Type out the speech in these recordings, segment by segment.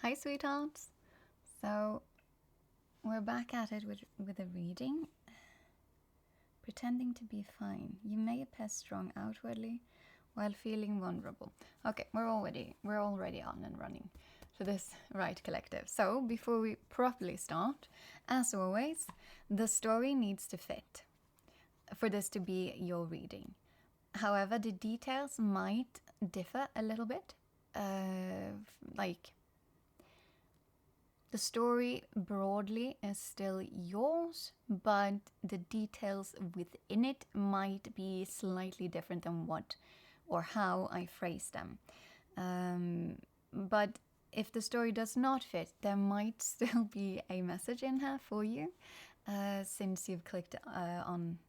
Hi, sweethearts. So we're back at it with a reading. Pretending to be fine. You may appear strong outwardly while feeling vulnerable. Okay, we're already on and running for this right collective. So before we properly start, as always, the story needs to fit for this to be your reading. However, the details might differ a little bit. Like the story broadly is still yours, but the details within it might be slightly different than what or how I phrase them. But if the story does not fit, there might still be a message in here for you, since you've clicked on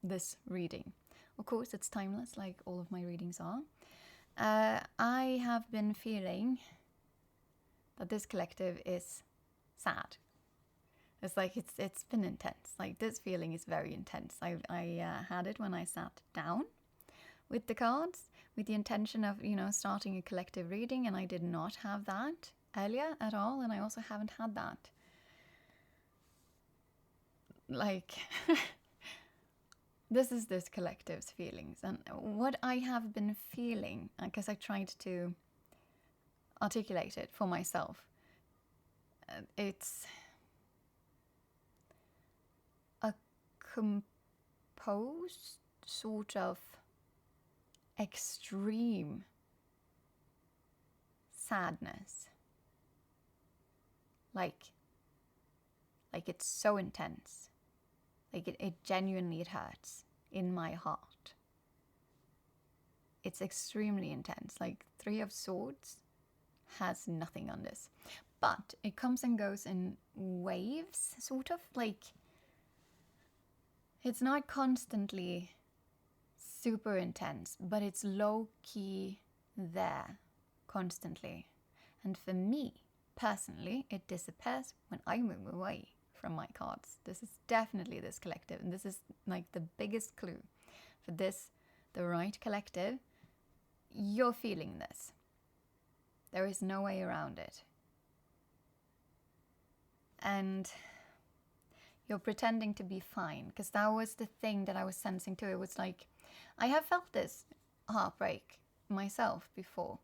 this reading. Of course, it's timeless, like all of my readings are. I have been feeling that this collective is sad. It's like it's been intense. Like this feeling is very intense. I had it when I sat down with the cards with the intention of, starting a collective reading, and I did not have that earlier at all, and I also haven't had that. Like this is this collective's feelings, and what I have been feeling, because I tried to articulate it for myself. It's a composed sort of extreme sadness. Like it's so intense. Like it genuinely, it hurts in my heart. It's extremely intense. Like 3 of Swords has nothing on this, but it comes and goes in waves, sort of. Like it's not constantly super intense, but it's low-key there constantly. And for me personally, it disappears when I move away from my cards. This is definitely this collective, and this is like the biggest clue for this, the right collective. You're feeling this. There is no way around it. And you're pretending to be fine, because that was the thing that I was sensing too. It was like, I have felt this heartbreak myself before.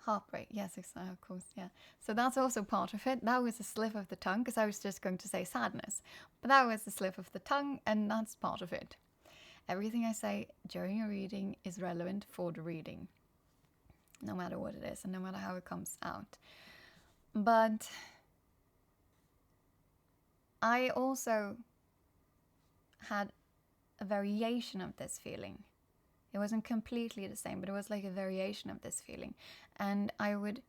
Heartbreak, yes, of course, yeah. So that's also part of it. That was a slip of the tongue, because I was just going to say sadness. But that was a slip of the tongue, and that's part of it. Everything I say during a reading is relevant for the reading, no matter what it is, and no matter how it comes out. But I also had a variation of this feeling. It wasn't completely the same, but it was like a variation of this feeling. And I would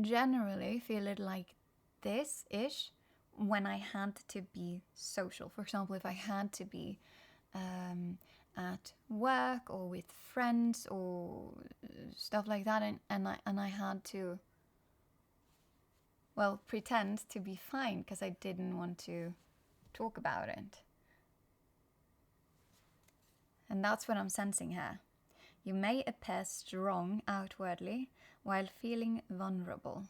generally feel it like this-ish when I had to be social. For example, if I had to be at work or with friends or stuff like that, and I had to, well, pretend to be fine because I didn't want to talk about it. And that's what I'm sensing here. You may appear strong outwardly while feeling vulnerable,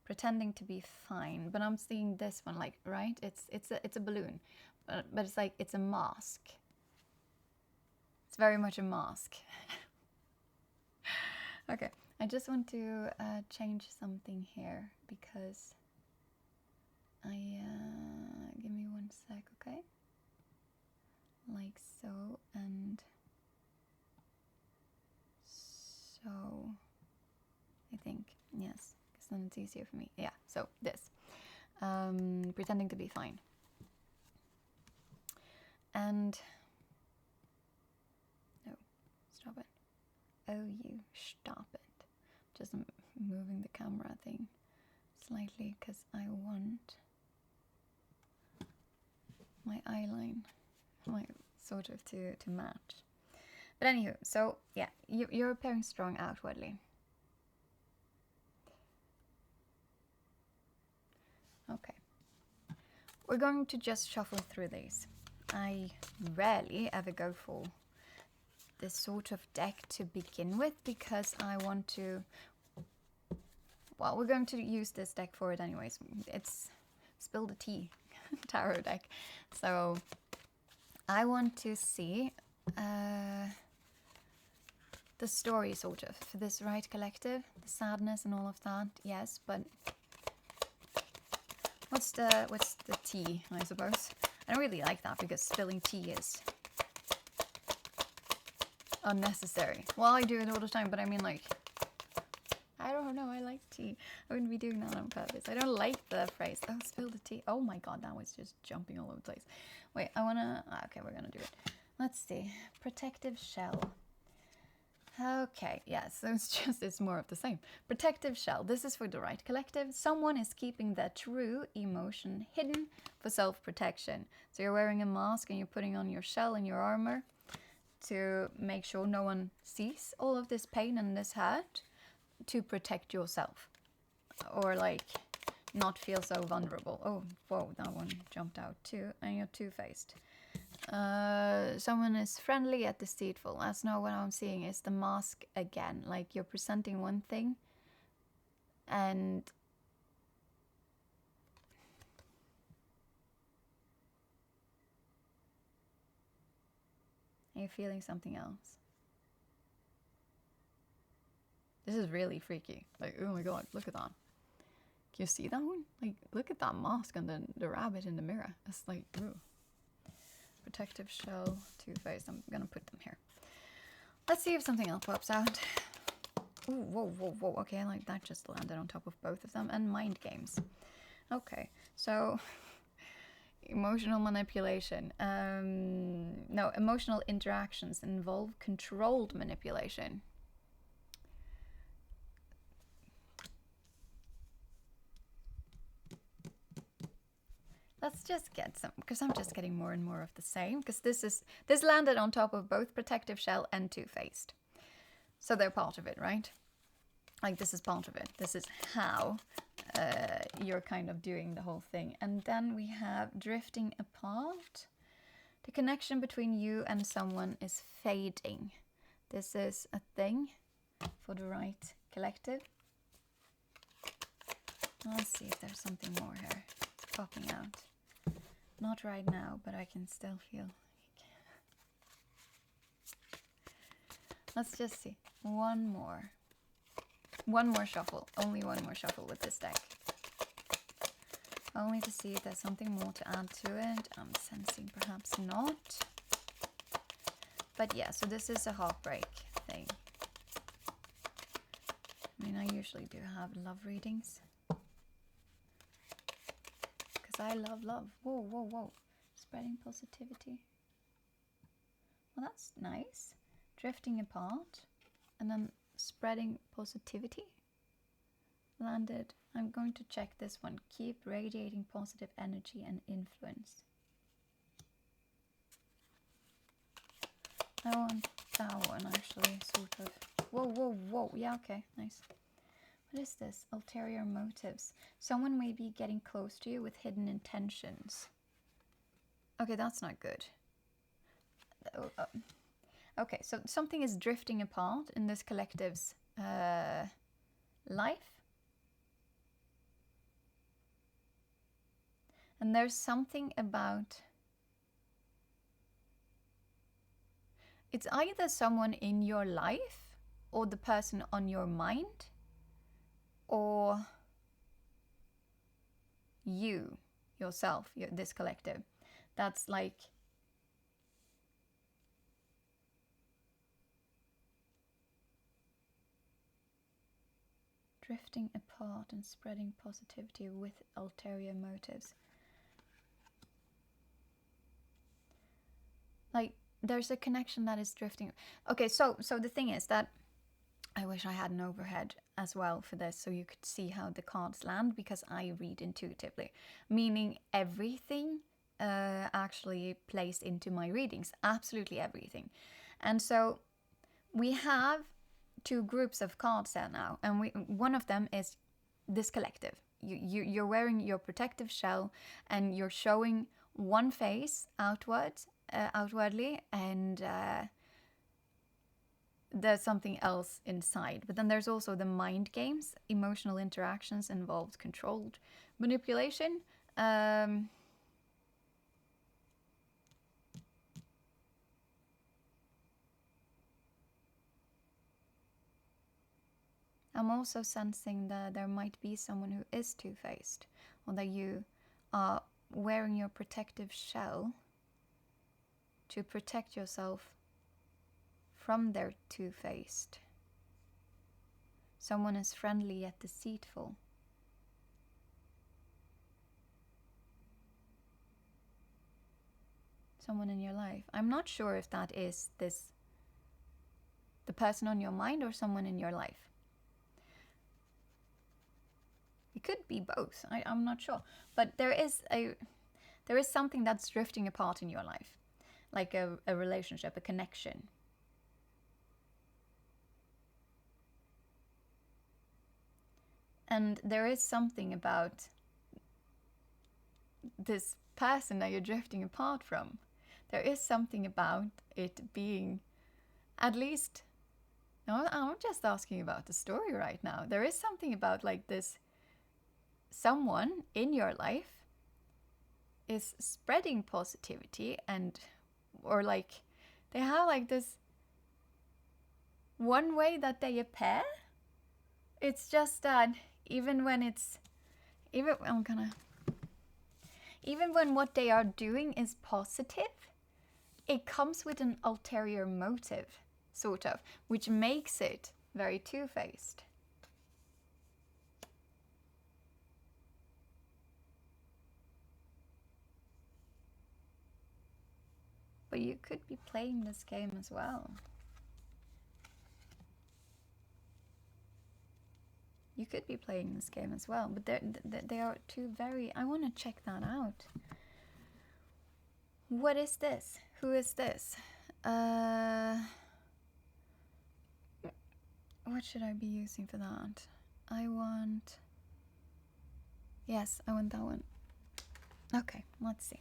pretending to be fine. But I'm seeing this one, like, right? It's a balloon, but it's like it's a mask. It's very much a mask. Okay, I just want to change something here, because give me one sec, okay? Like so, and so, I think, yes, because then it's easier for me. Yeah, so this, pretending to be fine. And, no, stop it. Oh, you, stop it. Just moving the camera thing slightly, because I want my eyeline, sort of to match. But anywho, so yeah, you're appearing strong outwardly. Okay. We're going to just shuffle through these. I rarely ever go for this sort of deck to begin with, because I want to, well, we're going to use this deck for it anyways. It's Spill the Tea tarot deck. So I want to see the story, sort of, for this right collective, the sadness and all of that. Yes, but what's the tea, I suppose. I don't really like that because spilling tea is unnecessary. Well, I do it all the time, but I mean, like, I don't know, I like tea. I wouldn't be doing that on purpose. I don't like the phrase, oh, spill the tea. Oh my god, that was just jumping all over the place. Wait, I wanna, okay, we're gonna do it. Let's see, protective shell. Okay, yes, so it's more of the same. Protective shell, this is for the right collective. Someone is keeping their true emotion hidden for self-protection. So you're wearing a mask and you're putting on your shell and your armor to make sure no one sees all of this pain and this hurt, to protect yourself. Or like, not feel so vulnerable. Oh, whoa, that one jumped out too. And you're two-faced. Someone is friendly yet deceitful. That's not what I'm seeing. Is the mask again. Like, you're presenting one thing and you're feeling something else. This is really freaky. Like, oh my god, look at that. Can you see that one? Like, look at that mask and then the rabbit in the mirror. It's like, ooh. Protective shell, two-faced. I'm gonna put them here. Let's see if something else pops out. Ooh, whoa, whoa, whoa. Okay, like that just landed on top of both of them. And mind games. Okay, so emotional manipulation. No, emotional interactions involve controlled manipulation. Let's just get some, because I'm just getting more and more of the same. Because this landed on top of both protective shell and two-faced, so they're part of it, right? Like, this is part of it. This is how you're kind of doing the whole thing. And then we have drifting apart. The connection between you and someone is fading. This is a thing for the right collective. Let's see if there's something more here. It's popping out. Not right now, but I can still feel. Let's just see. One more shuffle. Only one more shuffle with this deck. Only to see if there's something more to add to it. I'm sensing perhaps not. But yeah, so this is a heartbreak thing. I mean, I usually do have love readings. I love love. Whoa, whoa, whoa. Spreading positivity. Well, that's nice. Drifting apart. And then spreading positivity. Landed. I'm going to check this one. Keep radiating positive energy and influence. I want that one actually, sort of. Whoa, whoa, whoa. Yeah, okay, nice. What is this? Ulterior motives. Someone may be getting close to you with hidden intentions. Okay, that's not good. Okay, so something is drifting apart in this collective's life. And there's something about... It's either someone in your life or the person on your mind, or you, yourself, this collective. That's like... drifting apart and spreading positivity with ulterior motives. Like, there's a connection that is drifting. Okay, so the thing is that I wish I had an overhead as well for this so you could see how the cards land, because I read intuitively, meaning everything actually plays into my readings, absolutely everything. And so we have two groups of cards there now, and one of them is this collective. You're wearing your protective shell and you're showing one face outwardly, and there's something else inside. But then there's also the mind games, emotional interactions involved controlled manipulation. I'm also sensing that there might be someone who is two-faced, or that you are wearing your protective shell to protect yourself from their two-faced. Someone is friendly yet deceitful. Someone in your life. I'm not sure if that is the person on your mind or someone in your life. It could be both. I'm not sure. But there is something that's drifting apart in your life. Like a relationship, a connection. And there is something about this person that you're drifting apart from. There is something about it being, at least, no, I'm just asking about the story right now. There is something about like this, someone in your life is spreading positivity, and, or like, they have like this one way that they appear. It's just that even when what they are doing is positive, it comes with an ulterior motive, sort of, which makes it very two-faced. But you could be playing this game as well. You could be playing this game as well, but they are two very... I want to check that out. What is this? Who is this? What should I be using for that? Yes, I want that one. Okay, let's see.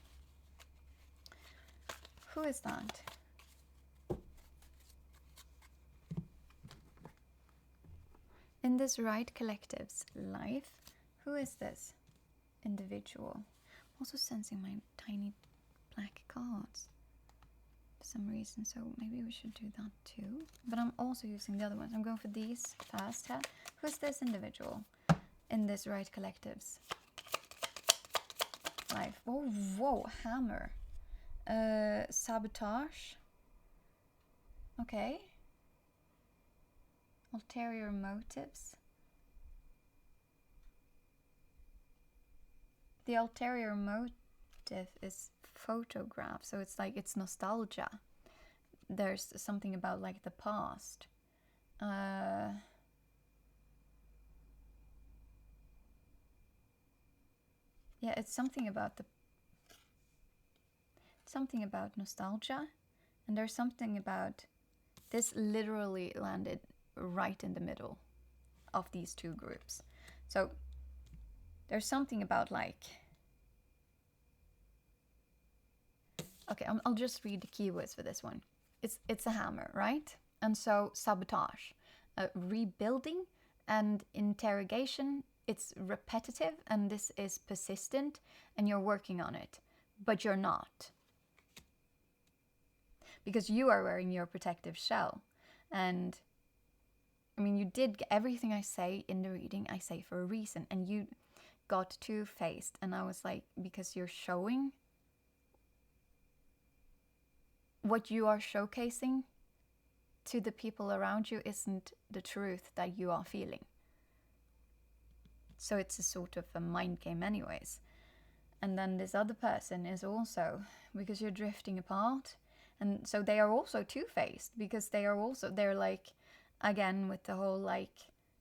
Who is that? In this right collective's life, who is this individual? I'm also sensing my tiny black cards for some reason, so maybe we should do that too. But I'm also using the other ones. I'm going for these first here. Who's this individual in this right collective's life? Oh, whoa, hammer. Sabotage. Okay. Ulterior motives. The ulterior motive is photograph, so it's like it's nostalgia. There's something about like the past. Yeah, it's something about nostalgia, and there's something about this. Literally landed right in the middle of these two groups. So there's something about like, okay, I'll just read the keywords for this one. It's a hammer, right? And so sabotage, rebuilding, and interrogation. It's repetitive, and this is persistent, and you're working on it, but you're not, because you are wearing your protective shell. And I mean, you did everything I say in the reading, I say for a reason, and you got two-faced, and I was like, because you're showing what you are showcasing to the people around you isn't the truth that you are feeling. So it's a sort of a mind game anyways. And then this other person is also, because you're drifting apart, and so they are also two-faced, because they're like, again, with the whole like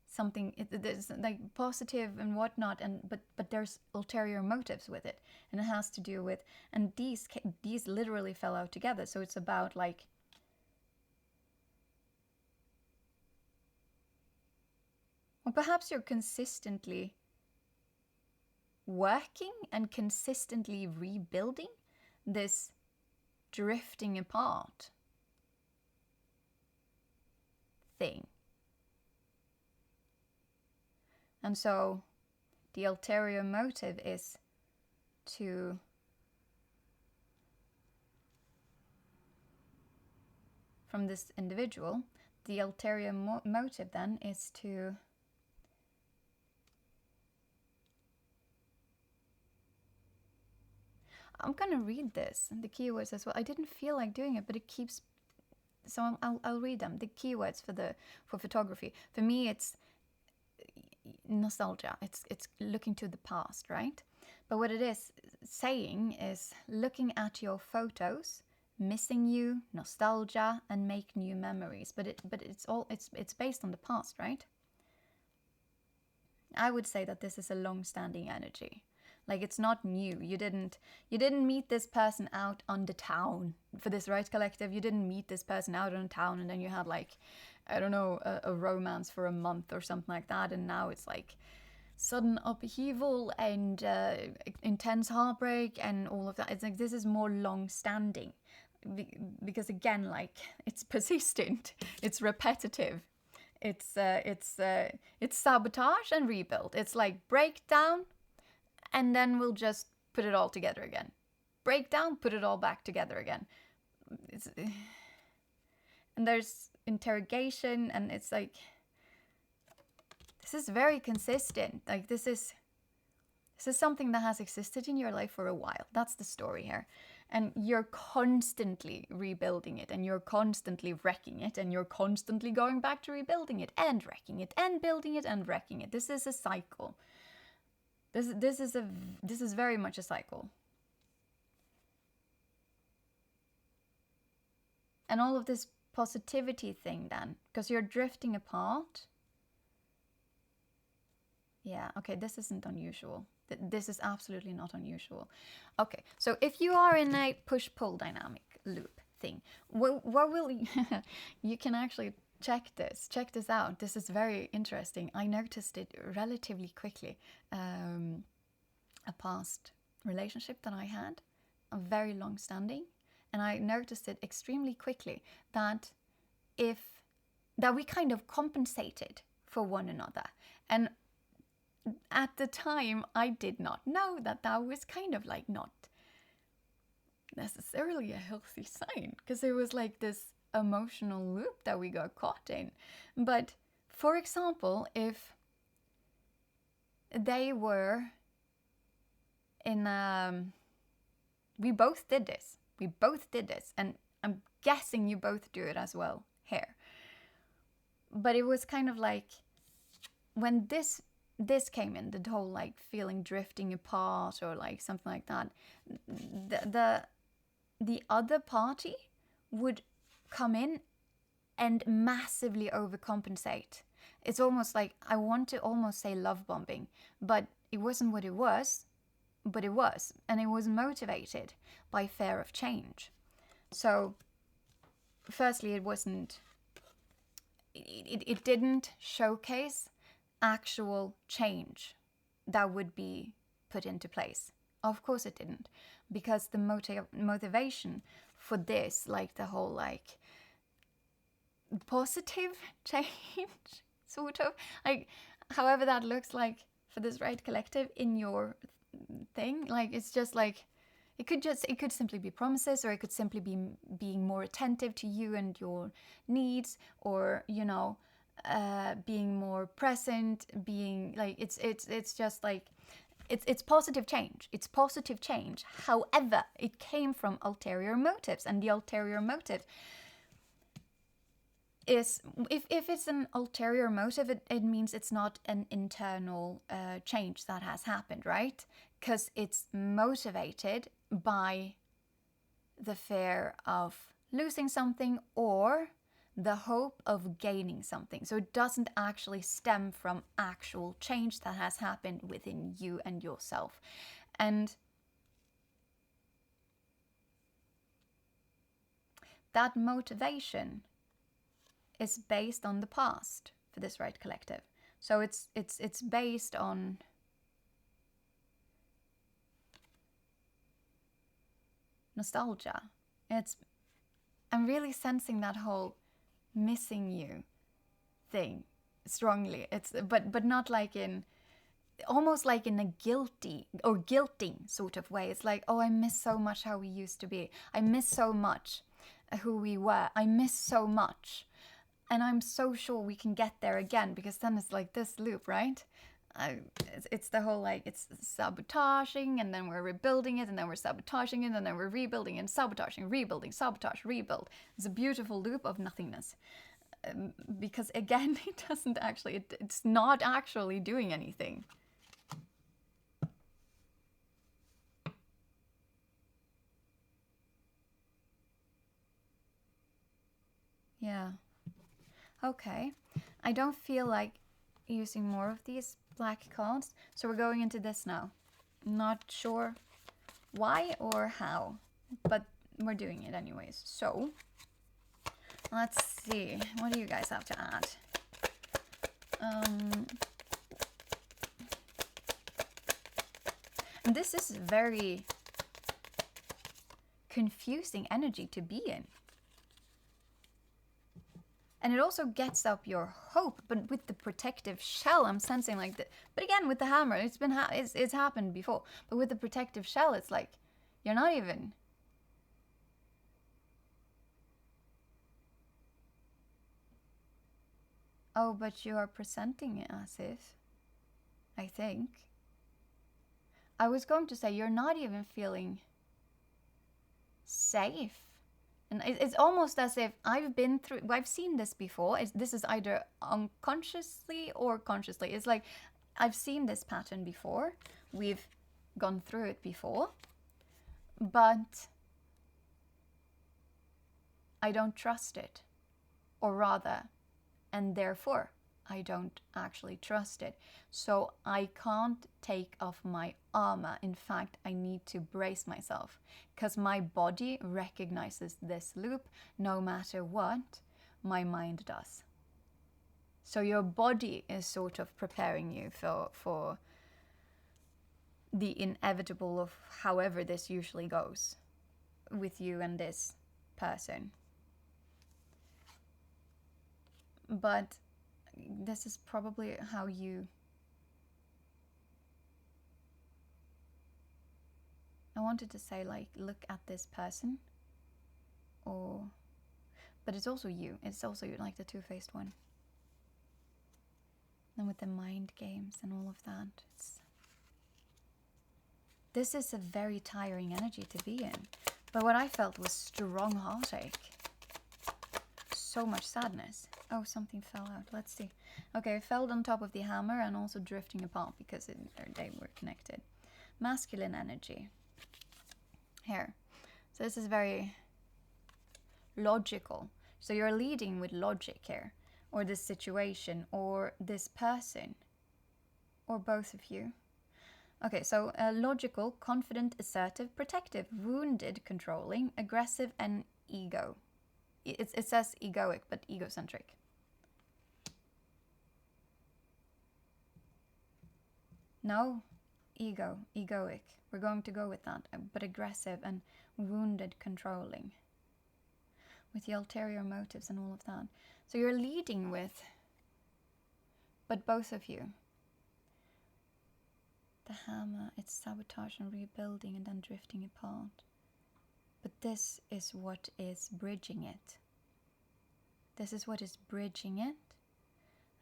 something, there's like positive and whatnot, and but there's ulterior motives with it, and it has to do with, and these literally fell out together. So it's about like, well, perhaps you're consistently working and consistently rebuilding this drifting apart. thing. And so the ulterior motive is to from this individual, the ulterior motive then is to I'm gonna read this, the keywords as well. I didn't feel like doing it, but it keeps, so I'll read them. The keywords for photography. For me, it's nostalgia. It's looking to the past, right? But what it is saying is looking at your photos, missing you, nostalgia, and make new memories. But it's based on the past, right? I would say that this is a long-standing energy. Like, it's not new. You didn't meet this person out on the town for this right collective. You didn't meet this person out on the town and then you had like, I don't know, a romance for a month or something like that. And now it's like sudden upheaval and intense heartbreak and all of that. It's like, this is more long-standing because again, like, it's persistent, it's repetitive. It's sabotage and rebuild. It's like breakdown, and then we'll just put it all together again. Breakdown, put it all back together again. And there's interrogation, and it's like, this is very consistent. Like, this is something that has existed in your life for a while. That's the story here. And you're constantly rebuilding it, and you're constantly wrecking it, and you're constantly going back to rebuilding it and wrecking it and building it and wrecking it. This is a cycle. This is very much a cycle. And all of this positivity thing then, because you're drifting apart. Yeah, okay, this isn't unusual. This is absolutely not unusual. Okay, so if you are in a push-pull dynamic loop thing, what will you, you can actually check this out. This is very interesting. I noticed it relatively quickly. A past relationship that I had, a very long standing, and I noticed it extremely quickly that we kind of compensated for one another. And at the time, I did not know that was kind of like not necessarily a healthy sign, because it was like this emotional loop that we got caught in. But for example, if they were in we both did this, and I'm guessing you both do it as well here. But it was kind of like when this came in, the whole like feeling drifting apart or like something like that, the other party would come in and massively overcompensate. It's almost like, I want to almost say love bombing, but it wasn't what it was, but it was. And it was motivated by fear of change. So firstly, it didn't showcase actual change that would be put into place. Of course it didn't, because the motivation for this, like the whole like positive change, sort of, like however that looks like for this right collective in your thing, like it's just like it could simply be promises, or it could simply be being more attentive to you and your needs, or being more present, being like it's just like it's positive change. It's positive change. However, it came from ulterior motives, and the ulterior motive is, if it's an ulterior motive, it means it's not an internal change that has happened, right? Because it's motivated by the fear of losing something or the hope of gaining something. So it doesn't actually stem from actual change that has happened within you and yourself. And that motivation is based on the past for this right collective. So it's based on nostalgia. I'm really sensing that whole missing you, thing strongly. It's but not like in, almost like in a guilty or guilting sort of way. It's like, oh, I miss so much how we used to be. I miss so much who we were. I miss so much. And I'm so sure we can get there again, because then it's like this loop, right? It's the whole, like, it's sabotaging, and then we're rebuilding it, and then we're sabotaging it, and then we're rebuilding and sabotaging, rebuilding, sabotage, rebuild. It's a beautiful loop of nothingness. Because again, it doesn't actually, it's not actually doing anything. Yeah. Okay. I don't feel like using more of these black cards, so we're going into this now. Not sure why or how, but we're doing it anyways. So let's see, what do you guys have to add? And this is very confusing energy to be in. And it also gets up your hope, but with the protective shell, I'm sensing like that. But again, with the hammer, it's happened before. But with the protective shell, it's like you're not even. Oh, but you are presenting it as if. I think. I was going to say you're not even feeling safe. And it's almost as if I've seen this before. This is either unconsciously or consciously. It's like I've seen this pattern before. We've gone through it before. But I don't trust it. Or rather, and therefore, I don't actually trust it. So I can't take off my armor. In fact, I need to brace myself, because my body recognizes this loop no matter what my mind does. So your body is sort of preparing you for the inevitable of however this usually goes with you and this person. But this is probably how you... I wanted to say, like, look at this person. But it's also you. It's also like the two-faced one. And with the mind games and all of that. This is a very tiring energy to be in. But what I felt was strong heartache. So much sadness. Oh, something fell out. Let's see. Okay, it fell on top of the hammer and also drifting apart because they were connected. Masculine energy. Here. So this is very logical. So you're leading with logic here. Or this situation. Or this person. Or both of you. Okay, so logical, confident, assertive, protective, wounded, controlling, aggressive, and ego. It says egoic, but egocentric. No, egoic. We're going to go with that, but aggressive and wounded, controlling. With the ulterior motives and all of that. So you're leading with, but both of you. The hammer, it's sabotage and rebuilding and then drifting apart. But this is what is bridging it. This is what is bridging it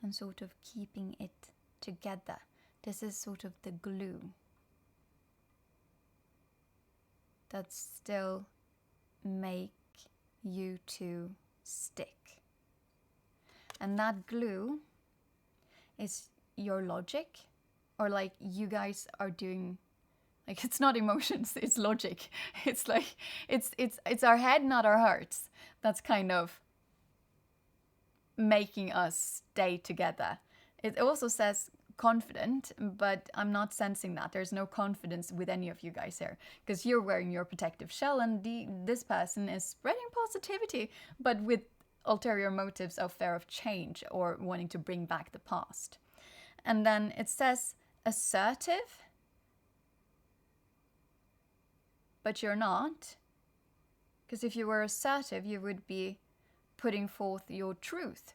and sort of keeping it together. This is sort of the glue that still make you two stick. And that glue is your logic, or like you guys are doing. Like, it's not emotions, it's logic. It's like, it's our head, not our hearts. That's kind of making us stay together. It also says confident, but I'm not sensing that. There's no confidence with any of you guys here. Because you're wearing your protective shell and this person is spreading positivity, but with ulterior motives of fear of change or wanting to bring back the past. And then it says assertive, but you're not. Because if you were assertive, you would be putting forth your truth.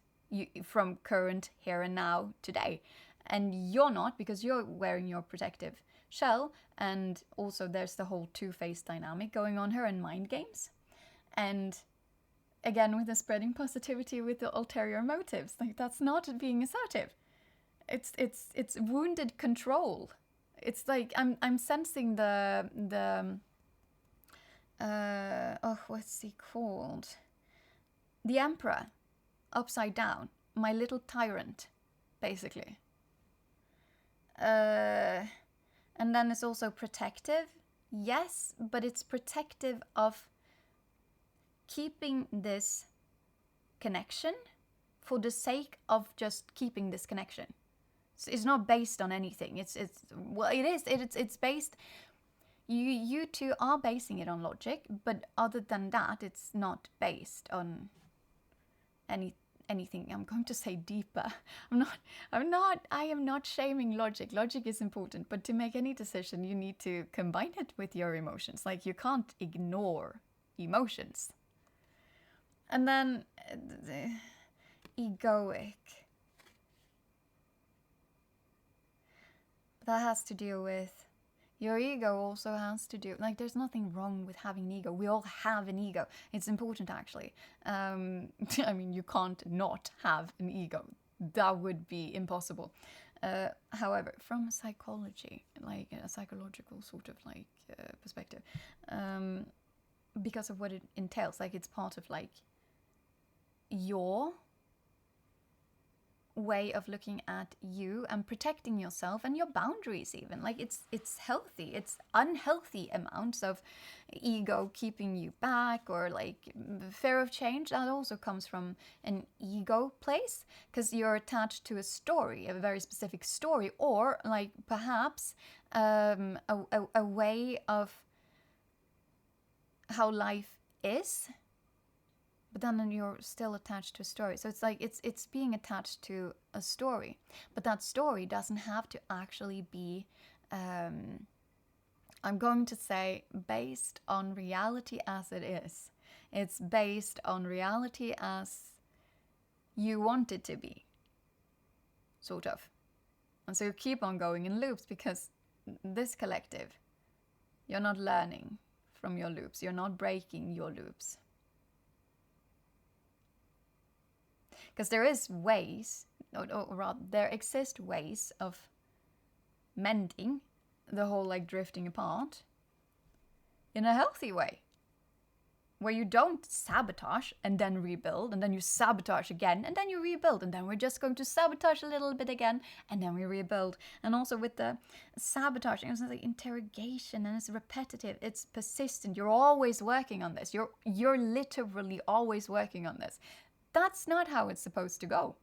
from current here and now today. And you're not, because you're wearing your protective shell, and also there's the whole two-faced dynamic going on here and mind games. And again, with the spreading positivity with the ulterior motives, like that's not being assertive. It's wounded control. It's like I'm sensing the what's he called? The Emperor, upside down, my little tyrant, basically. And then it's also protective, yes, but it's protective of keeping this connection for the sake of just keeping this connection. So it's not based on anything. It's based. You two are basing it on logic, but other than that, it's not based on anything. I'm going to say deeper. I am not shaming logic. Logic is important, but to make any decision, you need to combine it with your emotions. Like, you can't ignore emotions. And then the egoic. That has to do with your ego. Also has to do, like, there's nothing wrong with having an ego. We all have an ego. It's important, actually. I mean, you can't not have an ego. That would be impossible. However, from psychology, like a psychological sort of like perspective, because of what it entails, like it's part of like your way of looking at you and protecting yourself and your boundaries even. Like it's healthy. It's unhealthy amounts of ego keeping you back, or like fear of change. That also comes from an ego place, because you're attached to a story, a very specific story, or like perhaps a way of how life is. But then you're still attached to a story. So it's like it's being attached to a story. But that story doesn't have to actually be, I'm going to say, based on reality as it is. It's based on reality as you want it to be, sort of. And so you keep on going in loops, because this collective, you're not learning from your loops. You're not breaking your loops. Because there is ways, or rather, there exist ways of mending the whole like drifting apart in a healthy way, where you don't sabotage and then rebuild, and then you sabotage again, and then you rebuild, and then we're just going to sabotage a little bit again, and then we rebuild. And also with the sabotaging, it's like interrogation, and it's repetitive, it's persistent. You're always working on this. You're literally always working on this. That's not how it's supposed to go.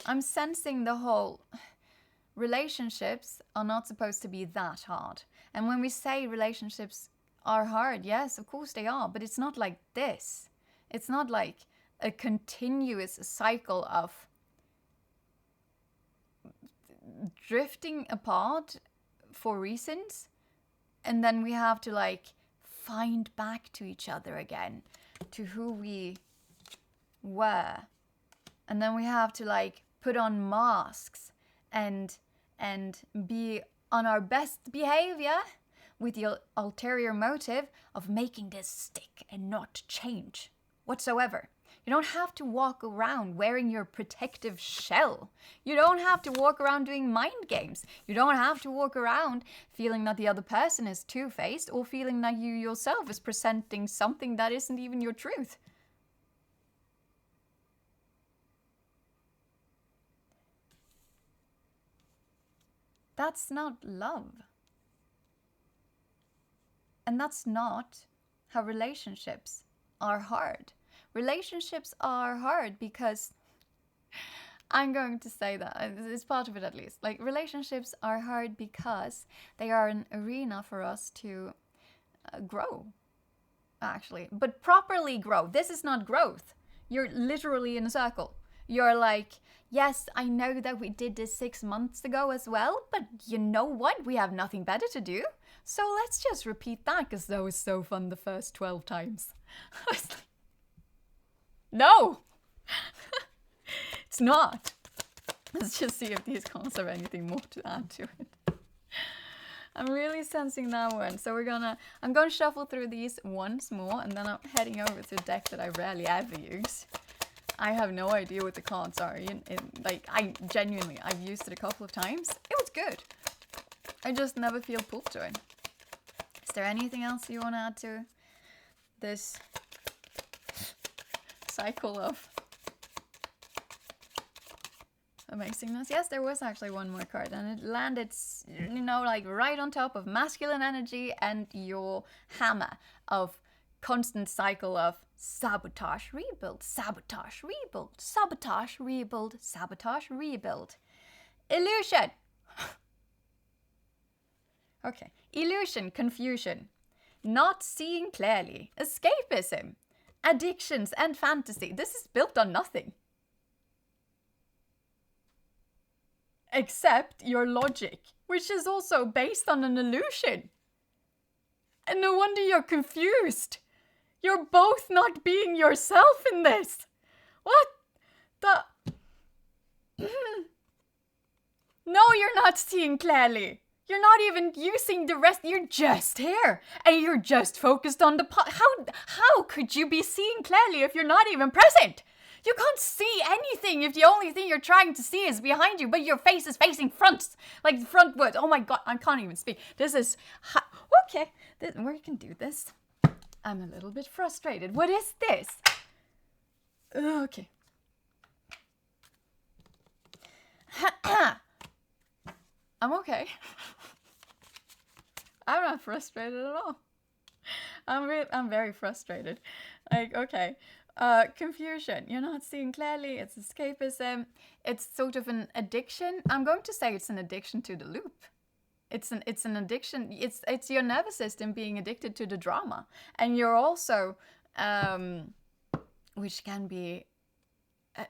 I'm sensing the whole relationships are not supposed to be that hard. And when we say relationships are hard, yes, of course they are, but it's not like this. It's not like a continuous cycle of drifting apart for reasons, and then we have to like find back to each other again, to who we were, and then we have to like put on masks and be on our best behavior with the ulterior motive of making this stick and not change whatsoever. You don't have to walk around wearing your protective shell. You don't have to walk around doing mind games. You don't have to walk around feeling that the other person is two-faced, or feeling that you yourself is presenting something that isn't even your truth. That's not love. And that's not how relationships are hard. Relationships are hard because, I'm going to say that, it's part of it at least. Like, relationships are hard because they are an arena for us to grow, actually. But properly grow. This is not growth. You're literally in a circle. You're like, yes, I know that we did this 6 months ago as well, but you know what? We have nothing better to do. So let's just repeat that, because that was so fun the first 12 times. No! It's not. Let's just see if these cards have anything more to add to it. I'm really sensing that one. So I'm gonna shuffle through these once more, and then I'm heading over to a deck that I rarely ever use. I have no idea what the cards are. I've used it a couple of times. It was good. I just never feel pulled to it. Is there anything else you want to add to this cycle of amazingness? Yes, there was actually one more card, and it landed, right on top of masculine energy and your hammer of constant cycle of sabotage, rebuild, sabotage, rebuild, sabotage, rebuild, sabotage, rebuild. Illusion. Okay. Illusion, confusion, not seeing clearly, escapism, addictions, and fantasy. This is built on nothing. Except your logic, which is also based on an illusion. And no wonder you're confused. You're both not being yourself in this. What the... No, you're not seeing clearly. You're not even using the rest. You're just here. And you're just focused on the... How could you be seeing clearly if you're not even present? You can't see anything if the only thing you're trying to see is behind you, but your face is facing front, like frontwards. Oh my god, I can't even speak. This is... Okay, we can do this. I'm a little bit frustrated. What is this? Okay. I'm okay. I'm not frustrated at all. I'm very frustrated. Like, okay. Confusion. You're not seeing clearly. It's escapism. It's sort of an addiction. I'm going to say it's an addiction to the loop. It's an addiction. It's your nervous system being addicted to the drama, and you're also, which can be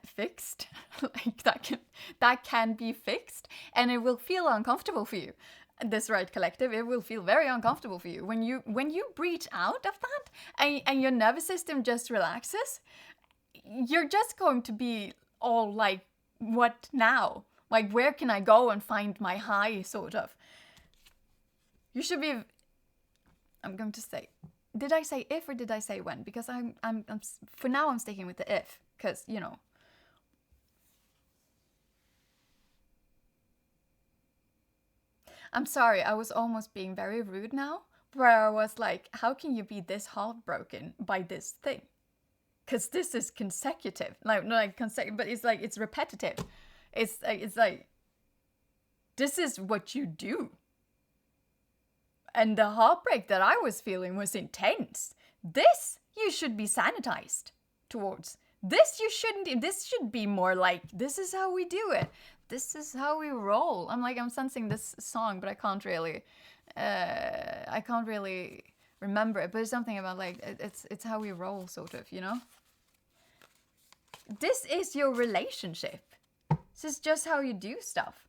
fixed. Like that can be fixed, and it will feel uncomfortable for you. This right collective, it will feel very uncomfortable for you when you breach out of that and your nervous system just relaxes. You're just going to be all like, what now? Like, where can I go and find my high, sort of? You should be... I'm going to say... Did I say if or did I say when? Because I'm for now I'm sticking with the if, because, you know. I'm sorry, I was almost being very rude now, where I was like, how can you be this heartbroken by this thing? Because this is consecutive, but it's repetitive. It's like, this is what you do. And the heartbreak that I was feeling was intense. This you should be sanitized towards. This you shouldn't. This should be more like, this is how we do it. This is how we roll. I'm sensing this song, but I can't really remember it. But it's something about like, it's how we roll, sort of, you know? This is your relationship. This is just how you do stuff.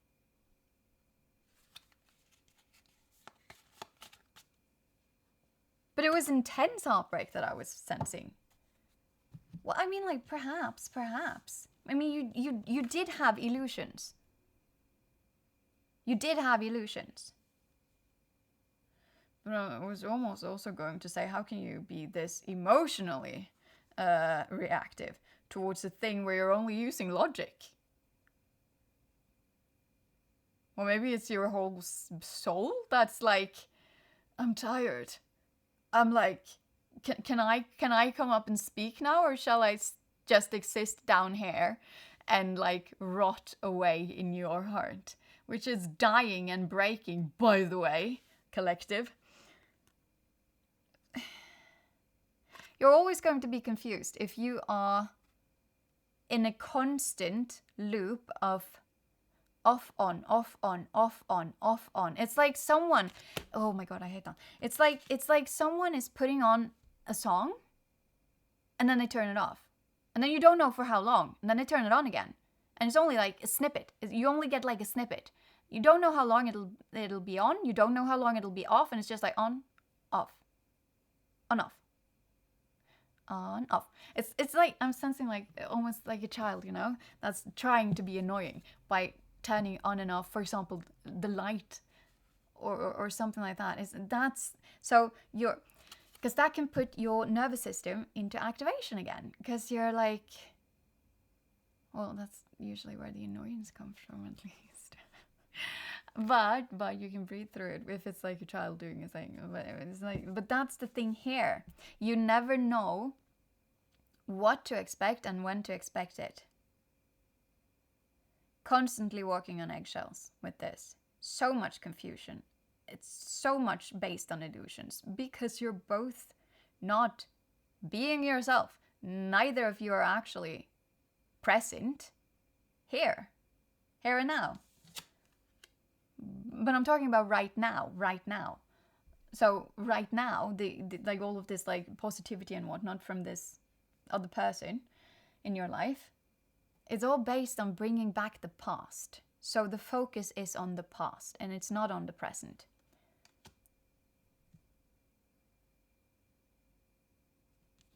But it was intense heartbreak that I was sensing. Well, I mean, like, perhaps. I mean, you did have illusions. You did have illusions. But I was almost also going to say, how can you be this emotionally reactive towards a thing where you're only using logic? Or maybe it's your whole soul that's like, I'm tired. I'm like, can I come up and speak now, or shall I just exist down here and like rot away in your heart, which is dying and breaking, by the way, collective. You're always going to be confused if you are in a constant loop of off, on, off, on, off, on, off, on. It's like someone, oh my god, I hate that. It's like someone is putting on a song and then they turn it off. And then you don't know for how long. And then they turn it on again. And it's only like a snippet. You only get like a snippet. You don't know how long it'll be on. You don't know how long it'll be off. And it's just like on, off, on, off, on, off. It's like I'm sensing like almost like a child, you know, that's trying to be annoying by turning on and off, for example, the light or something like that. So you're, because that can put your nervous system into activation again, because you're like, well, that's usually where the annoyance comes from, at least. but you can breathe through it if it's like a child doing a thing. But that's the thing here. You never know what to expect and when to expect it. Constantly walking on eggshells with this. So much confusion. It's so much based on illusions, because you're both not being yourself. Neither of you are actually present here and now. But I'm talking about right now. So right now, the like all of this like positivity and whatnot from this other person in your life, it's all based on bringing back the past. So the focus is on the past and it's not on the present.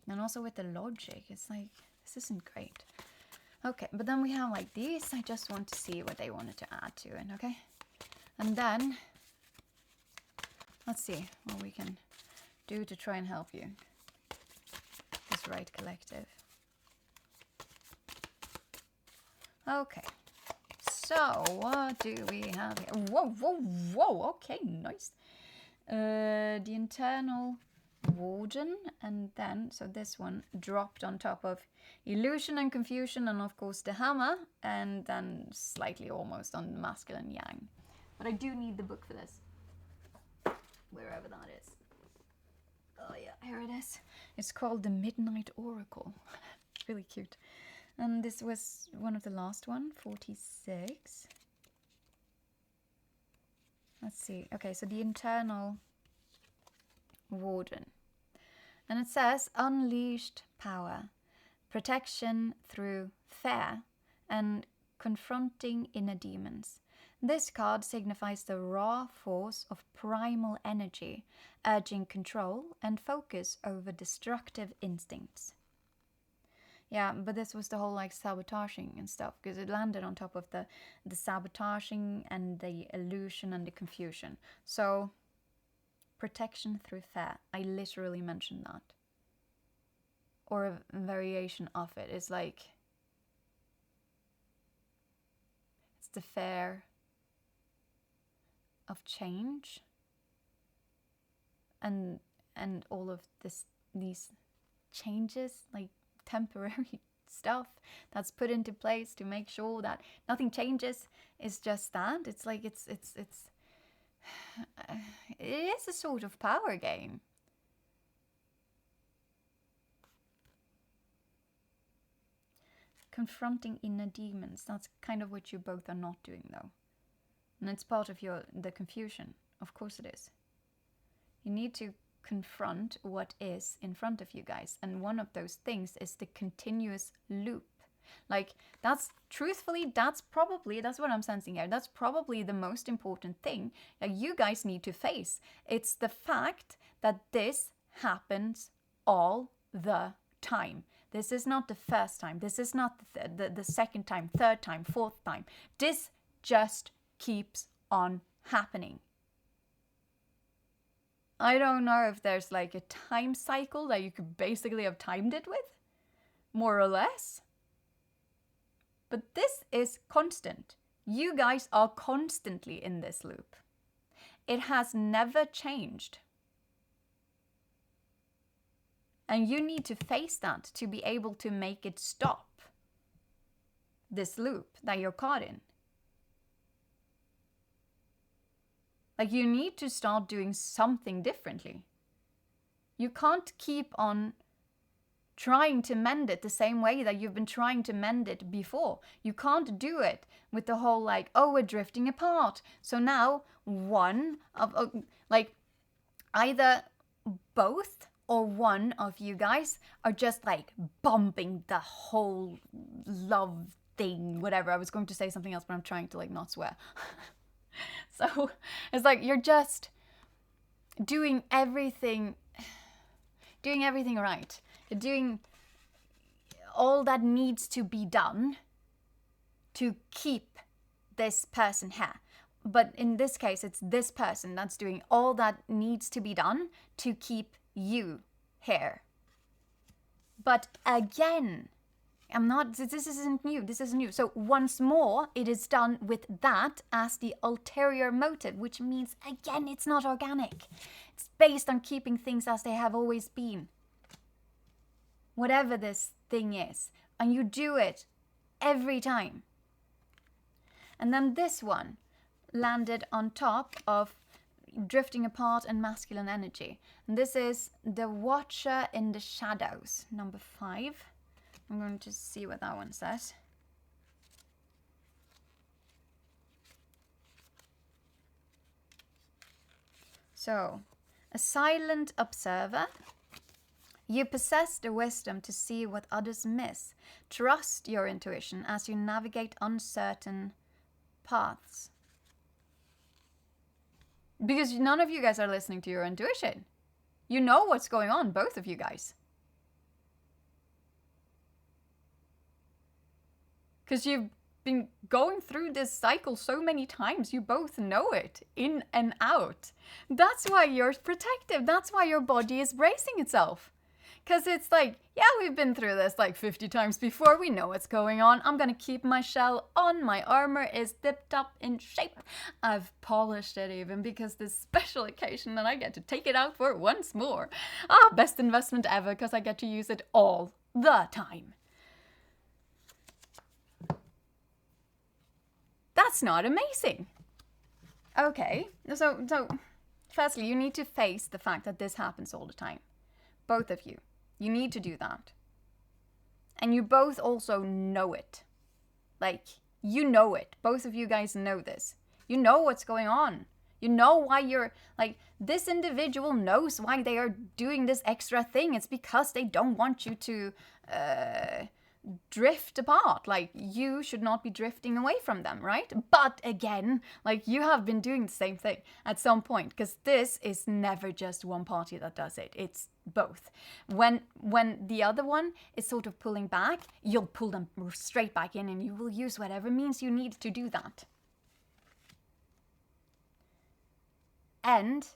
And also with the logic, it's like, this isn't great. Okay, but then we have like these. I just want to see what they wanted to add to it, okay? And then, let's see what we can do to try and help you. This right collective. Okay, so what do we have here? Whoa, okay, nice. The internal warden, and then, so this one dropped on top of illusion and confusion, and of course the hammer, and then slightly almost on the masculine yang. But I do need the book for this, wherever that is. Oh yeah, here it is. It's called The Midnight Oracle. Really cute. And this was one of the last one, 46. Let's see. Okay, so the internal warden. And it says unleashed power, protection through fear, and confronting inner demons. This card signifies the raw force of primal energy, urging control and focus over destructive instincts. Yeah, but this was the whole like sabotaging and stuff, because it landed on top of the sabotaging and the illusion and the confusion. So, protection through fear. I literally mentioned that. Or a variation of it. It's like, it's the fear of change. And all of these changes, like temporary stuff that's put into place to make sure that nothing changes, is just that. It's like it is a sort of power game. Confronting inner demons, that's kind of what you both are not doing though. And it's part of the confusion. Of course it is. You need to confront what is in front of you guys, and one of those things is the continuous loop. Like, that's what I'm sensing here. That's probably the most important thing that you guys need to face. It's the fact that this happens all the time. This is not the first time. This is not the second time, third time, fourth time. This just keeps on happening. I don't know if there's like a time cycle that you could basically have timed it with, more or less. But this is constant. You guys are constantly in this loop. It has never changed. And you need to face that to be able to make it stop. This loop that you're caught in. Like, you need to start doing something differently. You can't keep on trying to mend it the same way that you've been trying to mend it before. You can't do it with the whole like, oh, we're drifting apart. So now like either both or one of you guys are just like bumping the whole love thing, whatever. I was going to say something else, but I'm trying to like not swear. So it's like you're just doing everything right. You're doing all that needs to be done to keep this person here. But in this case, it's this person that's doing all that needs to be done to keep you here. But again, this isn't new. This isn't new. So once more, it is done with that as the ulterior motive, which means, again, it's not organic. It's based on keeping things as they have always been. Whatever this thing is. And you do it every time. And then this one landed on top of drifting apart and masculine energy. And this is the Watcher in the Shadows, number 5. I'm going to see what that one says. So, a silent observer. You possess the wisdom to see what others miss. Trust your intuition as you navigate uncertain paths. Because none of you guys are listening to your intuition. You know what's going on, both of you guys. Because you've been going through this cycle so many times, you both know it, in and out. That's why you're protective. That's why your body is bracing itself. Because it's like, yeah, we've been through this like 50 times before. We know what's going on. I'm going to keep my shell on. My armor is dipped up in shape. I've polished it even because this special occasion that I get to take it out for once more. Best investment ever because I get to use it all the time. That's not amazing. Okay, so firstly, you need to face the fact that this happens all the time. Both of you. You need to do that. And you both also know it. Like, you know it. Both of you guys know this. You know what's going on. You know why you're, like, this individual knows why they are doing this extra thing. It's because they don't want you to drift apart. Like, you should not be drifting away from them, right? But again, like, you have been doing the same thing at some point, because this is never just one party that does it. It's both. When the other one is sort of pulling back, you'll pull them straight back in and you will use whatever means you need to do that. And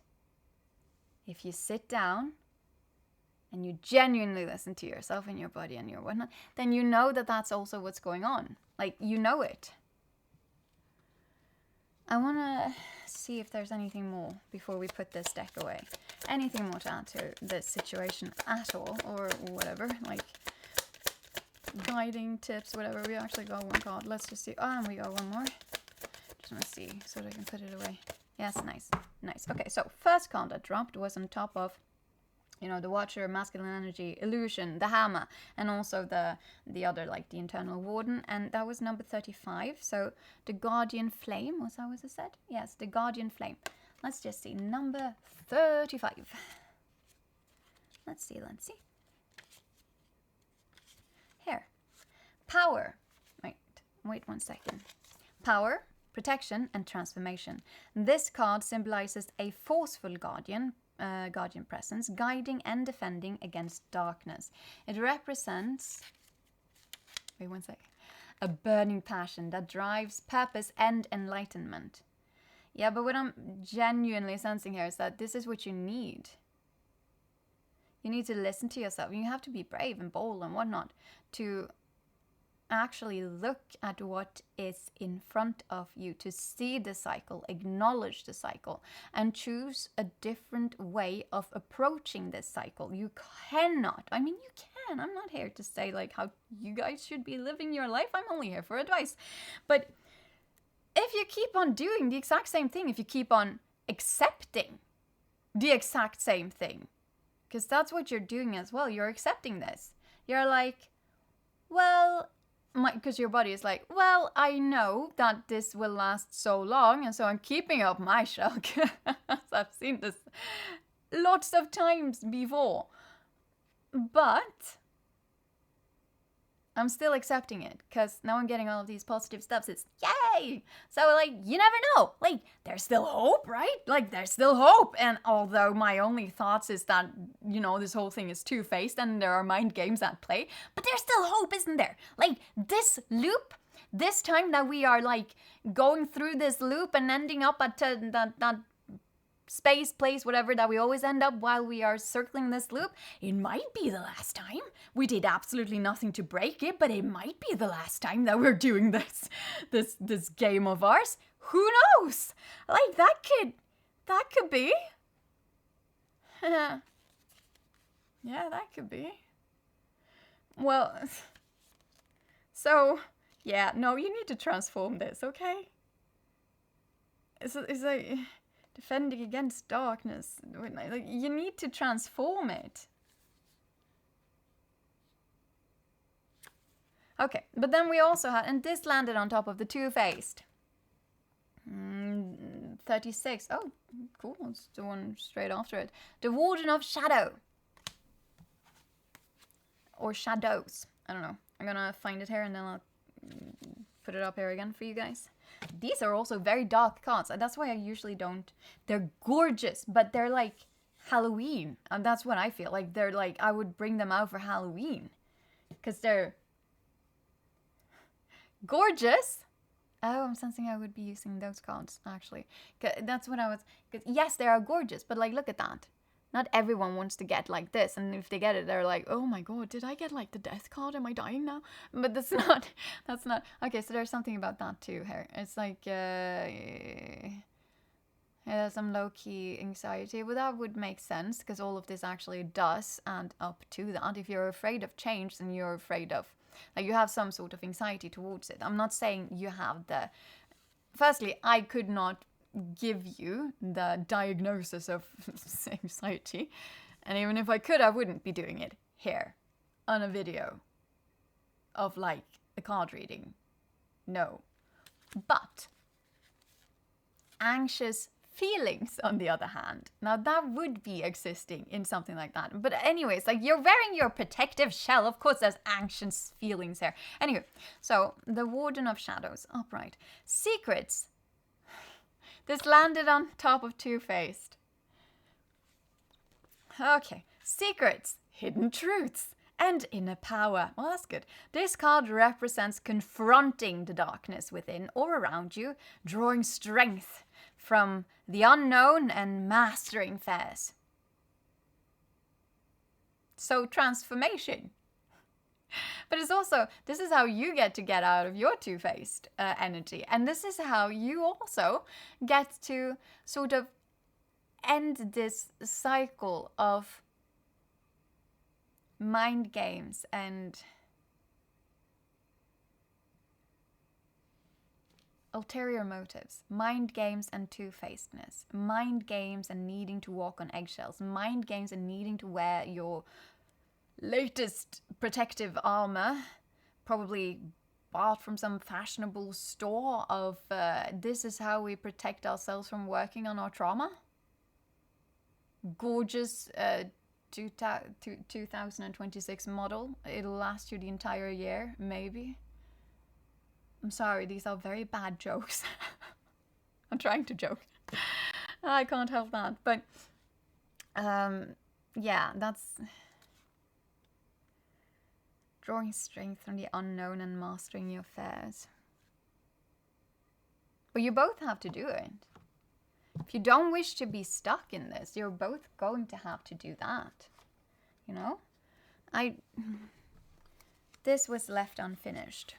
if you sit down and you genuinely listen to yourself and your body and your whatnot, then you know that that's also what's going on. Like, you know it. I want to see if there's anything more before we put this deck away. Anything more to add to this situation at all, or whatever, like guiding tips, whatever. We actually got one card. Let's just see. And we got one more. Just want to see so that I can put it away. Yes, nice. Nice. Okay, so first card that dropped was on top of, you know, the Watcher, masculine energy, illusion, the hammer, and also the other, like the internal warden, and that was number 35. So the guardian flame, was that what it said? Yes, the guardian flame. Let's just see, number 35. Let's see. Here, power. Wait 1 second. Power, protection, and transformation. This card symbolizes a forceful guardian presence, guiding and defending against darkness. It represents, wait 1 second, a burning passion that drives purpose and enlightenment. Yeah, but what I'm genuinely sensing here is that this is what you need. You need to listen to yourself. You have to be brave and bold and whatnot to actually look at what is in front of you, to see the cycle, acknowledge the cycle, and choose a different way of approaching this cycle. You cannot, I mean, you can. I'm not here to say like how you guys should be living your life. I'm only here for advice. But if you keep on doing the exact same thing, if you keep on accepting the exact same thing, because that's what you're doing as well, you're accepting this. You're like, well, because your body is like, well, I know that this will last so long, and so I'm keeping up my shell. I've seen this lots of times before. But I'm still accepting it, because now I'm getting all of these positive steps. It's, way. So, like, you never know. Like, there's still hope, right? Like, there's still hope. And although my only thoughts is that, you know, this whole thing is two-faced and there are mind games at play, but there's still hope, isn't there? Like, this loop, this time that we are, like, going through this loop and ending up at that space, place, whatever that we always end up while we are circling this loop, it might be the last time. We did absolutely nothing to break it, but it might be the last time that we're doing this game of ours. Who knows? Like, that could be. Yeah, that could be. Well, so, yeah, no, you need to transform this, okay? It's like defending against darkness. Like, you need to transform it. Okay, but then we also had, and this landed on top of the two-faced. 36. Oh, cool. It's the one straight after it. The Warden of Shadow. Or Shadows. I don't know. I'm gonna find it here and then I'll put it up here again for you guys. These are also very dark cards. And that's why I usually don't. They're gorgeous, but they're like Halloween. And that's what I feel. Like, they're like, I would bring them out for Halloween. Because they're gorgeous. Oh, I'm sensing I would be using those cards, actually. That's what I was... Yes, they are gorgeous, but, like, look at that. Not everyone wants to get like this, and if they get it, they're like, oh my god, did I get, like, the death card? Am I dying now? But that's not... Okay, so there's something about that, too, here. It's like, some low-key anxiety. Well, that would make sense, because all of this actually does add up to that. If you're afraid of change, then you're afraid of... Like, you have some sort of anxiety towards it. I'm not saying you have the... Firstly, I could not give you the diagnosis of anxiety. And even if I could, I wouldn't be doing it here on a video of, like, a card reading. No. But anxious feelings, on the other hand. Now, that would be existing in something like that. But anyways, like, you're wearing your protective shell. Of course, there's anxious feelings here. Anyway, so, the Warden of Shadows. Upright. Secrets. This landed on top of two-faced. Okay. Secrets. Hidden truths. And inner power. Well, that's good. This card represents confronting the darkness within or around you, drawing strength from the unknown and mastering fears. So, transformation. But it's also, this is how you get to get out of your two-faced energy. And this is how you also get to sort of end this cycle of mind games and ulterior motives, mind games and two-facedness, mind games and needing to walk on eggshells, mind games and needing to wear your latest protective armor, probably bought from some fashionable store of this is how we protect ourselves from working on our trauma. Gorgeous 2026 model. It'll last you the entire year, maybe. I'm sorry, these are very bad jokes. I'm trying to joke. I can't help that. But, yeah, that's... Drawing strength from the unknown and mastering your fears. Well, you both have to do it. If you don't wish to be stuck in this, you're both going to have to do that. You know? This was left unfinished.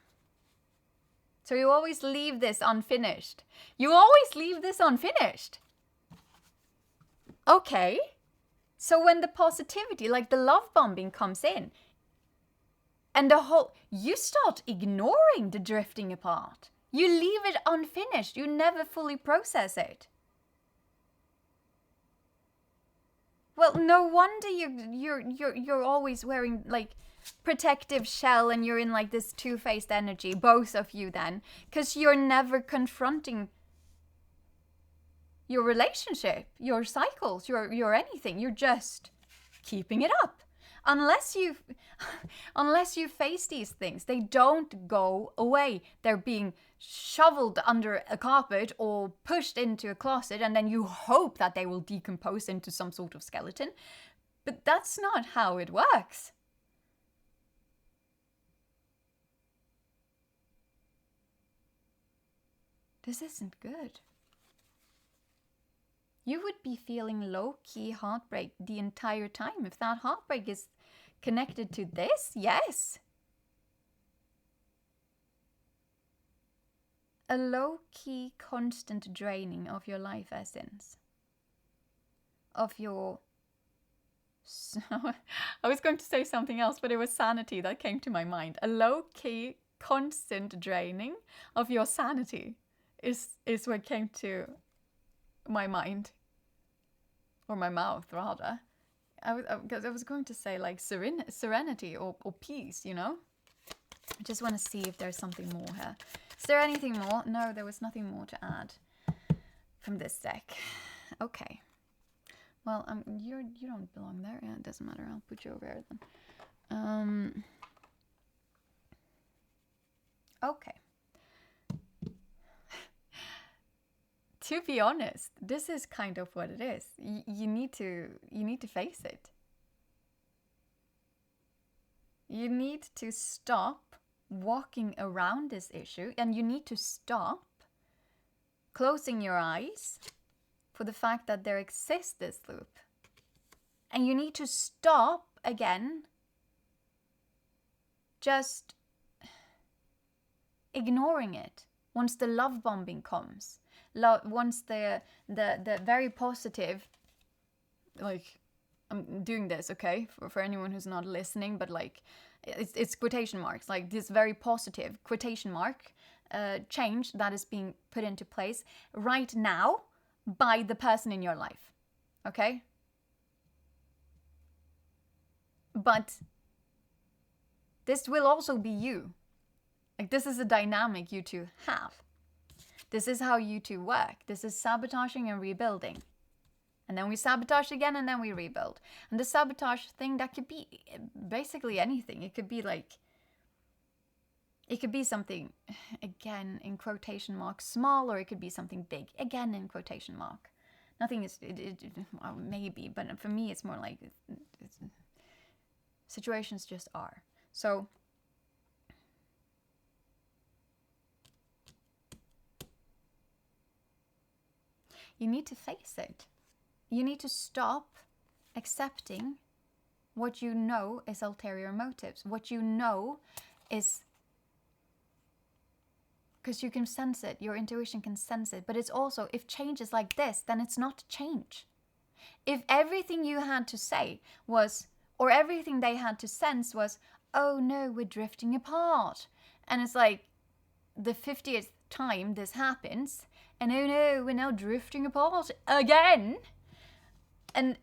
So you always leave this unfinished. You always leave this unfinished. Okay. So when the positivity, like the love bombing comes in, and you start ignoring the drifting apart. You leave it unfinished. You never fully process it. Well, no wonder you're always wearing, like, protective shell and you're in, like, this two-faced energy, both of you then, because you're never confronting your relationship, your cycles, your anything. You're just keeping it up. unless you unless you face these things, they don't go away. They're being shoveled under a carpet or pushed into a closet, and then you hope that they will decompose into some sort of skeleton. But that's not how it works. This isn't good. You would be feeling low-key heartbreak the entire time if that heartbreak is connected to this. Yes. A low-key constant draining of your life essence. Of your... I was going to say something else, but it was sanity that came to my mind. A low-key constant draining of your sanity is what came to my mind, or my mouth rather. Because I was going to say like serenity or peace, you know. I just want to see if there's something more here. Is there anything more? No, there was nothing more to add from this deck. Okay. Well, you don't belong there. Yeah, it doesn't matter. I'll put you over here then. Okay. To be honest, this is kind of what it is. You need to face it. You need to stop walking around this issue, and you need to stop closing your eyes for the fact that there exists this loop. And you need to stop again just ignoring it once the love bombing comes. Once the very positive, like, I'm doing this, okay, for anyone who's not listening, but like, it's quotation marks, like this very positive quotation mark change that is being put into place right now by the person in your life, okay? But this will also be you. Like, this is a dynamic you two have. This is how you two work. This is sabotaging and rebuilding. And then we sabotage again, and then we rebuild. And the sabotage thing, that could be basically anything. It could be like, it could be something, again, in quotation marks, small, or it could be something big, again, in quotation mark. Nothing is, well, maybe, but for me, it's more like, situations just are. So, you need to face it. You need to stop accepting what you know is ulterior motives. What you know is... Because you can sense it. Your intuition can sense it. But it's also, if change is like this, then it's not change. If everything you had to say was, or everything they had to sense was, oh no, we're drifting apart. And it's like the 50th time this happens, and oh no, we're now drifting apart again. And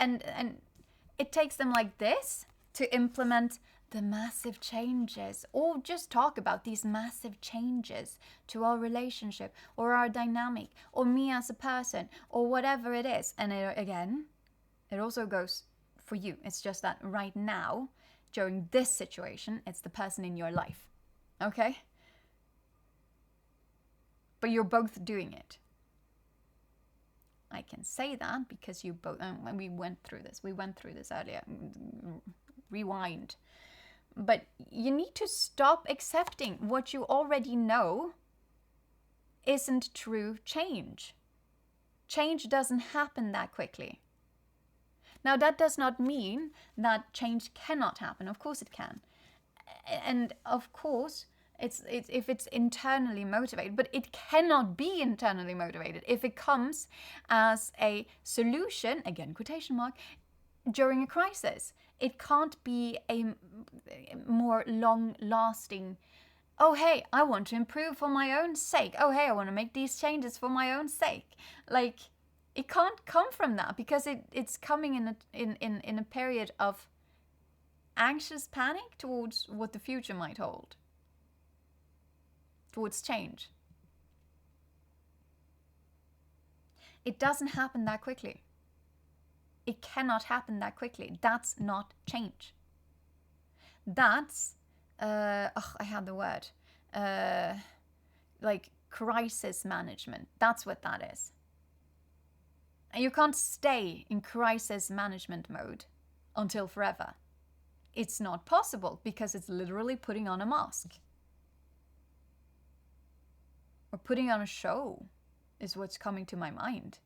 it takes them like this to implement the massive changes, or just talk about these massive changes to our relationship or our dynamic or me as a person or whatever it is. And again, it also goes for you. It's just that right now, during this situation, it's the person in your life. Okay? But you're both doing it. I can say that because you both, when we went through this earlier. Rewind. But you need to stop accepting what you already know isn't true change. Change doesn't happen that quickly. Now, that does not mean that change cannot happen. Of course it can. And of course, it's if it's internally motivated, but it cannot be internally motivated if it comes as a solution, again, quotation mark, during a crisis. It can't be a more long-lasting, oh, hey, I want to improve for my own sake. Oh, hey, I want to make these changes for my own sake. Like, it can't come from that because it's coming in a period of anxious panic towards what the future might hold, towards change. It doesn't happen that quickly. It cannot happen that quickly. That's not change. That's, I had the word, like crisis management. That's what that is. And you can't stay in crisis management mode until forever. It's not possible because it's literally putting on a mask. Or putting on a show is what's coming to my mind.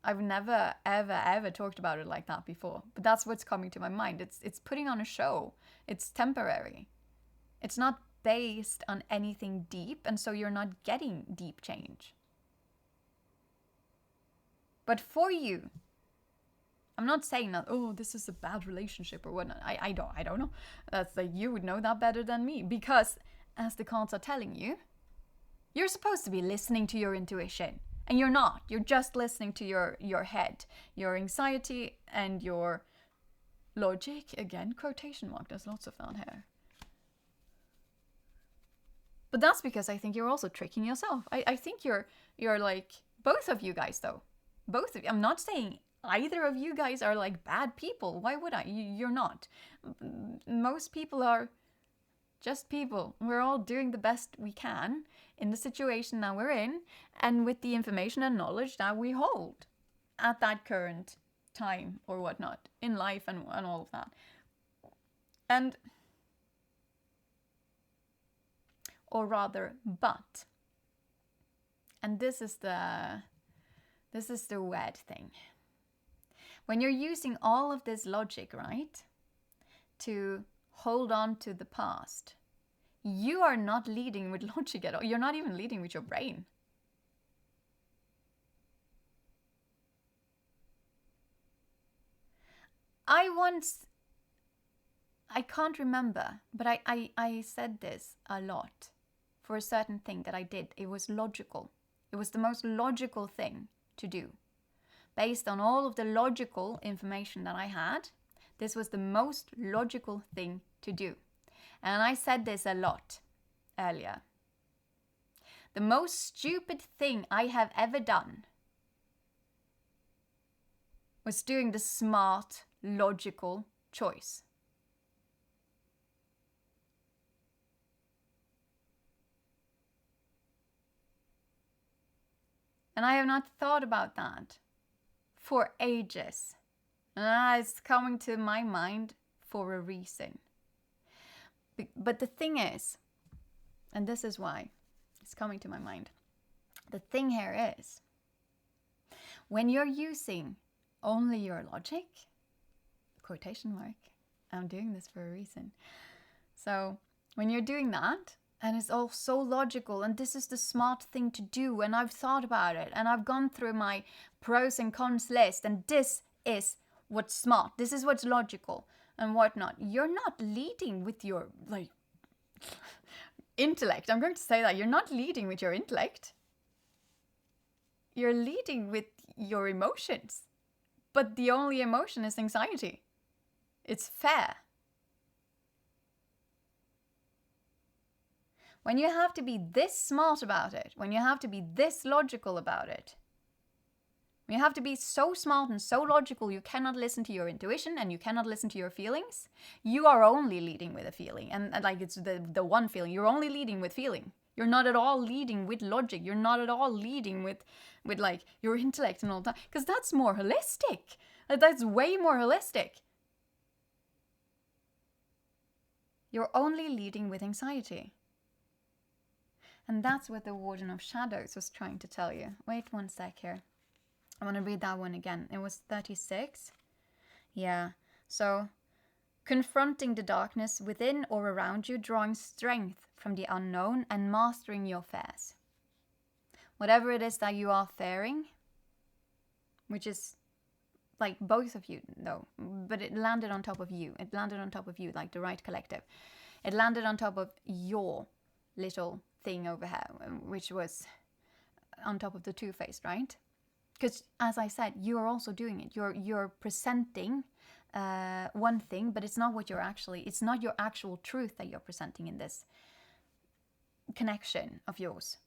I've never, ever, ever talked about it like that before, but that's what's coming to my mind. It's putting on a show. It's temporary. It's not based on anything deep, and so you're not getting deep change. But for you, I'm not saying that, oh, this is a bad relationship or whatnot. I don't know. That's like, you would know that better than me, because as the cards are telling you, you're supposed to be listening to your intuition. And you're not. You're just listening to your head, your anxiety, and your logic. Again, quotation mark. There's lots of that here. But that's because I think you're also tricking yourself. I think you're like, both of you guys, though. Both of you. I'm not saying either of you guys are like bad people. Why would I? You're not. Most people are just people. We're all doing the best we can in the situation that we're in, and with the information and knowledge that we hold at that current time or whatnot in life, and all of that. And, or rather, but, and this is the weird thing. When you're using all of this logic, right, to hold on to the past, you are not leading with logic at all. You're not even leading with your brain. I can't remember, but I said this a lot for a certain thing that I did. It was logical. It was the most logical thing to do. Based on all of the logical information that I had, this was the most logical thing to do. And I said this a lot earlier. The most stupid thing I have ever done was doing the smart, logical choice. And I have not thought about that for ages. And it's coming to my mind for a reason. But the thing is, and this is why it's coming to my mind, the thing here is, when you're using only your logic, quotation mark, I'm doing this for a reason. So when you're doing that, and it's all so logical, and this is the smart thing to do, and I've thought about it, and I've gone through my pros and cons list, and this is what's smart, this is what's logical, and whatnot. You're not leading with your, like, intellect. I'm going to say that. You're not leading with your intellect. You're leading with your emotions. But the only emotion is anxiety. It's fair. When you have to be this smart about it, when you have to be this logical about it, when you have to be so smart and so logical, you cannot listen to your intuition and you cannot listen to your feelings, you are only leading with a feeling. And like, it's the one feeling. You're only leading with feeling. You're not at all leading with logic. You're not at all leading with like your intellect and all that. Because that's more holistic. That's way more holistic. You're only leading with anxiety. And that's what the Warden of Shadows was trying to tell you. Wait one sec here. I want to read that one again. It was 36. Yeah. So, confronting the darkness within or around you, drawing strength from the unknown, and mastering your fears. Whatever it is that you are fearing, which is like both of you, though, but it landed on top of you. It landed on top of you, like the right collective. It landed on top of your little thing over here, which was on top of the two-faced, right? Because, as I said, you are also doing it. You're presenting one thing, but it's not what you're actually. It's not your actual truth that you're presenting in this connection of yours.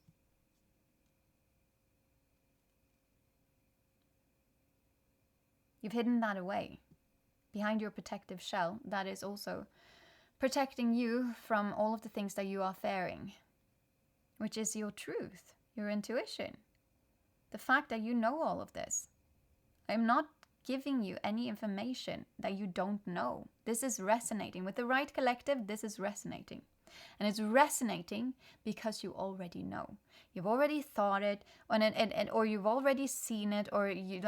You've hidden that away. behind your protective shell, that is also protecting you from all of the things that you are fearing, which is your truth, your intuition, the fact that you know all of this. I'm not giving you any information that you don't know. This is resonating. With the right collective, this is resonating. And it's resonating because you already know. You've already thought it, or you've already seen it, or you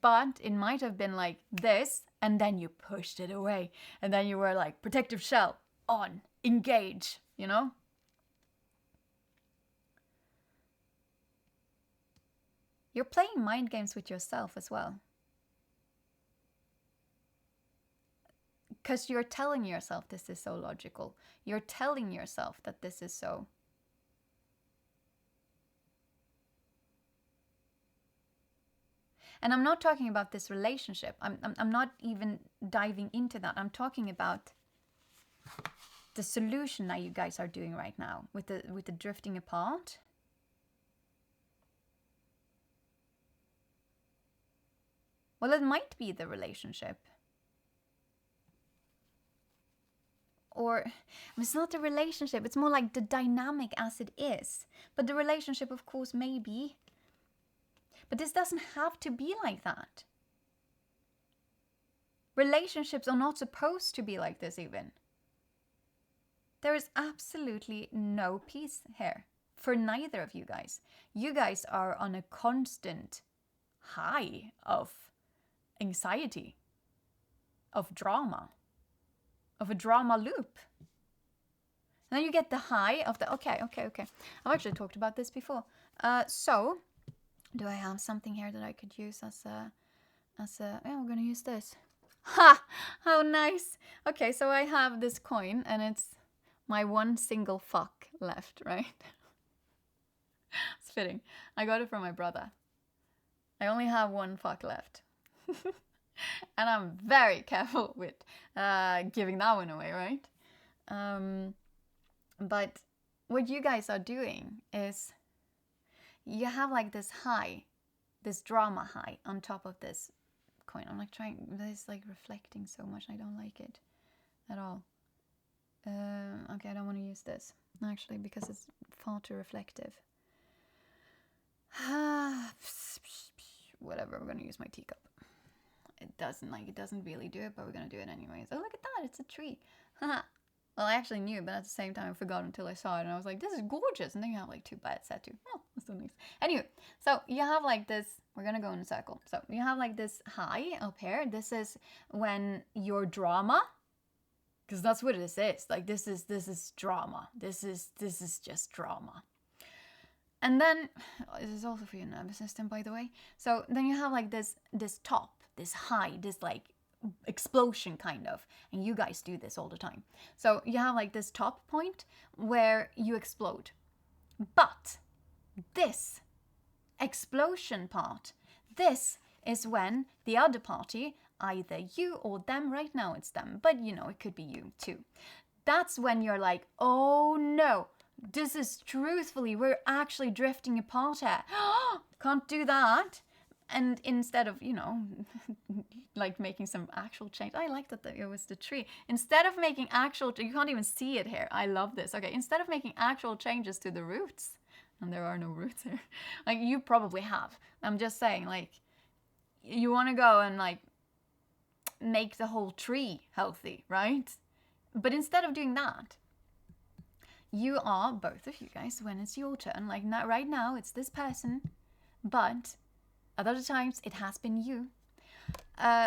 but it might have been like this, and then you pushed it away. And then you were like, protective shell, on, engage, you know? You're playing mind games with yourself as well. Because you're telling yourself this is so logical. You're telling yourself that this is so. And I'm not talking about this relationship. I'm not even diving into that. I'm talking about the solution that you guys are doing right now with the drifting apart. Well, it might be the relationship. Or it's not the relationship, it's more like the dynamic as it is. But the relationship, of course, maybe. But this doesn't have to be like that. Relationships are not supposed to be like this even. There is absolutely no peace here for neither of you guys. You guys are on a constant high of anxiety, of drama, of a drama loop. And then you get the high of the, okay. I've actually talked about this before. So, do I have something here that I could use as a, yeah, we're gonna use this. Ha! How nice! Okay, so I have this coin, and it's my one single fuck left, right? It's fitting. I got it from my brother. I only have one fuck left. And I'm very careful with giving that one away, right? But what you guys are doing is you have like this high, this drama high on top of this coin. I'm like trying, this like reflecting so much. I don't like it at all. Okay, I don't want to use this actually because it's far too reflective. Whatever, we're gonna use my teacup. It doesn't really do it, but we're gonna do it anyways. Oh, look at that, it's a tree. Well, I actually knew, but at the same time I forgot until I saw it, and I was like, this is gorgeous. And then you have like two bats set too. Oh, that's so nice. Anyway, so you have like this, we're gonna go in a circle. So you have like this high up here. This is when your drama, because that's what this is. Like this is drama. This is just drama. And then, this is also for your nervous system, by the way. So then you have like this top, this high, this like explosion kind of. And you guys do this all the time. So you have like this top point where you explode. But this explosion part, this is when the other party, either you or them, right now it's them, but you know, it could be you too. That's when you're like, oh no. This is truthfully, we're actually drifting apart here. Can't do that. And instead of, you know, like making some actual change. I like that it was the tree. Instead of making actual, you can't even see it here. I love this. Okay, instead of making actual changes to the roots, and there are no roots here. Like you probably have. I'm just saying, like, you want to go and like make the whole tree healthy, right? But instead of doing that, you are, both of you guys, when it's your turn, like not right now, it's this person, but at other times it has been you.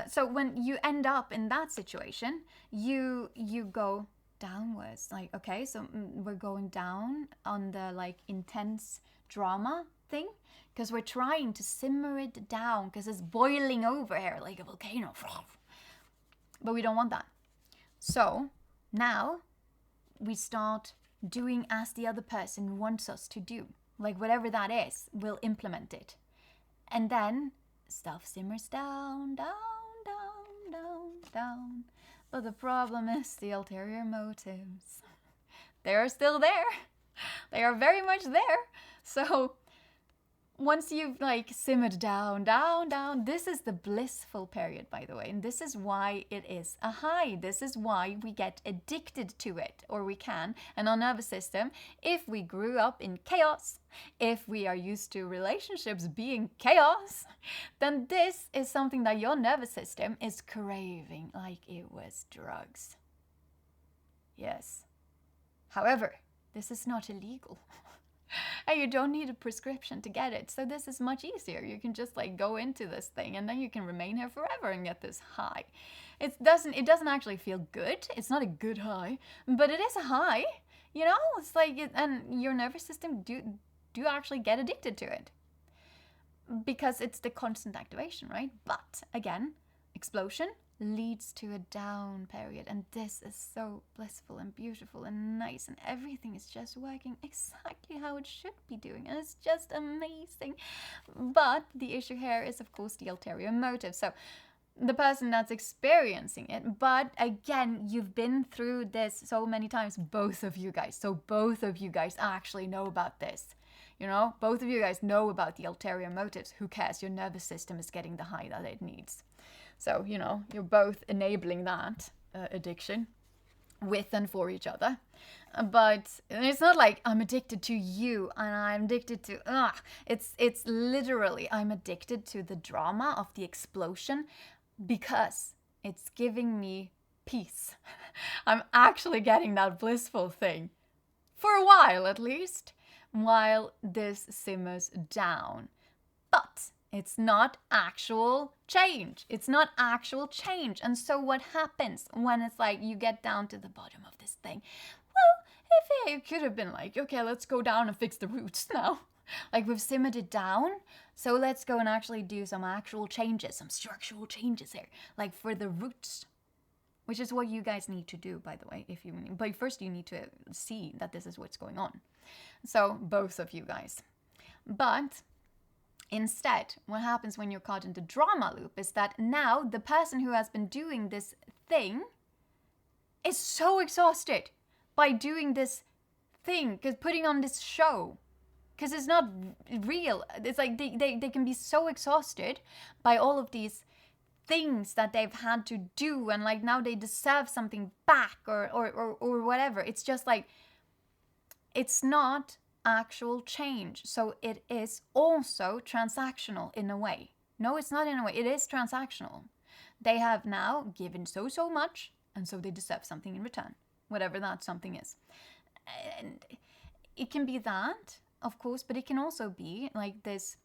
So when you end up in that situation, you go downwards. Like, okay, so we're going down on the like intense drama thing because we're trying to simmer it down because it's boiling over here like a volcano. But we don't want that. So now we start doing as the other person wants us to do. Like whatever that is, we'll implement it. And then stuff simmers down, down, down, down, down. But the problem is the ulterior motives. They are still there. They are very much there. So once you've like simmered down, this is the blissful period, by the way. And this is why it is a high. This is why we get addicted to it, or we can. And our nervous system, if we grew up in chaos, if we are used to relationships being chaos, then this is something that your nervous system is craving like it was drugs. Yes. However, this is not illegal. And you don't need a prescription to get it. So this is much easier. You can just like go into this thing and then you can remain here forever and get this high. It doesn't actually feel good. It's not a good high, but it is a high. You know, it's like and your nervous system do actually get addicted to it. Because it's the constant activation, right? But again, explosion leads to a down period, and this is so blissful and beautiful and nice, and everything is just working exactly how it should be doing, and it's just amazing. But the issue here is, of course, the ulterior motive. So the person that's experiencing it, but again, you've been through this so many times, both of you guys. So both of you guys actually know about this. You know, both of you guys know about the ulterior motives. Who cares? Your nervous system is getting the high that it needs. So, you know, you're both enabling that addiction with and for each other. But it's not like I'm addicted to you and I'm addicted to, It's literally, I'm addicted to the drama of the explosion because it's giving me peace. I'm actually getting that blissful thing. For a while, at least, while this simmers down. But it's not actual change. It's not actual change. And so what happens when it's like you get down to the bottom of this thing? Well, if it could have been like, okay, let's go down and fix the roots now. Like we've simmered it down. So let's go and actually do some actual changes, some structural changes here. Like for the roots. Which is what you guys need to do, by the way. But first you need to see that this is what's going on. So both of you guys. But instead, what happens when you're caught in the drama loop is that now the person who has been doing this thing is so exhausted by doing this thing, because putting on this show, because it's not real. It's like they can be so exhausted by all of these things that they've had to do, and like now they deserve something back or whatever. It's just like, it's not actual change. So it is also transactional in a way. No, it's not in a way. It is transactional. They have now given so much, and so they deserve something in return, whatever that something is. And it can be that, of course, but it can also be like this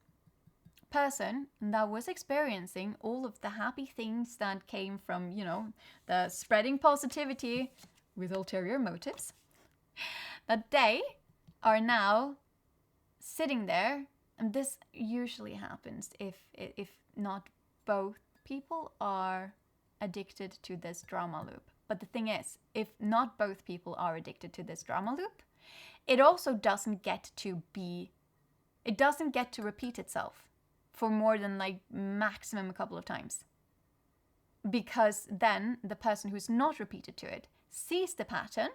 person that was experiencing all of the happy things that came from, you know, the spreading positivity with ulterior motives, that they are now sitting there, and this usually happens if not both people are addicted to this drama loop. But the thing is, if not both people are addicted to this drama loop, it also doesn't get to repeat itself for more than like maximum a couple of times. Because then the person who's not repeated to it sees the pattern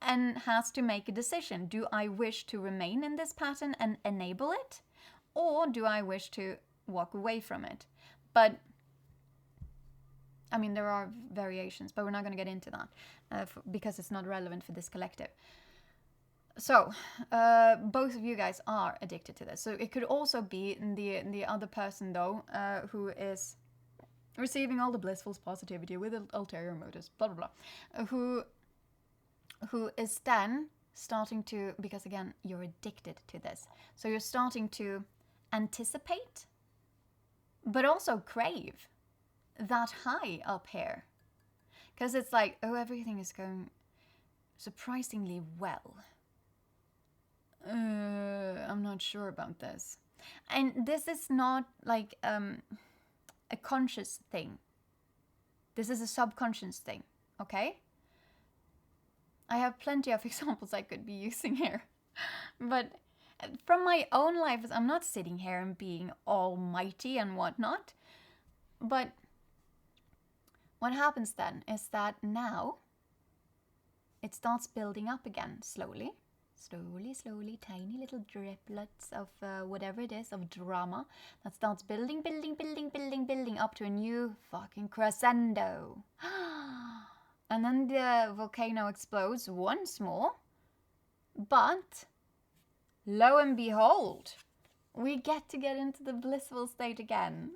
and has to make a decision. Do I wish to remain in this pattern and enable it? Or do I wish to walk away from it? But, I mean, there are variations, but we're not going to get into that because it's not relevant for this collective. So, both of you guys are addicted to this. So it could also be the other person, though, who is receiving all the blissful positivity with ulterior motives, blah, blah, blah, who is then starting to, because again, you're addicted to this. So you're starting to anticipate, but also crave that high up here. Because it's like, oh, everything is going surprisingly well. I'm not sure about this. And this is not like a conscious thing. This is a subconscious thing, okay? I have plenty of examples I could be using here. But from my own life, I'm not sitting here and being almighty and whatnot. But what happens then is that now it starts building up again slowly. slowly, slowly, tiny little driplets of whatever it is, of drama that starts building, building, building, building, building up to a new fucking crescendo. And then the volcano explodes once more. But lo and behold, we get into the blissful state again.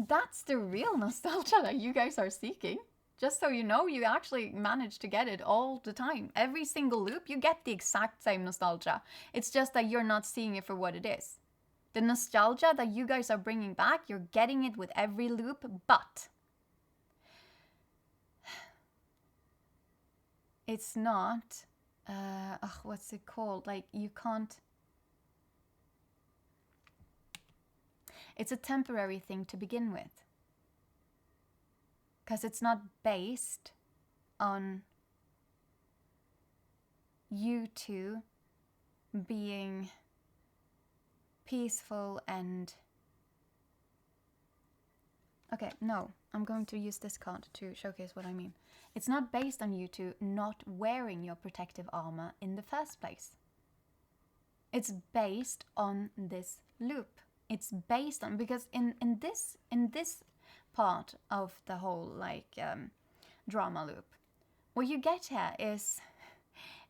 That's the real nostalgia that you guys are seeking. Just so you know, you actually manage to get it all the time. Every single loop, you get the exact same nostalgia. It's just that you're not seeing it for what it is. The nostalgia that you guys are bringing back, you're getting it with every loop, but it's not, what's it called? Like, you can't, it's a temporary thing to begin with. Because it's not based on you two being peaceful and... Okay, no, I'm going to use this card to showcase what I mean. It's not based on you two not wearing your protective armor in the first place. It's based on this loop. It's based on... Because in this part of the whole drama loop, what you get here is,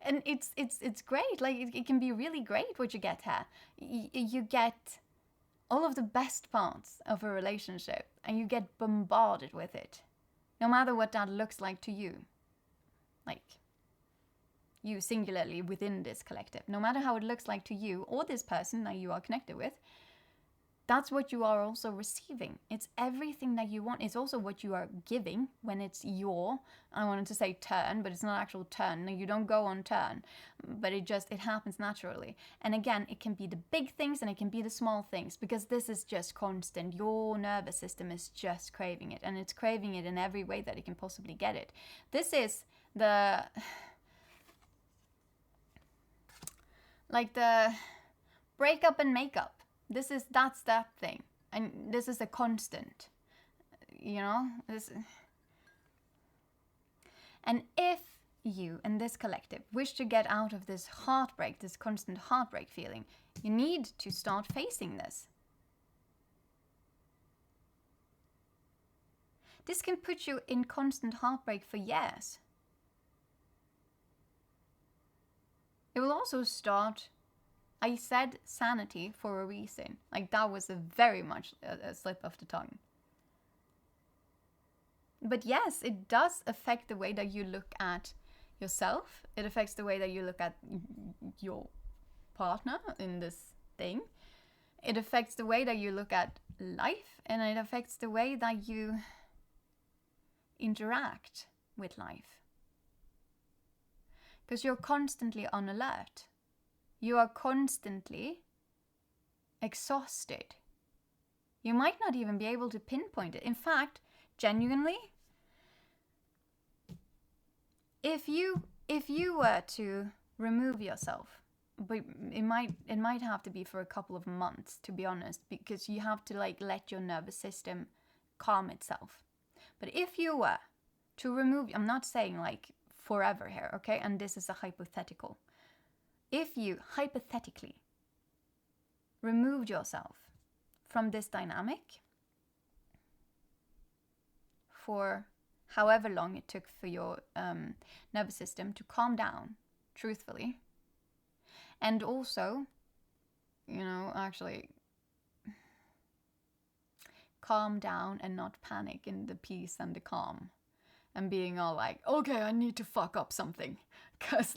and it's great, like it can be really great what you get here. You get all of the best parts of a relationship and you get bombarded with it, no matter what that looks like to you, like you singularly within this collective, no matter how it looks like to you or this person that you are connected with. That's what you are also receiving. It's everything that you want. It's also what you are giving when it's your, I wanted to say turn, but it's not actual turn. You don't go on turn, but it happens naturally. And again, it can be the big things and it can be the small things, because this is just constant. Your nervous system is just craving it, and it's craving it in every way that it can possibly get it. This is the breakup and makeup. That's that thing, and this is a constant, you know. And if you and this collective wish to get out of this heartbreak, this constant heartbreak feeling, you need to start facing this. This can put you in constant heartbreak for years. It will also start... I said sanity for a reason. Like, that was very much a slip of the tongue. But yes, it does affect the way that you look at yourself. It affects the way that you look at your partner in this thing. It affects the way that you look at life, and it affects the way that you interact with life. Because you're constantly on alert. You are constantly exhausted. You might not even be able to pinpoint it. In fact, genuinely, if you were to remove yourself, but it might have to be for a couple of months, to be honest, because you have to let your nervous system calm itself. But if you were to remove, I'm not saying forever here, okay? And this is a hypothetical. If you hypothetically removed yourself from this dynamic for however long it took for your nervous system to calm down, truthfully, and also, actually calm down and not panic in the peace and the calm, and being all like, okay, I need to fuck up something, because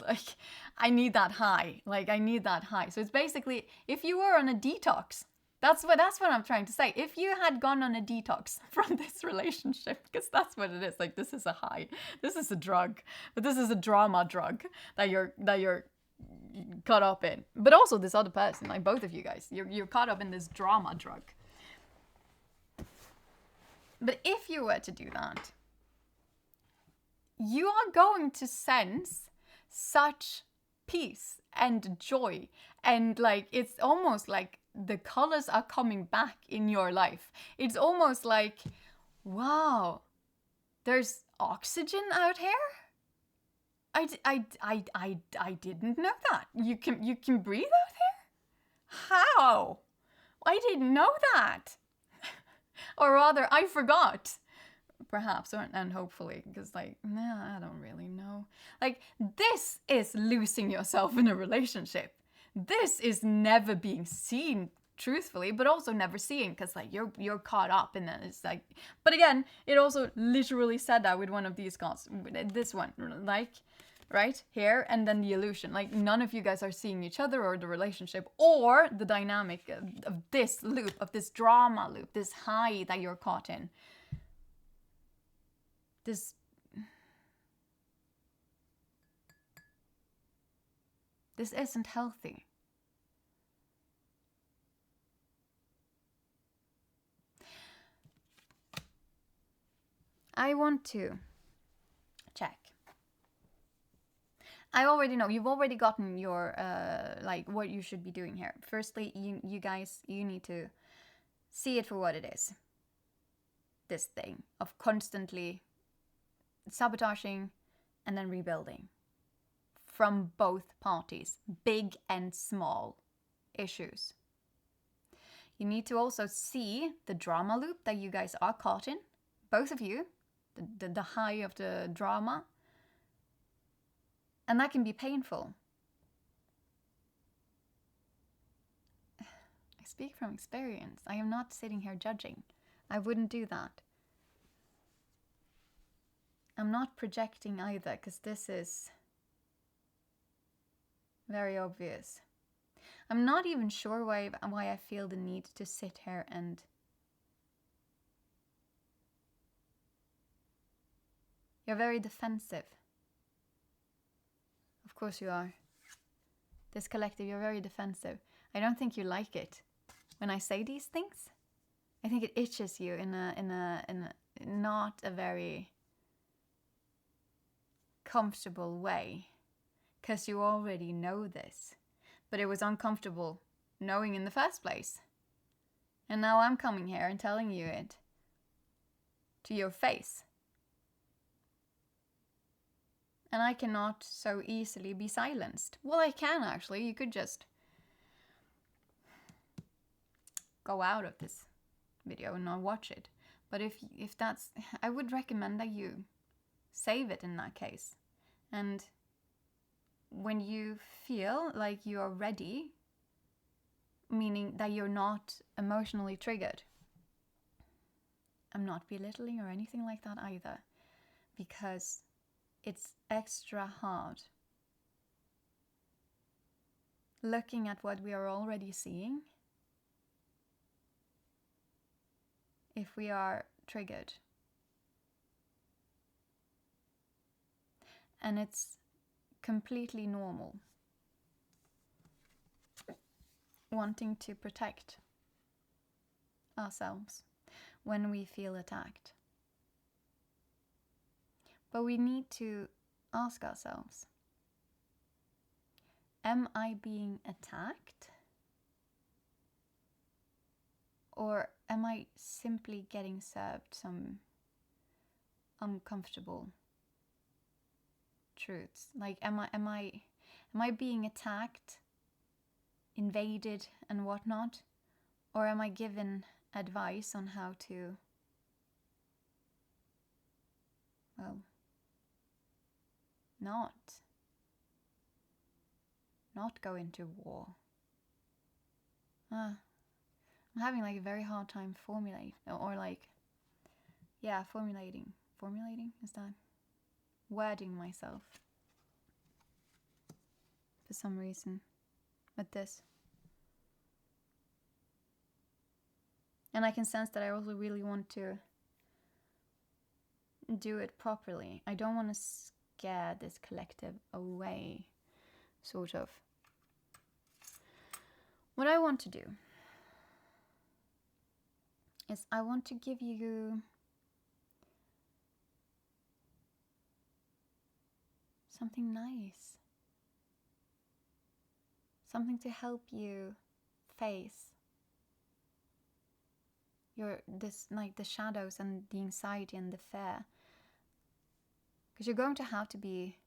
I need that high. I need that high. So it's basically, if you were on a detox, that's what I'm trying to say. If you had gone on a detox from this relationship, because that's what it is. This is a high. This is a drug, but this is a drama drug that you're caught up in. But also this other person, both of you guys, you're caught up in this drama drug. But if you were to do that, you are going to sense such peace and joy, and it's almost like the colors are coming back in your life. It's almost like, wow, there's oxygen out here. I didn't know that. You can breathe out there? How? I didn't know that. Or rather, I forgot. Perhaps, and hopefully, because like, nah, I don't really know. Like, this is losing yourself in a relationship. This is never being seen truthfully, but also never seeing, because like you're caught up in that. It's like, but again, it also literally said that with one of these cards, this one, like, right here, and then the illusion. Like, none of you guys are seeing each other or the relationship or the dynamic of this loop, of this drama loop, this high that you're caught in. This isn't healthy. I want to check. I already know. You've already gotten your, like, what you should be doing here. Firstly, you guys, you need to see it for what it is. This thing of constantly sabotaging and then rebuilding from both parties, big and small issues. You need to also see the drama loop that you guys are caught in, both of you, the high of the drama, and that can be painful. I speak from experience. I am not sitting here judging. I wouldn't do that. I'm not projecting either, because this is very obvious. I'm not even sure why I feel the need to sit here and you're very defensive. Of course you are. This collective, you're very defensive. I don't think you like it when I say these things. I think it itches you in a not a very comfortable way, because you already know this, but it was uncomfortable knowing in the first place. And now I'm coming here and telling you it to your face. And I cannot so easily be silenced. Well, I can actually. You could just go out of this video and not watch it. But if that's, I would recommend that you save it in that case. And when you feel like you're ready, meaning that you're not emotionally triggered, I'm not belittling or anything like that either, because it's extra hard looking at what we are already seeing if we are triggered. And it's completely normal wanting to protect ourselves when we feel attacked. But we need to ask ourselves, am I being attacked? Or am I simply getting served some uncomfortable truths? Like, am I being attacked, invaded and whatnot? Or am I given advice on how to, well, not go into war? I'm having like a very hard time formulating, is that wording myself for some reason with this. And I can sense that I also really want to do it properly. I don't want to scare this collective away, sort of. What I want to do is I want to give you something nice. Something to help you face the shadows and the anxiety and the fear. Because you're going to have to be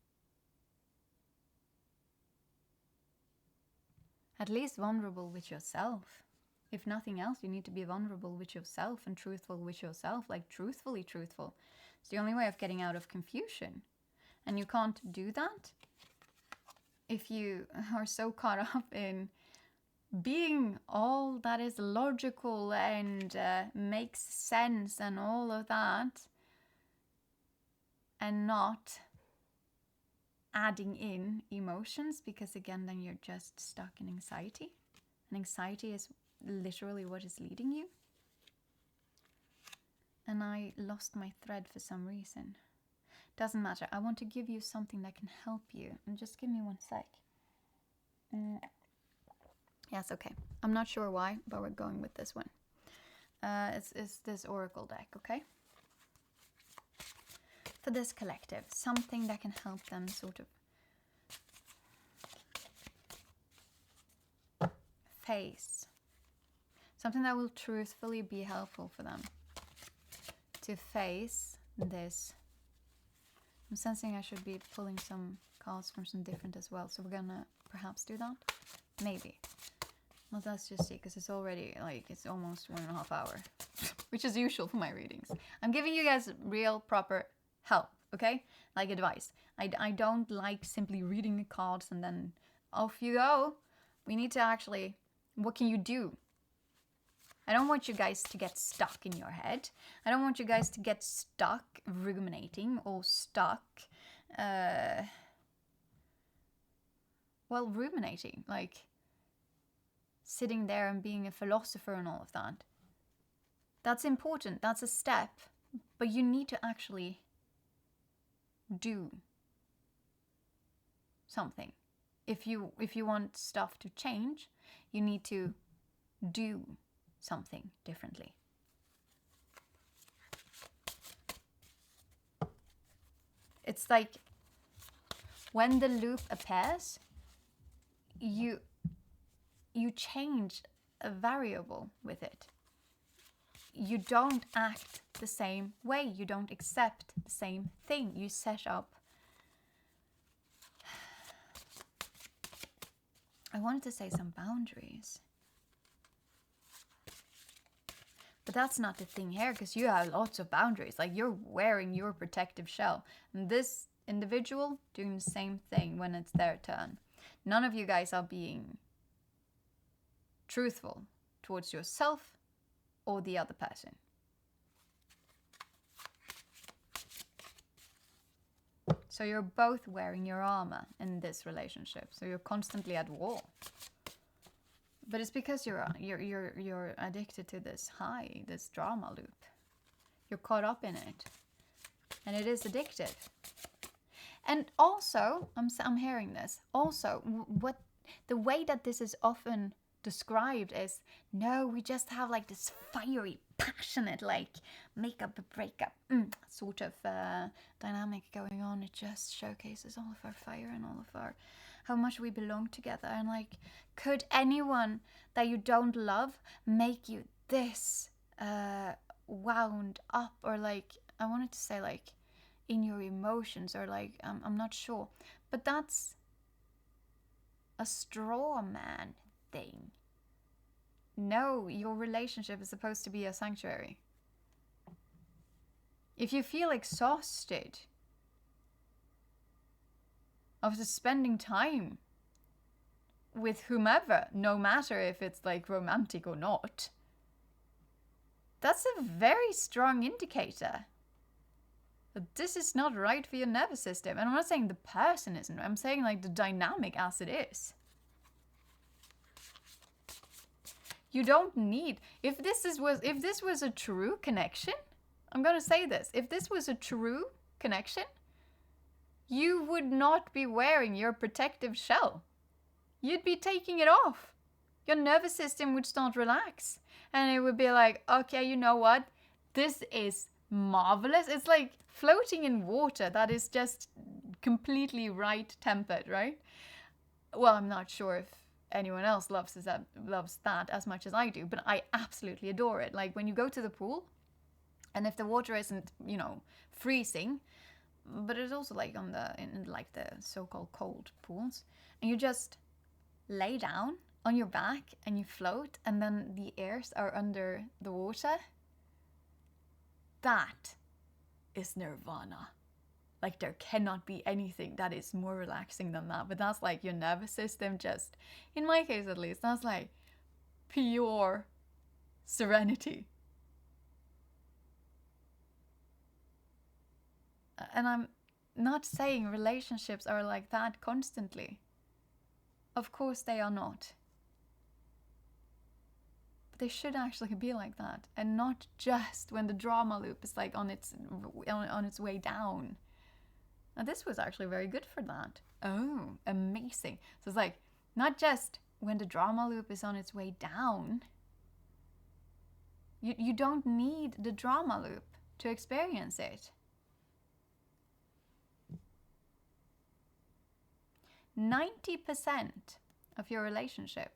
at least vulnerable with yourself. If nothing else, you need to be vulnerable with yourself and truthful with yourself, like truthfully truthful. It's the only way of getting out of confusion. And you can't do that if you are so caught up in being all that is logical and makes sense and all of that, and not adding in emotions, because again, then you're just stuck in anxiety. And anxiety is literally what is leading you. And I lost my thread for some reason. Doesn't matter. I want to give you something that can help you. And just give me one sec. Yes, okay. I'm not sure why, but we're going with this one. It's this oracle deck, okay? For this collective, something that can help them sort of face. Something that will truthfully be helpful for them to face this. I'm sensing I should be pulling some cards from some different as well, so we're gonna perhaps do that. Maybe. Well, let's just see, because it's already, like, it's almost 1.5 hours, which is usual for my readings. I'm giving you guys real, proper help, okay? Like advice. I don't like simply reading the cards and then off you go. We need to actually, what can you do? I don't want you guys to get stuck in your head. I don't want you guys to get stuck ruminating or stuck, ruminating, like sitting there and being a philosopher and all of that. That's important. That's a step. But you need to actually do something. If you want stuff to change, you need to do something differently. It's like when the loop appears, you change a variable with it. You don't act the same way. You don't accept the same thing. You set up. I wanted to say some boundaries. But that's not the thing here, because you have lots of boundaries. Like, you're wearing your protective shell. And this individual doing the same thing when it's their turn. None of you guys are being truthful towards yourself or the other person. So you're both wearing your armor in this relationship. So you're constantly at war. But it's because you're addicted to this high, this drama loop. You're caught up in it. And it is addictive. And also, I'm hearing this. Also, what the way that this is often described is, no, we just have like this fiery, passionate, like makeup, breakup sort of dynamic going on. It just showcases all of our fire and all of our how much we belong together. And like, could anyone that you don't love make you this wound up, or like, I wanted to say like in your emotions, or like, I'm not sure, but that's a straw man thing. No, your relationship is supposed to be a sanctuary. If you feel exhausted after spending time with whomever, no matter if it's like romantic or not, that's a very strong indicator that this is not right for your nervous system. And I'm not saying the person isn't, I'm saying like the dynamic as it is. You don't need, if this was a true connection, I'm gonna say this, if this was a true connection, you would not be wearing your protective shell. You'd be taking it off. Your nervous system would start to relax. And it would be like, okay, you know what? This is marvelous. It's like floating in water that is just completely right tempered, right? Well, I'm not sure if anyone else loves that as much as I do, but I absolutely adore it. Like when you go to the pool, and if the water isn't, freezing, but it's also like in like the so-called cold pools, and you just lay down on your back and you float and then the ears are under the water, that is nirvana. Like there cannot be anything that is more relaxing than that. But that's like your nervous system just, in my case at least, that's like pure serenity. And I'm not saying relationships are like that constantly. Of course they are not. But they should actually be like that, and not just when the drama loop is like on its way down. And this was actually very good for that. Oh, amazing. So it's like not just when the drama loop is on its way down. You don't need the drama loop to experience it. 90% of your relationship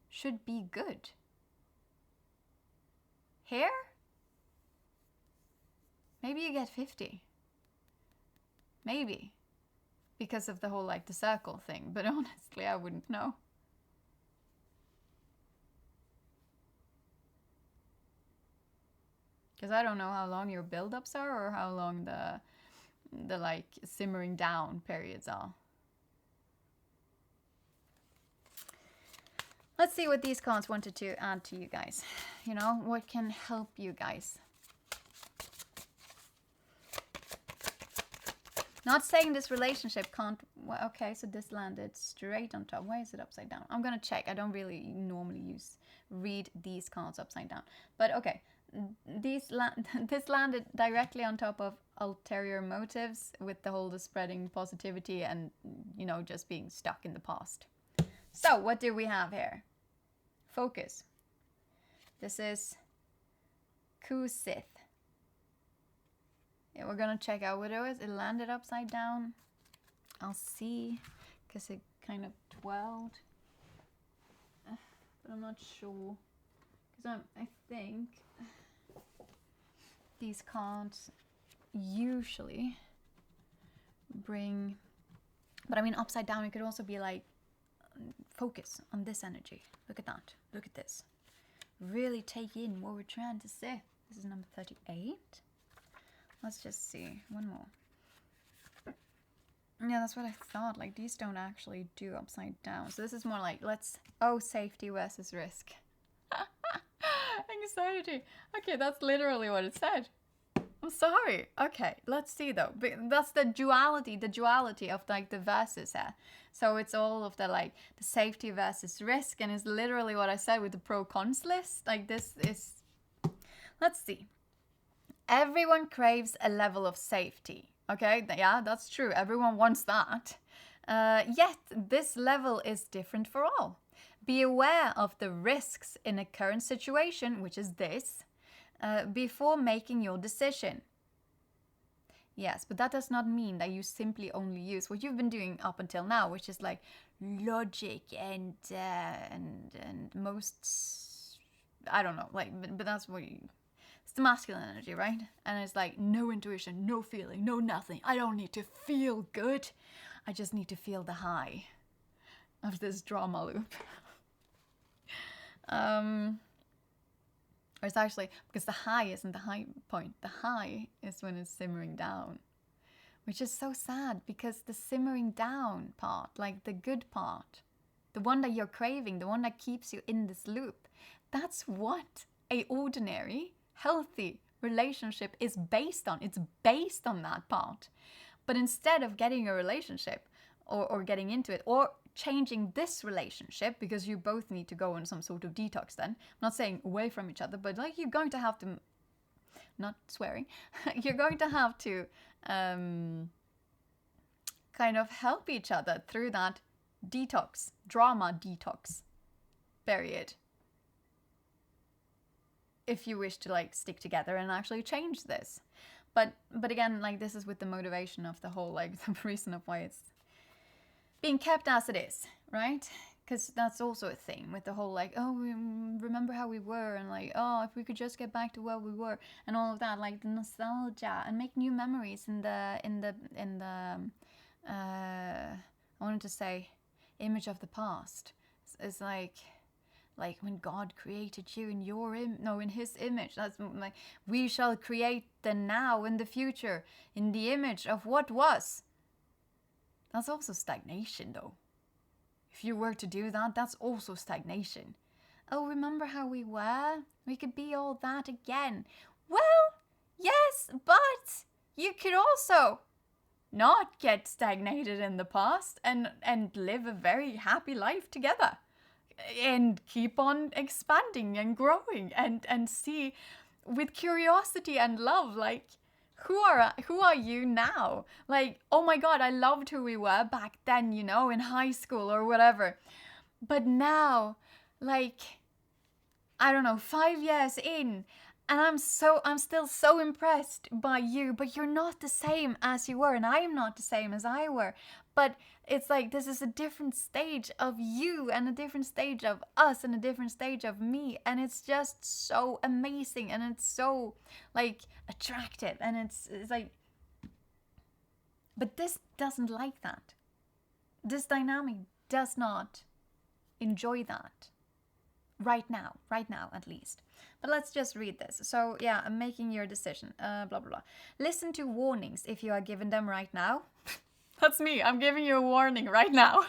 should be good. Here, maybe you get 50. Maybe. Because of the whole like the circle thing. But honestly, I wouldn't know. Because I don't know how long your build-ups are or how long the like simmering down periods are. Let's see what these cards wanted to add to you guys. You know, what can help you guys. Not saying this relationship can't... Well, okay, so this landed straight on top. Why is it upside down? I'm going to check. I don't really normally read these cards upside down. But okay, this landed directly on top of ulterior motives with the whole spreading positivity and, you know, just being stuck in the past. So what do we have here? Focus. This is Kusith. Yeah, we're gonna check out what it was. It landed upside down. I'll see, because it kind of twirled. But I'm not sure. Because I think these cards usually bring... But I mean, upside down, it could also be like, focus on this energy. Look at that. Look at this. Really take in what we're trying to say. This is number 38. Let's just see. One more. Yeah, that's what I thought. Like, these don't actually do upside down. So this is more like, safety versus risk. Anxiety. Okay, that's literally what it said. I'm sorry. Okay, let's see though. That's the duality of like the verses here. So it's all of the like the safety versus risk, and it's literally what I said with the pro-cons list. Like this is, let's see. Everyone craves a level of safety. Okay, yeah, that's true. Everyone wants that. Yet this level is different for all. Be aware of the risks in a current situation, which is this, before making your decision. Yes, but that does not mean that you simply only use what you've been doing up until now, which is like logic and most, I don't know, like, but that's what it's the masculine energy, right? And it's like no intuition, no feeling, no nothing. I don't need to feel good. I just need to feel the high of this drama loop. Or it's actually, because the high isn't the high point. The high is when it's simmering down. Which is so sad, because the simmering down part, like the good part, the one that you're craving, the one that keeps you in this loop, that's what a ordinary, healthy relationship is based on. It's based on that part. But instead of getting a relationship or getting into it, or changing this relationship, because you both need to go on some sort of detox then. I'm not saying away from each other, but like you're going to have to, not swearing, you're going to have to kind of help each other through that detox, drama detox period. If you wish to like stick together and actually change this. But again, like this is with the motivation of the whole, like the reason of why it's being kept as it is, right? Because that's also a thing with the whole like, oh, remember how we were, and like, oh, if we could just get back to where we were, and all of that, like the nostalgia, and make new memories in the I wanted to say image of the past. is like when God created you in in his image. That's like, we shall create the now and the future in the image of what was. That's also stagnation, though. If you were to do that, that's also stagnation. Oh, remember how we were? We could be all that again. Well, yes, but you could also not get stagnated in the past and live a very happy life together. And keep on expanding and growing and see with curiosity and love, like, who are you now? Like, oh my God, I loved who we were back then, in high school or whatever. But now, like, I don't know, 5 years in, and I'm still so impressed by you, but you're not the same as you were, and I'm not the same as I were. But it's like, this is a different stage of you, and a different stage of us, and a different stage of me, and it's just so amazing, and it's so, like, attractive, and it's like, but this doesn't like that. This dynamic does not enjoy that. Right now, at least. But let's just read this. So, yeah, I'm making your decision. Blah, blah, blah. Listen to warnings if you are given them right now. That's me. I'm giving you a warning right now.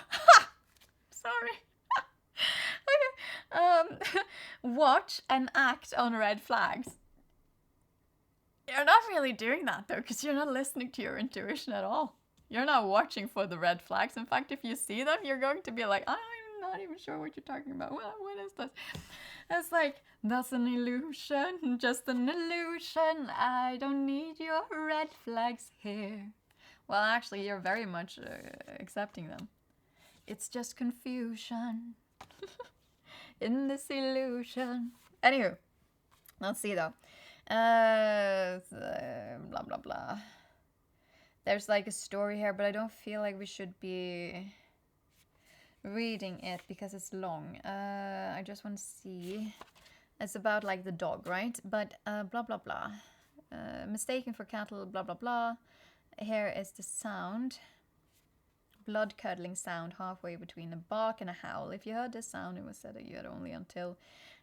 Sorry. Okay. Watch and act on red flags. You're not really doing that, though, because you're not listening to your intuition at all. You're not watching for the red flags. In fact, if you see them, you're going to be like, I'm not even sure what you're talking about. What is this? It's like, that's an illusion, just an illusion. I don't need your red flags here. Well, actually, you're very much accepting them. It's just confusion in this illusion. Anywho, let's see though. Blah, blah, blah. There's like a story here, but I don't feel like we should be reading it because it's long. I just want to see. It's about like the dog, right? But blah, blah, blah. Mistaken for cattle, blah, blah, blah. Here is the sound. Blood-curdling sound halfway between a bark and a howl. If you heard this sound, it was said that you had only until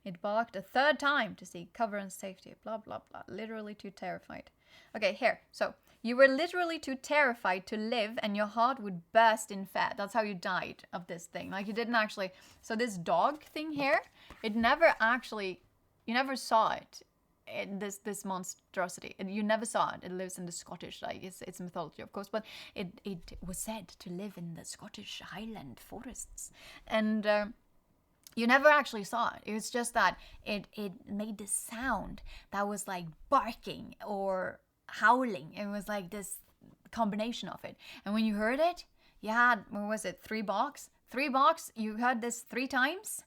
it barked a third time to seek cover and safety. Blah, blah, blah. Literally too terrified. Okay, here. So, you were literally too terrified to live and your heart would burst in fear. That's how you died of this thing. Like, you didn't actually... So this dog thing here, it never actually... You never saw it. This monstrosity. You never saw it. It lives in the Scottish, like, it's mythology, of course, but it was said to live in the Scottish Highland forests. And you never actually saw it. It was just that it made this sound that was like barking or howling. It was like this combination of it. And when you heard it, you had, what was it, 3 barks? 3 barks, you heard this 3 times,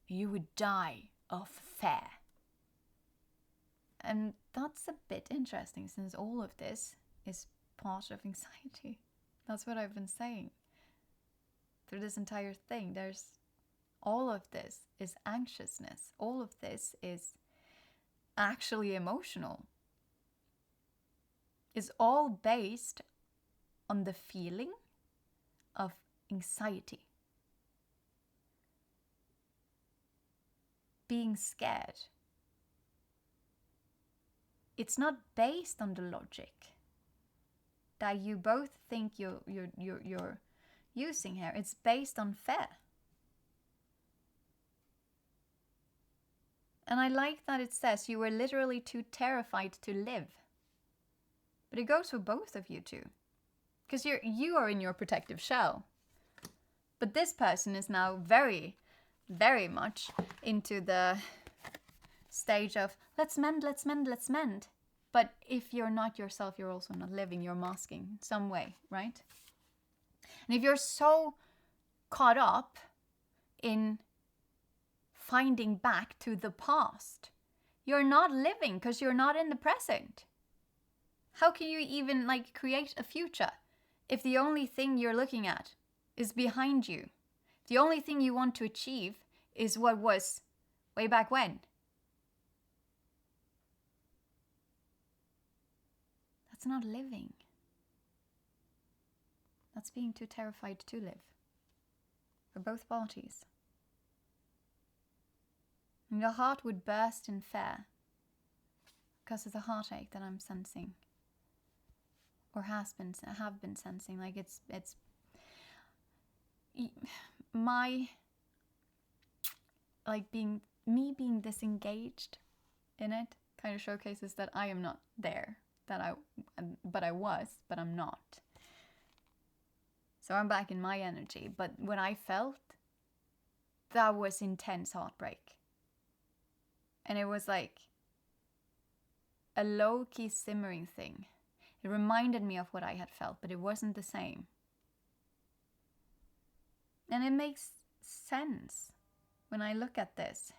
you would die of fear. And that's a bit interesting, since all of this is part of anxiety. That's what I've been saying. Through this entire thing, all of this is anxiousness. All of this is actually emotional. It's all based on the feeling of anxiety. Being scared. It's not based on the logic that you both think you're using here. It's based on fear. And I like that it says you were literally too terrified to live. But it goes for both of you two. Because you are in your protective shell. But this person is now very, very much into the stage of let's mend. But if you're not yourself, you're also not living, you're masking some way, right? And if you're so caught up in finding back to the past, you're not living because you're not in the present. How can you even like create a future if the only thing you're looking at is behind you? The only thing you want to achieve is what was way back when. That's not living. That's being too terrified to live. For both parties. And your heart would burst in fear because of the heartache that I'm sensing, or have been sensing. Like it's my, like being disengaged in it kind of showcases that I am not there, but I was, but I'm not. So I'm back in my energy. But when I felt, that was intense heartbreak. And it was like a low-key simmering thing. It reminded me of what I had felt, but it wasn't the same. And it makes sense when I look at this.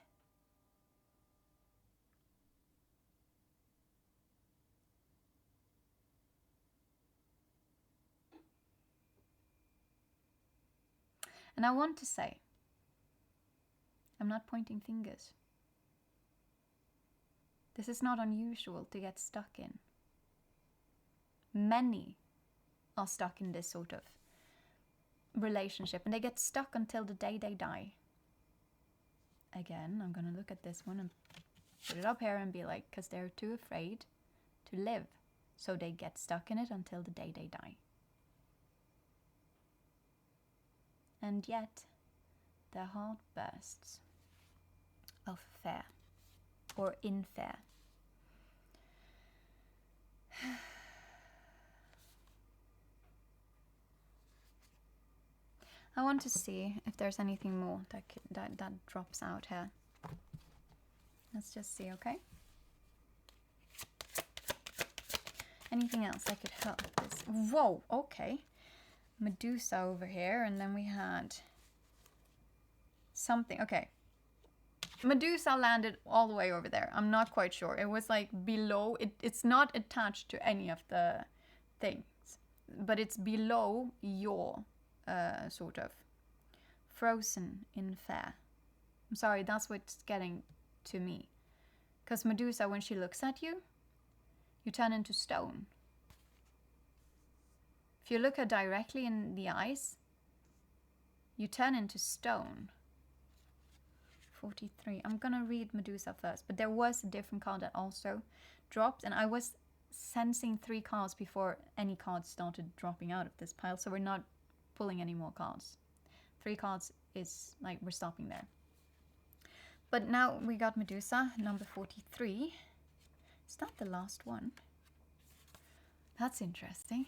And I want to say, I'm not pointing fingers. This is not unusual to get stuck in. Many are stuck in this sort of relationship, and they get stuck until the day they die. Again, I'm going to look at this one and put it up here and be like, because they're too afraid to live. So they get stuck in it until the day they die. And yet, their heart bursts of fear, or in fear. I want to see if there's anything more that drops out here. Let's just see, okay? Anything else that could help this? Whoa, okay. Medusa over here, and then we had something. Okay. Medusa landed all the way over there. I'm not quite sure. It was like below. It's not attached to any of the things, but it's below your sort of frozen in fear. I'm sorry, that's what's getting to me. Because Medusa, when she looks at you, you turn into stone. If you look her directly in the eyes, you turn into stone. 43. I'm gonna read Medusa first, but there was a different card that also dropped, and I was sensing 3 cards before any cards started dropping out of this pile, so we're not pulling any more cards. 3 cards is like we're stopping there. But now we got Medusa, number 43. Is that the last one? That's interesting.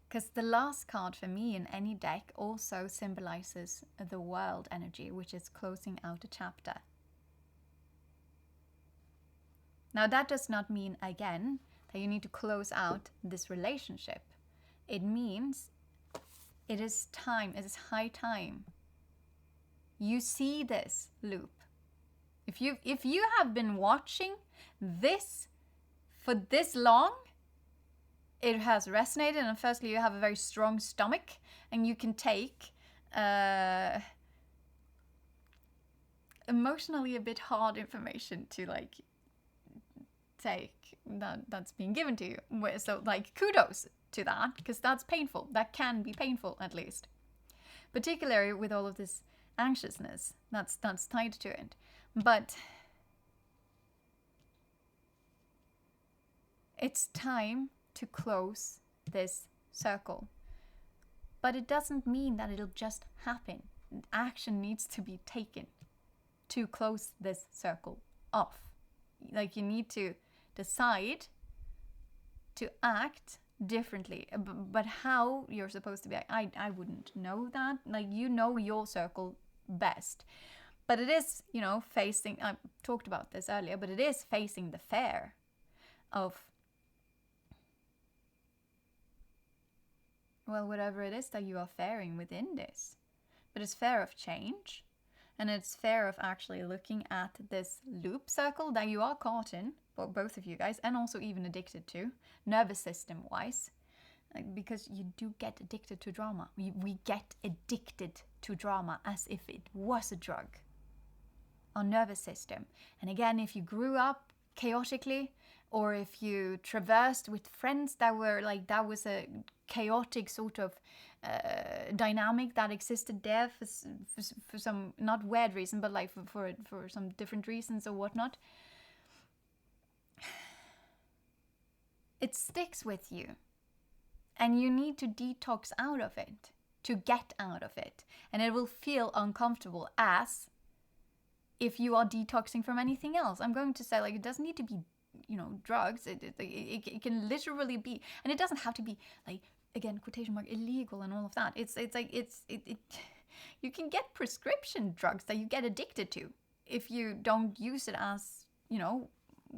Because the last card for me in any deck also symbolizes the world energy, which is closing out a chapter. Now that does not mean, again, that you need to close out this relationship. It means it is time, it is high time. You see this loop. If you have been watching this for this long, it has resonated, and firstly you have a very strong stomach, and you can take emotionally a bit hard information to like take that's being given to you. So like kudos to that, because that's painful. That can be painful, at least, particularly with all of this anxiousness that's tied to it. But it's time to close this circle. But it doesn't mean that it'll just happen. Action needs to be taken to close this circle off. Like, you need to decide to act differently. But how you're supposed to be, I wouldn't know that. Like, you know your circle best. But it is, you know, facing, I talked about this earlier, but it is facing the fear of, well, whatever it is that you are fearing within this. But it's fear of change, and it's fear of actually looking at this loop circle that you are caught in, both of you guys, and also even addicted to, nervous system wise, because you do get addicted to drama. We get addicted to drama as if it was a drug. Our nervous system. And again, if you grew up chaotically, or if you traversed with friends that were like, that was a chaotic sort of dynamic that existed there for some not weird reason, but like for some different reasons or whatnot, it sticks with you, and you need to detox out of it to get out of it, and it will feel uncomfortable as if you are detoxing from anything else. I'm going to say, like, it doesn't need to be, drugs. It can literally be, and it doesn't have to be, like, again, quotation mark, illegal and all of that. It's you can get prescription drugs that you get addicted to if you don't use it as,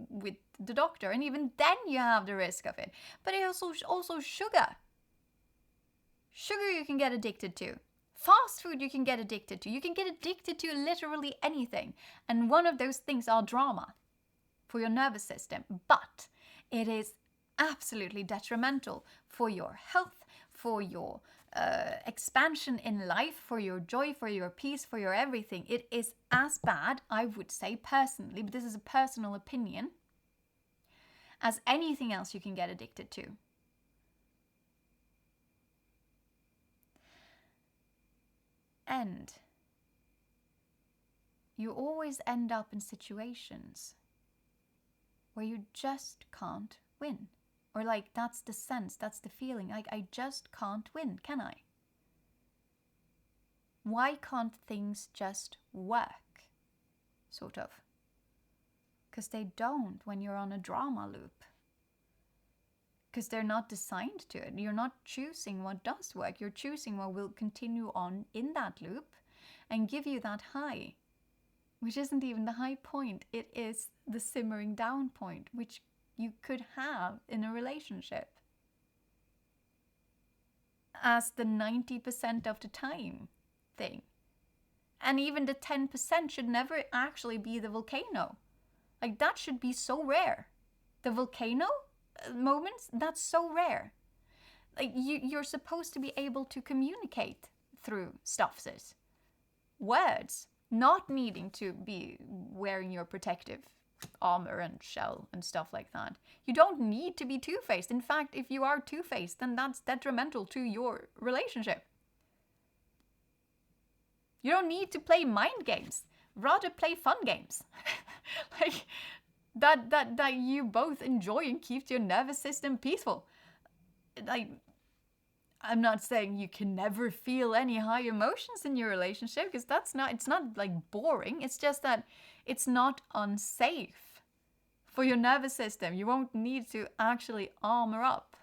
with the doctor, and even then you have the risk of it. But it also sugar you can get addicted to. Fast food you can get addicted to. You can get addicted to literally anything. And one of those things are drama for your nervous system. But it is absolutely detrimental for your health, for your expansion in life, for your joy, for your peace, for your everything. It is as bad, I would say personally, but this is a personal opinion, as anything else you can get addicted to. And you always end up in situations where you just can't win. Or like, that's the sense, that's the feeling. Like, I just can't win, can I? Why can't things just work? Sort of. Because they don't when you're on a drama loop. Because they're not designed to it. You're not choosing what does work. You're choosing what will continue on in that loop and give you that high, which isn't even the high point. It is the simmering down point, which you could have in a relationship as the 90% of the time thing. And even the 10% should never actually be the volcano. Like, that should be so rare. The volcano moments, that's so rare. Like, you're supposed to be able to communicate through stuff, sis. Words, not needing to be wearing your protective armor and shell and stuff like that. You don't need to be two-faced. In fact, if you are two-faced, then that's detrimental to your relationship. You don't need to play mind games. Rather play fun games. Like, that you both enjoy and keeps your nervous system peaceful. Like, I'm not saying you can never feel any high emotions in your relationship, because it's not like boring. It's just that it's not unsafe for your nervous system. You won't need to actually armor up.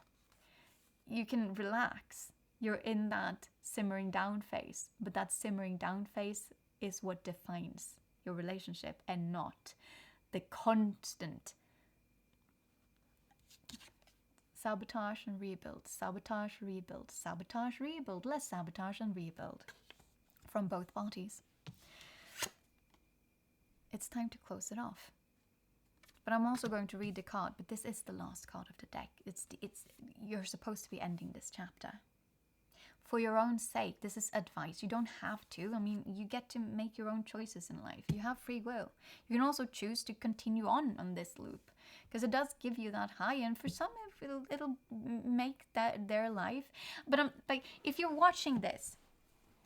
You can relax. You're in that simmering down phase, but that simmering down phase is what defines your relationship, and not the constant sabotage and rebuild, sabotage, rebuild, sabotage, rebuild, less sabotage and rebuild from both parties. It's time to close it off. But I'm also going to read the card, but this is the last card of the deck. You're supposed to be ending this chapter. For your own sake, this is advice. You don't have to. I mean, you get to make your own choices in life. You have free will. You can also choose to continue on this loop, because it does give you that high, and for some it'll make that their life. But like, if you're watching this,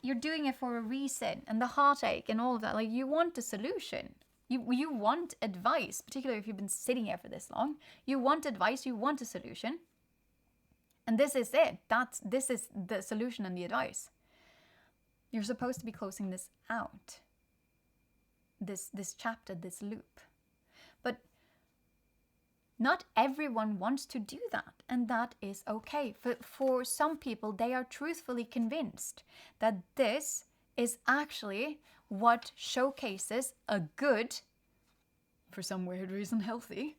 you're doing it for a reason, and the heartache and all of that. Like, you want a solution. You want advice, particularly if you've been sitting here for this long. You want advice. You want a solution. And this is it. This is the solution and the advice. You're supposed to be closing this out. This chapter, this loop. But not everyone wants to do that, and that is okay. For some people, they are truthfully convinced that this is actually what showcases a good, for some weird reason, healthy,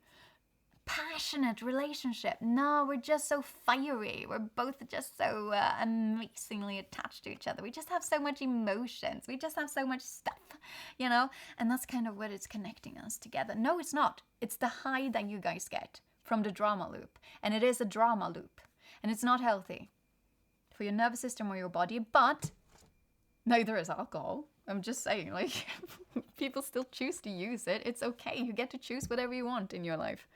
passionate relationship. No, we're just so fiery. We're both just so amazingly attached to each other. We just have so much emotions. We just have so much stuff, and that's kind of what is connecting us together. No, it's not. It's the high that you guys get from the drama loop, and it is a drama loop, and it's not healthy for your nervous system or your body, but neither is alcohol. I'm just saying, like, people still choose to use it. It's okay. You get to choose whatever you want in your life.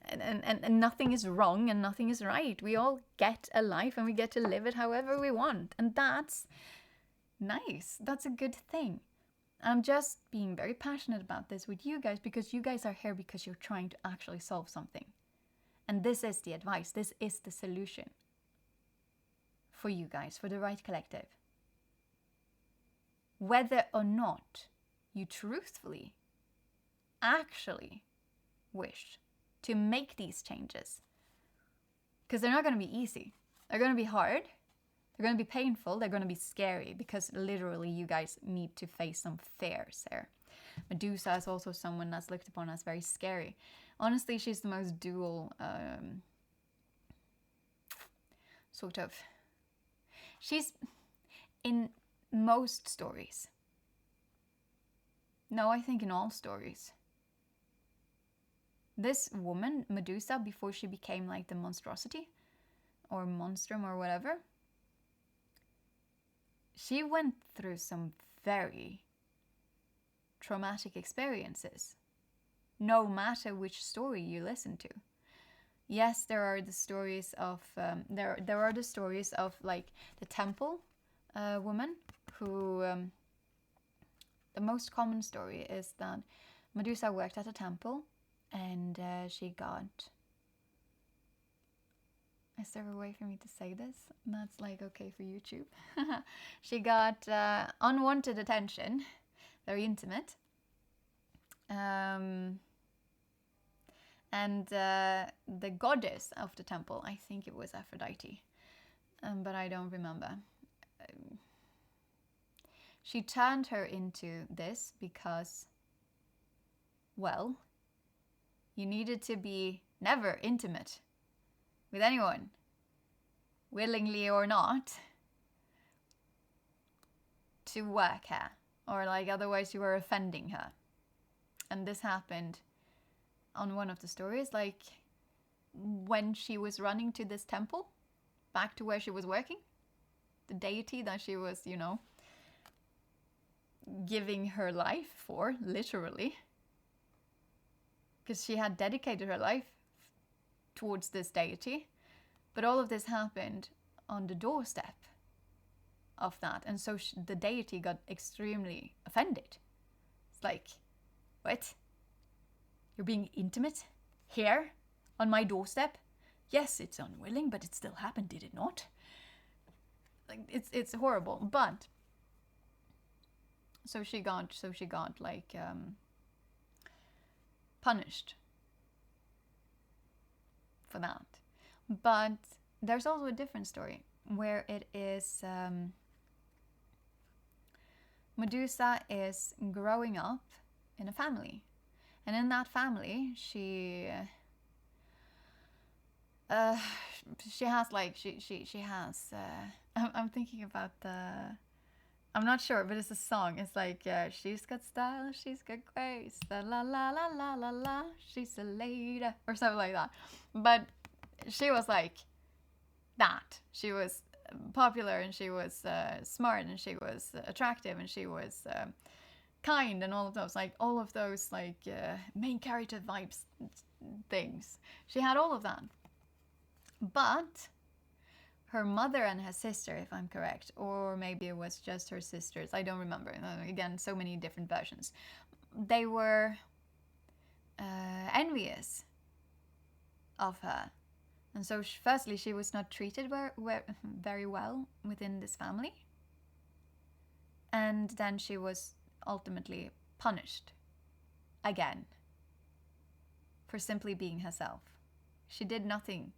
And nothing is wrong and nothing is right. We all get a life and we get to live it however we want. And that's nice. That's a good thing. I'm just being very passionate about this with you guys because you guys are here because you're trying to actually solve something. And this is the advice. This is the solution for you guys, for the right collective. Whether or not you truthfully actually wish to make these changes, because they're not going to be easy. They're going to be hard. They're going to be painful. They're going to be scary because literally you guys need to face some fears here. Medusa is also someone that's looked upon as very scary. Honestly, she's the most dual sort of. She's in most stories. No, I think in all stories. This woman, Medusa, before she became like the monstrosity or monstrum or whatever, she went through some very traumatic experiences, no matter which story you listen to. Yes, there are the stories of there are the stories of like the temple woman who the most common story is that Medusa worked at a temple and she got. Is there a way for me to say this? That's like okay for YouTube. She got unwanted attention, very intimate. And the goddess of the temple, I think it was Aphrodite, but I don't remember. She turned her into this because, well, you needed to be never intimate with anyone, willingly or not, to work her, or like otherwise you were offending her. And this happened on one of the stories, like when she was running to this temple, back to where she was working, the deity that she was, you know, giving her life for, literally, because she had dedicated her life towards this deity. But all of this happened on the doorstep of that, and so the deity got extremely offended. It's like, what? You're being intimate here on my doorstep? Yes, it's unwilling, but it still happened, did it not? Like it's horrible. But so she got like punished for that. But there's also a different story where it is Medusa is growing up in a family. And in that family, she has like she has I'm thinking about I'm not sure, but it's a song. It's like she's got style, she's got grace, la la la la la la la, she's a lady or something like that. But she was like that. She was popular and she was smart and she was attractive and she was kind and all of those main character vibes things. She had all of that. But her mother and her sister, if I'm correct, or maybe it was just her sisters, I don't remember. Again, so many different versions. They were envious of her. And so firstly, she was not treated very well within this family. And then she was ultimately punished again for simply being herself. She did nothing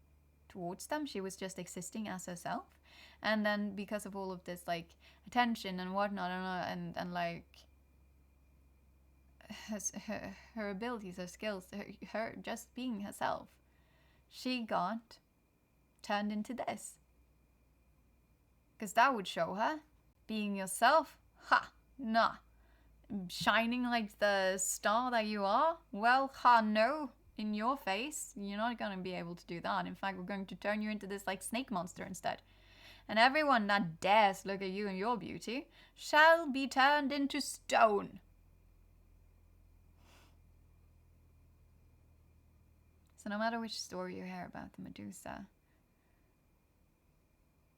towards them. She was just existing as herself. And then because of all of this like attention and whatnot and like her abilities, her skills, her just being herself, she got turned into this. Because that would show her being yourself. Ha! Nah. Shining like the star that you are? Well, no. In your face. You're not going to be able to do that. In fact, we're going to turn you into this like snake monster instead. And everyone that dares look at you and your beauty shall be turned into stone. So no matter which story you hear about the Medusa,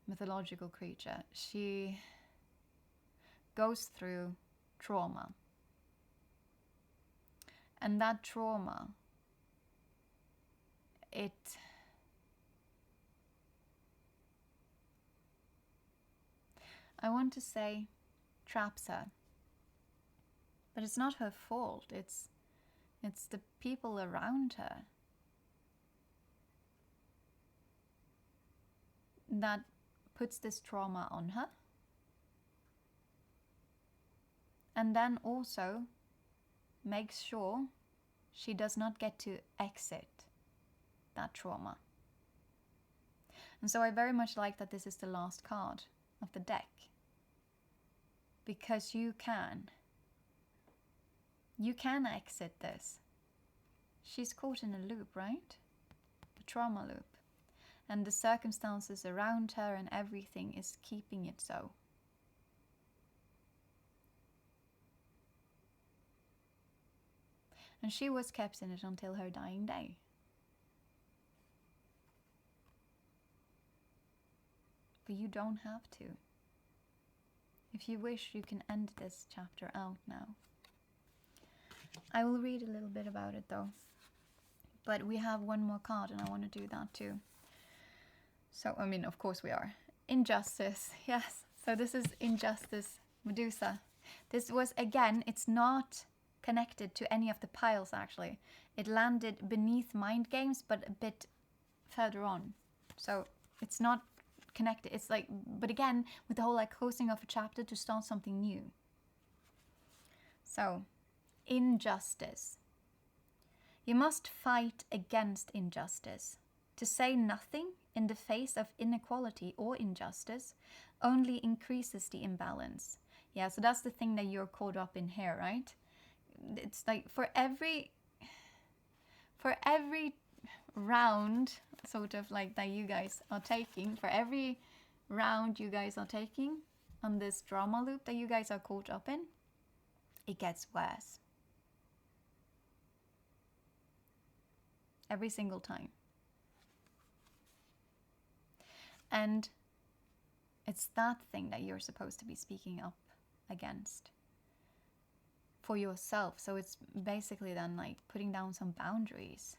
mythological creature, she goes through trauma. And that trauma, I want to say, traps her. But it's not her fault. It's the people around her that puts this trauma on her. And then also makes sure she does not get to exit that trauma. And so I very much like that this is the last card of the deck. Because you can exit this. She's caught in a loop, right? The trauma loop. And the circumstances around her and everything is keeping it so. And she was kept in it until her dying day. But you don't have to. If you wish, you can end this chapter out now. I will read a little bit about it though. But we have one more card and I want to do that too. So, I mean, of course we are. Injustice, yes. So this is Injustice, Medusa. This was, again, it's not connected to any of the piles actually. It landed beneath Mind Games, but a bit further on. So it's not connected. It's like, but again, with the whole like closing of a chapter to start something new. So, injustice. You must fight against injustice. To say nothing in the face of inequality or injustice only increases the imbalance. Yeah, so that's the thing that you're caught up in here, right? It's like for every round sort of like that you guys are taking, for every round you guys are taking on this drama loop that you guys are caught up in, it gets worse. Every single time. And it's that thing that you're supposed to be speaking up against for yourself. So it's basically then like putting down some boundaries.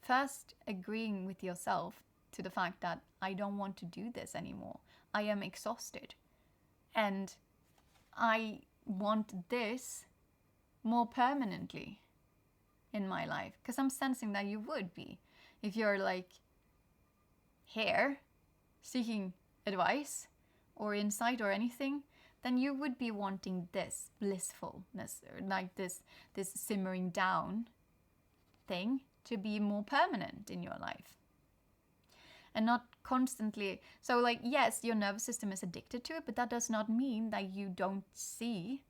First, agreeing with yourself to the fact that I don't want to do this anymore. I am exhausted. And I want this more permanently in my life. Because I'm sensing that you would be. If you're like here seeking advice or insight or anything, then you would be wanting this blissfulness, or like this simmering down thing to be more permanent in your life. And not constantly. So like, yes, your nervous system is addicted to it, but that does not mean that you don't see,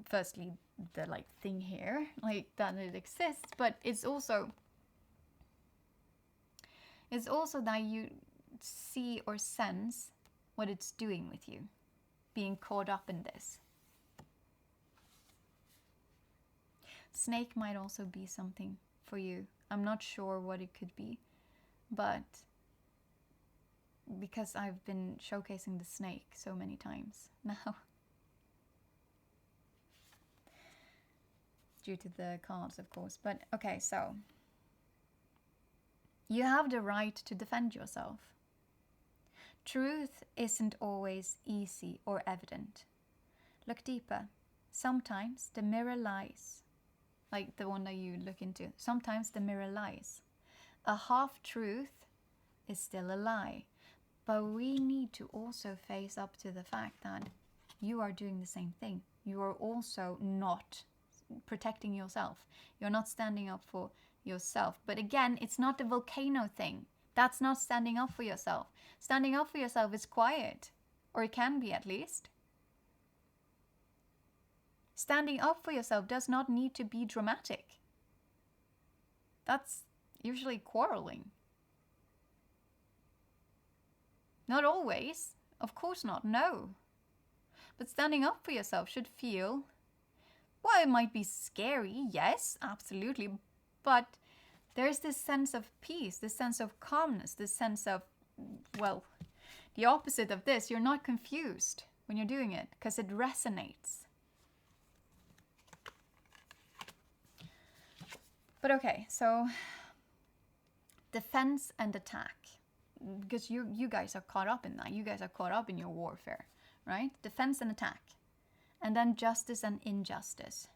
firstly, the like thing here, like that it exists, but it's also that you see or sense what it's doing with you, being caught up in this. Snake might also be something for you. I'm not sure what it could be, but because I've been showcasing the snake so many times now, due to the cards, of course. But okay, so you have the right to defend yourself. Truth isn't always easy or evident. Look deeper. Sometimes the mirror lies. Like the one that you look into. Sometimes the mirror lies. A half-truth is still a lie. But we need to also face up to the fact that you are doing the same thing. You are also not protecting yourself. You're not standing up for yourself. But again, it's not the volcano thing. That's not standing up for yourself. Standing up for yourself is quiet. Or it can be, at least. Standing up for yourself does not need to be dramatic. That's usually quarreling. Not always. Of course not, no. But standing up for yourself should feel Well, it might be scary, yes, absolutely, but there's this sense of peace, this sense of calmness, this sense of, well, the opposite of this. You're not confused when you're doing it because it resonates. But okay, so defense and attack, because you guys are caught up in that. You guys are caught up in your warfare, right? Defense and attack. And then justice and injustice.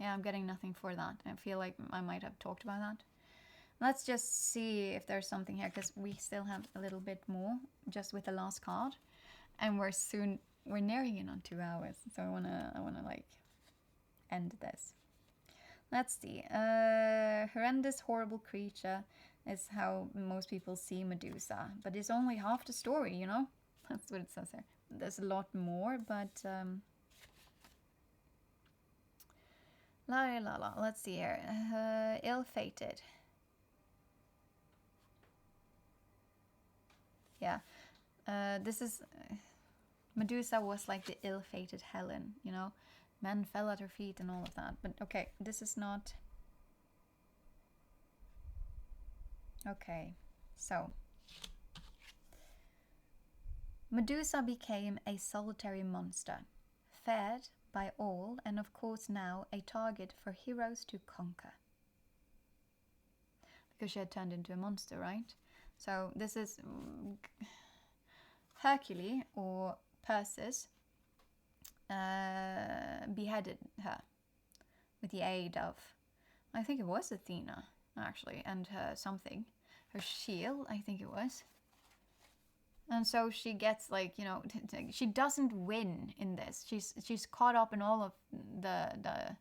Yeah, I'm getting nothing for that. I feel like I might have talked about that. Let's just see if there's something here, because we still have a little bit more just with the last card. And we're nearing in on 2 hours. So I wanna like end this. Let's see. Horrendous, horrible creature is how most people see Medusa. But it's only half the story, you know? That's what it says here. There's a lot more, but let's see here. Ill-fated. Yeah. This is Medusa was like the ill-fated Helen, you know? Men fell at her feet and all of that. But okay, this is not... Okay, so... Medusa became a solitary monster, feared by all, and of course now a target for heroes to conquer. Because she had turned into a monster, right? So this is Hercules or Perseus beheaded her with the aid of, I think it was Athena actually, and her something, her shield, I think it was. And so she gets like, you know, she doesn't win in this. She's caught up in all of the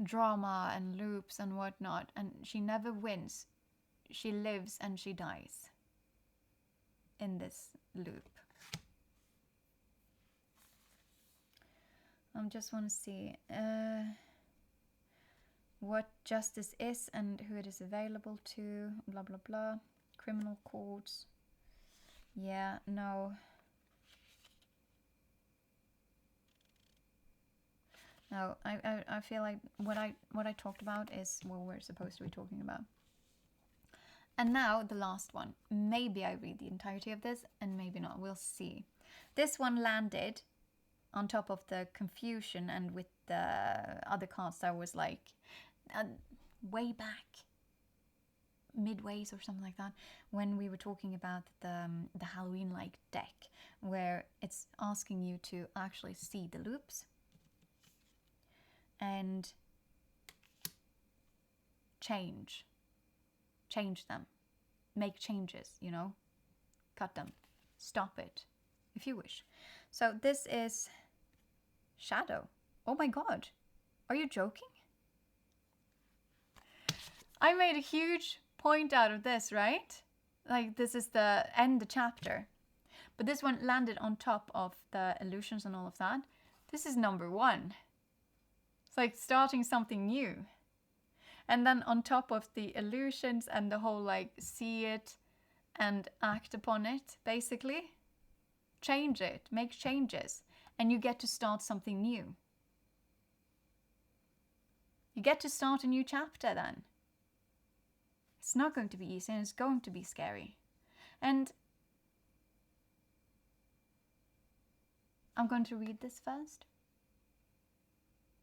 drama and loops and whatnot, and she never wins. She lives and she dies in this loop. I just want to see what justice is and who it is available to, blah blah blah. Criminal courts. Yeah, no. No, I feel like what I talked about is what we're supposed to be talking about. And now the last one. Maybe I read the entirety of this and maybe not. We'll see. This one landed on top of the confusion and with the other cards that was like way back, midways or something like that, when we were talking about the Halloween-like deck, where it's asking you to actually see the loops and change them, make changes, you know, cut them, stop it if you wish. So this is Shadow. Oh my god, are you joking? I made a huge point out of this, right? Like this is the end chapter, but this one landed on top of the illusions and all of that. This is number 1. It's like starting something new. And then on top of the illusions and the whole like see it and act upon it, basically, change it, make changes, and you get to start something new. You get to start a new chapter then. It's not going to be easy and it's going to be scary. And I'm going to read this first.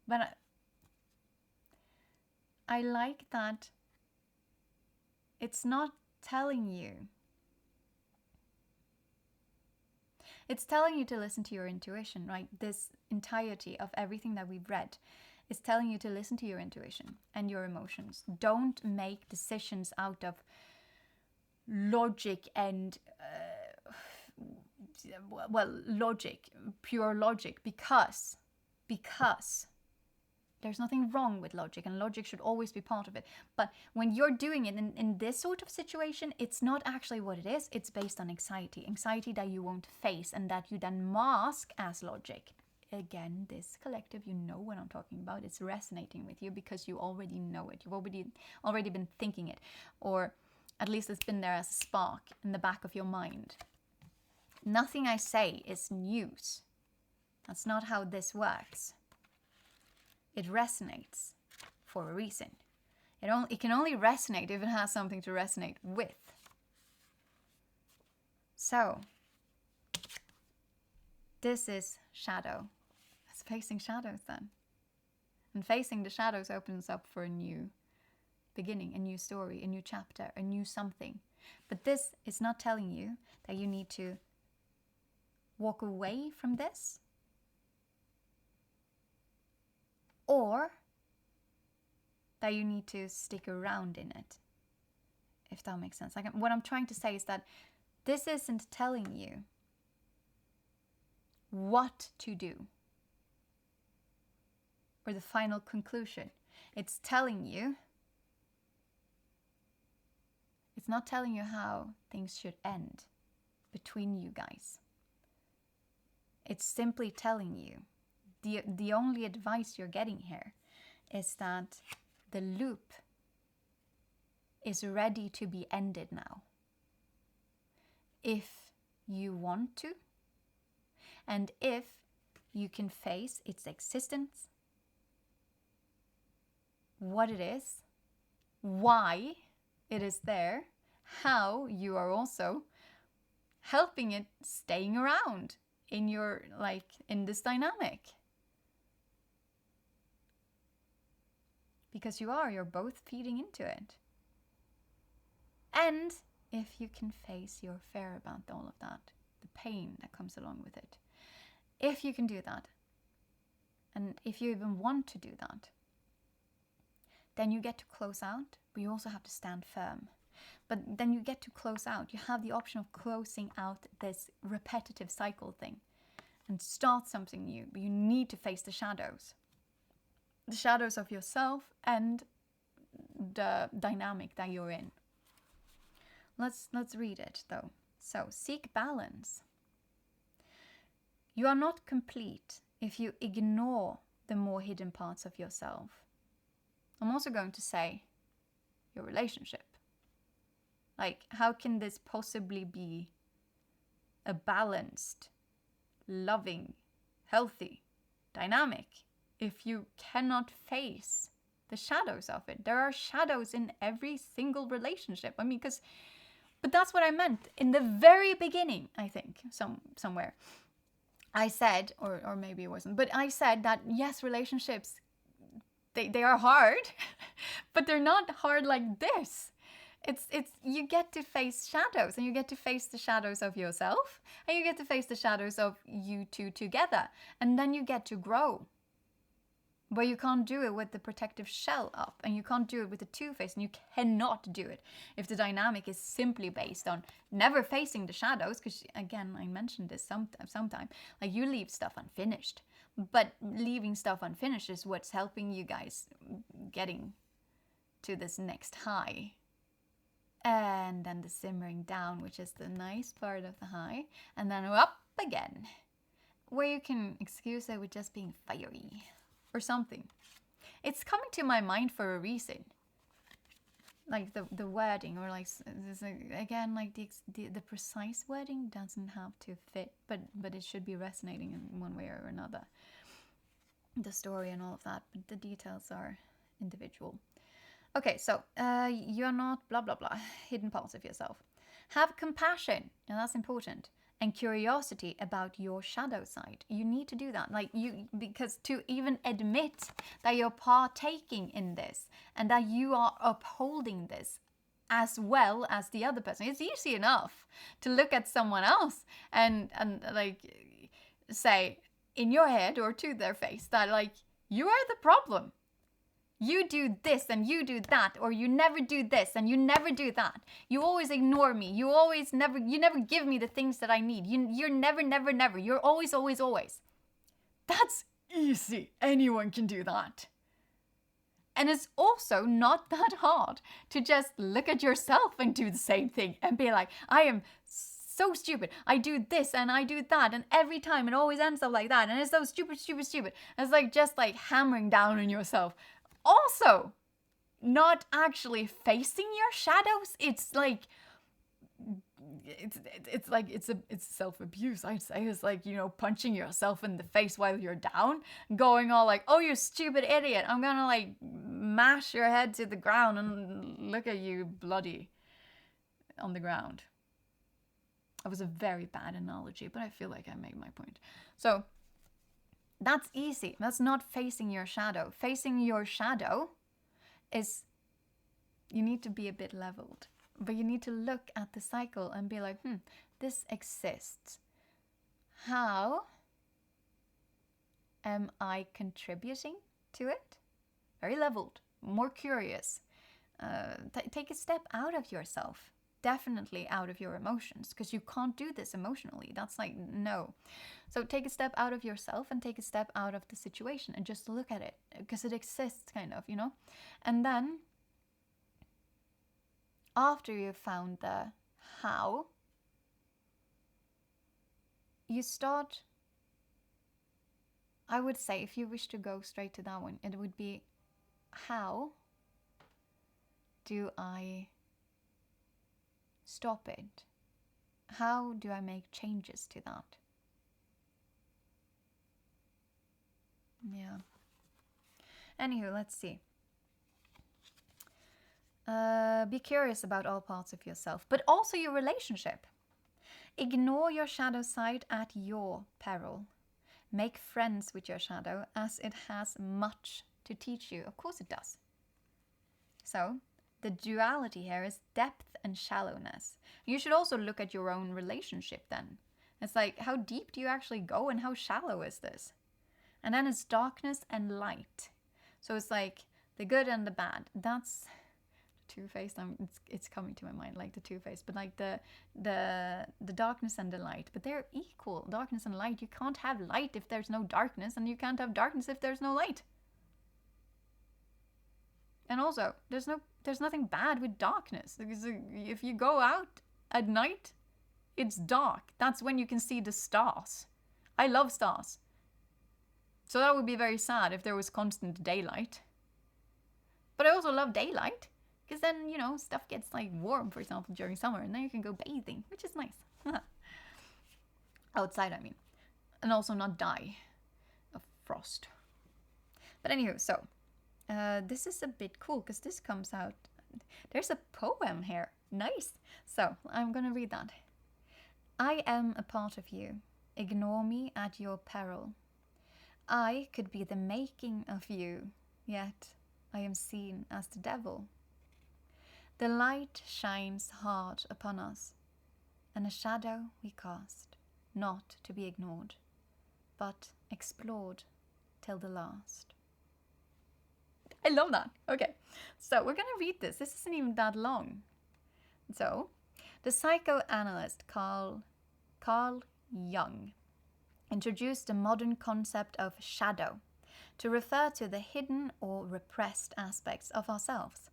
But I like that it's not telling you. It's telling you to listen to your intuition, right? This entirety of everything that we've read is telling you to listen to your intuition and your emotions. Don't make decisions out of logic and, logic, pure logic, because there's nothing wrong with logic, and logic should always be part of it. But when you're doing it in this sort of situation, it's not actually what it is. It's based on anxiety that you won't face and that you then mask as logic. Again, this collective, you know what I'm talking about. It's resonating with you because you already know it. You've already been thinking it, or at least it's been there as a spark in the back of your mind. Nothing I say is news. That's not how this works. It resonates for a reason. It can only resonate if it has something to resonate with. So, this is shadow. It's facing shadows then. And facing the shadows opens up for a new beginning, a new story, a new chapter, a new something. But this is not telling you that you need to walk away from this, or that you need to stick around in it, if that makes sense. Like, what I'm trying to say is that this isn't telling you what to do or the final conclusion. It's telling you, it's not telling you how things should end between you guys. It's simply telling you, the only advice you're getting here is that the loop is ready to be ended now. If you want to, and if you can face its existence, what it is, why it is there, how you are also helping it staying around in your, like, in this dynamic. Because you're both feeding into it. And if you can face your fear about all of that, the pain that comes along with it, if you can do that, and if you even want to do that, then you get to close out, but you also have to stand firm. But then you get to close out. You have the option of closing out this repetitive cycle thing and start something new, but you need to face the shadows. The shadows of yourself and the dynamic that you're in. Let's read it though. So, seek balance. You are not complete if you ignore the more hidden parts of yourself. I'm also going to say your relationship. Like, how can this possibly be a balanced, loving, healthy dynamic if you cannot face the shadows of it? There are shadows in every single relationship. I mean, but that's what I meant in the very beginning, I think, somewhere. I said, or maybe it wasn't, but I said that yes, relationships, they are hard, but they're not hard like this. It's you get to face shadows, and you get to face the shadows of yourself, and you get to face the shadows of you two together, and then you get to grow. But you can't do it with the protective shell up, and you can't do it with the two-face, and you cannot do it if the dynamic is simply based on never facing the shadows, because again, I mentioned this sometime, like, you leave stuff unfinished, but leaving stuff unfinished is what's helping you guys getting to this next high. And then the simmering down, which is the nice part of the high, and then up again, where you can excuse it with just being fiery or something. It's coming to my mind for a reason. Like the wording, or like, again, like the precise wording doesn't have to fit, but it should be resonating in one way or another. The story and all of that, but the details are individual. Okay, so you're not blah blah blah, hidden parts of yourself. Have compassion, and that's important, and curiosity about your shadow side. You need to do that, because to even admit that you're partaking in this and that you are upholding this as well as the other person. It's easy enough to look at someone else and like say in your head or to their face that, like, you are the problem. You do this and you do that, or you never do this and you never do that. You always ignore me. You never give me the things that I need. You're never. You're always. That's easy. Anyone can do that. And it's also not that hard to just look at yourself and do the same thing and be like, I am so stupid. I do this and I do that, and every time it always ends up like that, and it's so stupid. It's like just like hammering down on yourself. Also, not actually facing your shadows. It's like it's like it's self-abuse, I'd say. It's like, you know, punching yourself in the face while you're down, going all like, oh, you stupid idiot, I'm gonna like mash your head to the ground and look at you bloody on the ground. That was a very bad analogy, but I feel like I made my point. So that's easy. That's not facing your shadow. Facing your shadow is, you need to be a bit leveled. But you need to look at the cycle and be like, this exists. How am I contributing to it? Very leveled, more curious. Take a step out of yourself. Definitely out of your emotions, because you can't do this emotionally. That's like, no. So take a step out of yourself and take a step out of the situation and just look at it, because it exists, kind of, you know? And then after you've found the how, you start, I would say, if you wish to go straight to that one, it would be, how do I stop it? How do I make changes to that? Yeah. Anywho, let's see. Be curious about all parts of yourself, but also your relationship. Ignore your shadow side at your peril. Make friends with your shadow, as it has much to teach you. Of course it does. So, the duality here is depth and shallowness. You should also look at your own relationship then. It's like, how deep do you actually go and how shallow is this? And then it's darkness and light. So it's like the good and the bad. That's two-faced. It's coming to my mind, like the two-faced, but like the darkness and the light. But they're equal, darkness and light. You can't have light if there's no darkness, and you can't have darkness if there's no light. And also, there's nothing bad with darkness. Because if you go out at night, it's dark. That's when you can see the stars. I love stars. So that would be very sad if there was constant daylight. But I also love daylight, because then, you know, stuff gets like warm, for example, during summer, and then you can go bathing, which is nice. Outside, I mean. And also not die of frost. But anywho, so this is a bit cool, because this comes out, there's a poem here. Nice. So I'm gonna read that. I am a part of you. Ignore me at your peril. I could be the making of you, yet I am seen as the devil. The light shines hard upon us, and a shadow we cast, not to be ignored, but explored till the last. I love that. Okay, so we're gonna read this. This isn't even that long. So, the psychoanalyst Carl Jung introduced the modern concept of shadow to refer to the hidden or repressed aspects of ourselves.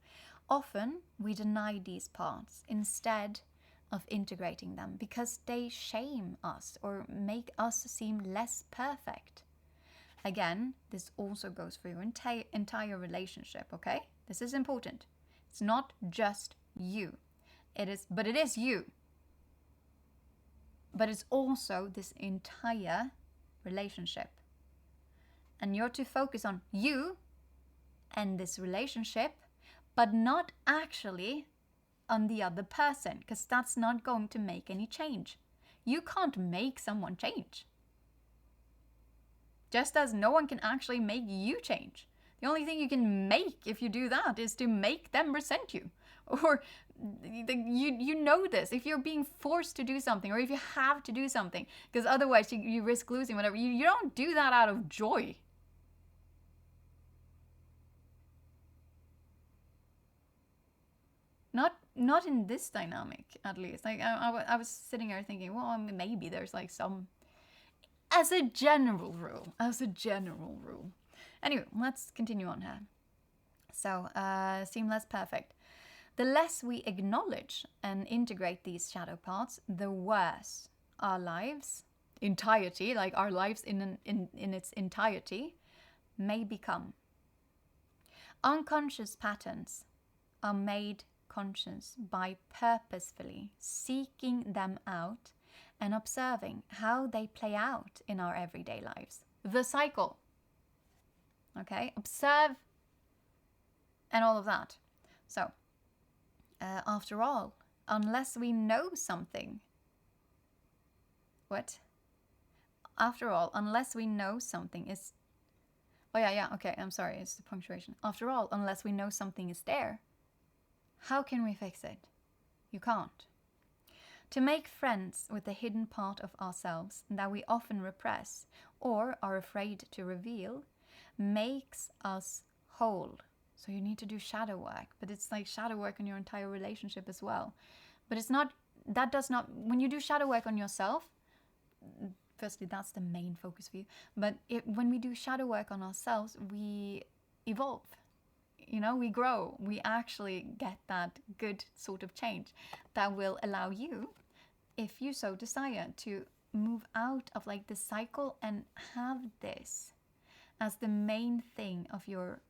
Often, we deny these parts instead of integrating them because they shame us or make us seem less perfect. Again, this also goes for your entire relationship, okay? This is important. It's not just you. It is you. But it's also this entire relationship. And you're to focus on you and this relationship, but not actually on the other person, because that's not going to make any change. You can't make someone change. Just as no one can actually make you change. The only thing you can make if you do that is to make them resent you. Or you know this, if you're being forced to do something, or if you have to do something, because otherwise you risk losing whatever, you don't do that out of joy. Not in this dynamic, at least. Like I was sitting here thinking, well, maybe there's like some, as a general rule. Anyway, let's continue on here. So, seem less perfect. The less we acknowledge and integrate these shadow parts, the worse our lives, entirety, like our lives in its entirety, may become. Unconscious patterns are made conscience by purposefully seeking them out and observing how they play out in our everyday lives. The cycle. Okay? Observe and all of that. So, after all, unless we know something... What? After all, unless we know something is... Oh, yeah, okay, I'm sorry, it's the punctuation. After all, unless we know something is there, how can we fix it? You can't. To make friends with the hidden part of ourselves that we often repress or are afraid to reveal makes us whole. So you need to do shadow work, but it's like shadow work on your entire relationship as well. But it's not, that does not, when you do shadow work on yourself, firstly, that's the main focus for you. But when we do shadow work on ourselves, we evolve. You know, we grow. We actually get that good sort of change that will allow you, if you so desire, to move out of like the cycle and have this as the main thing of your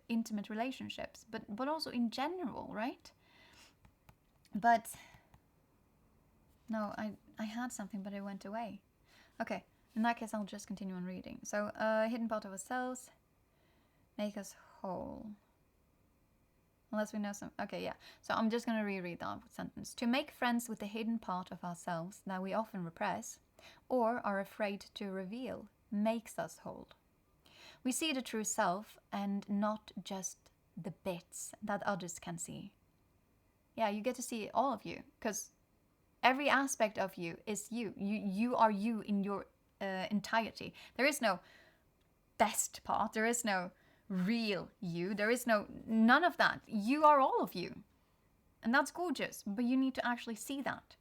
intimate relationships, but also in general, right? But no, I had something, but it went away. Okay, in that case, I'll just continue on reading. So, hidden part of ourselves, make us whole. Unless we know some... Okay, yeah. So I'm just going to reread that sentence. To make friends with the hidden part of ourselves that we often repress or are afraid to reveal makes us whole. We see the true self and not just the bits that others can see. Yeah, you get to see all of you, because every aspect of you is you. You are you in your entirety. There is no best part. There is no real you. There is none of that. You are all of you. And that's gorgeous, but you need to actually see that.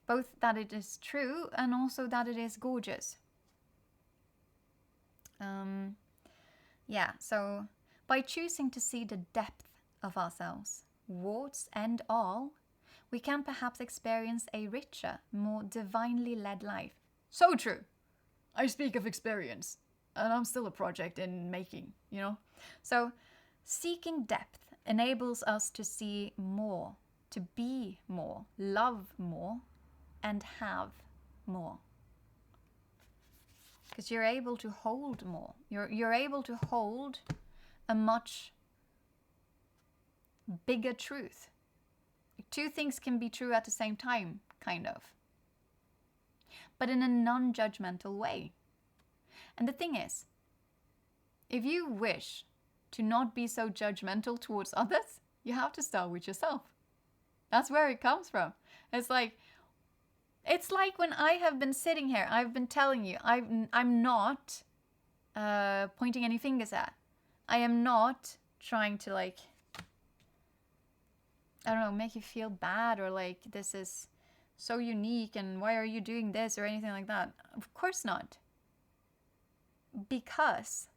Both that it is true and also that it is gorgeous. Yeah, so by choosing to see the depth of ourselves, warts and all, we can perhaps experience a richer, more divinely led life. So true. I speak of experience, and I'm still a project in making, you know? So seeking depth enables us to see more, to be more, love more, and have more. Because you're able to hold more. You're able to hold a much bigger truth. Two things can be true at the same time, kind of. But in a non-judgmental way. And the thing is, if you wish to not be so judgmental towards others, you have to start with yourself. That's where it comes from. It's like when I have been sitting here, I've been telling you, I'm not pointing any fingers at. I am not trying to like, I don't know, make you feel bad or like this is so unique and why are you doing this or anything like that. Of course not. Because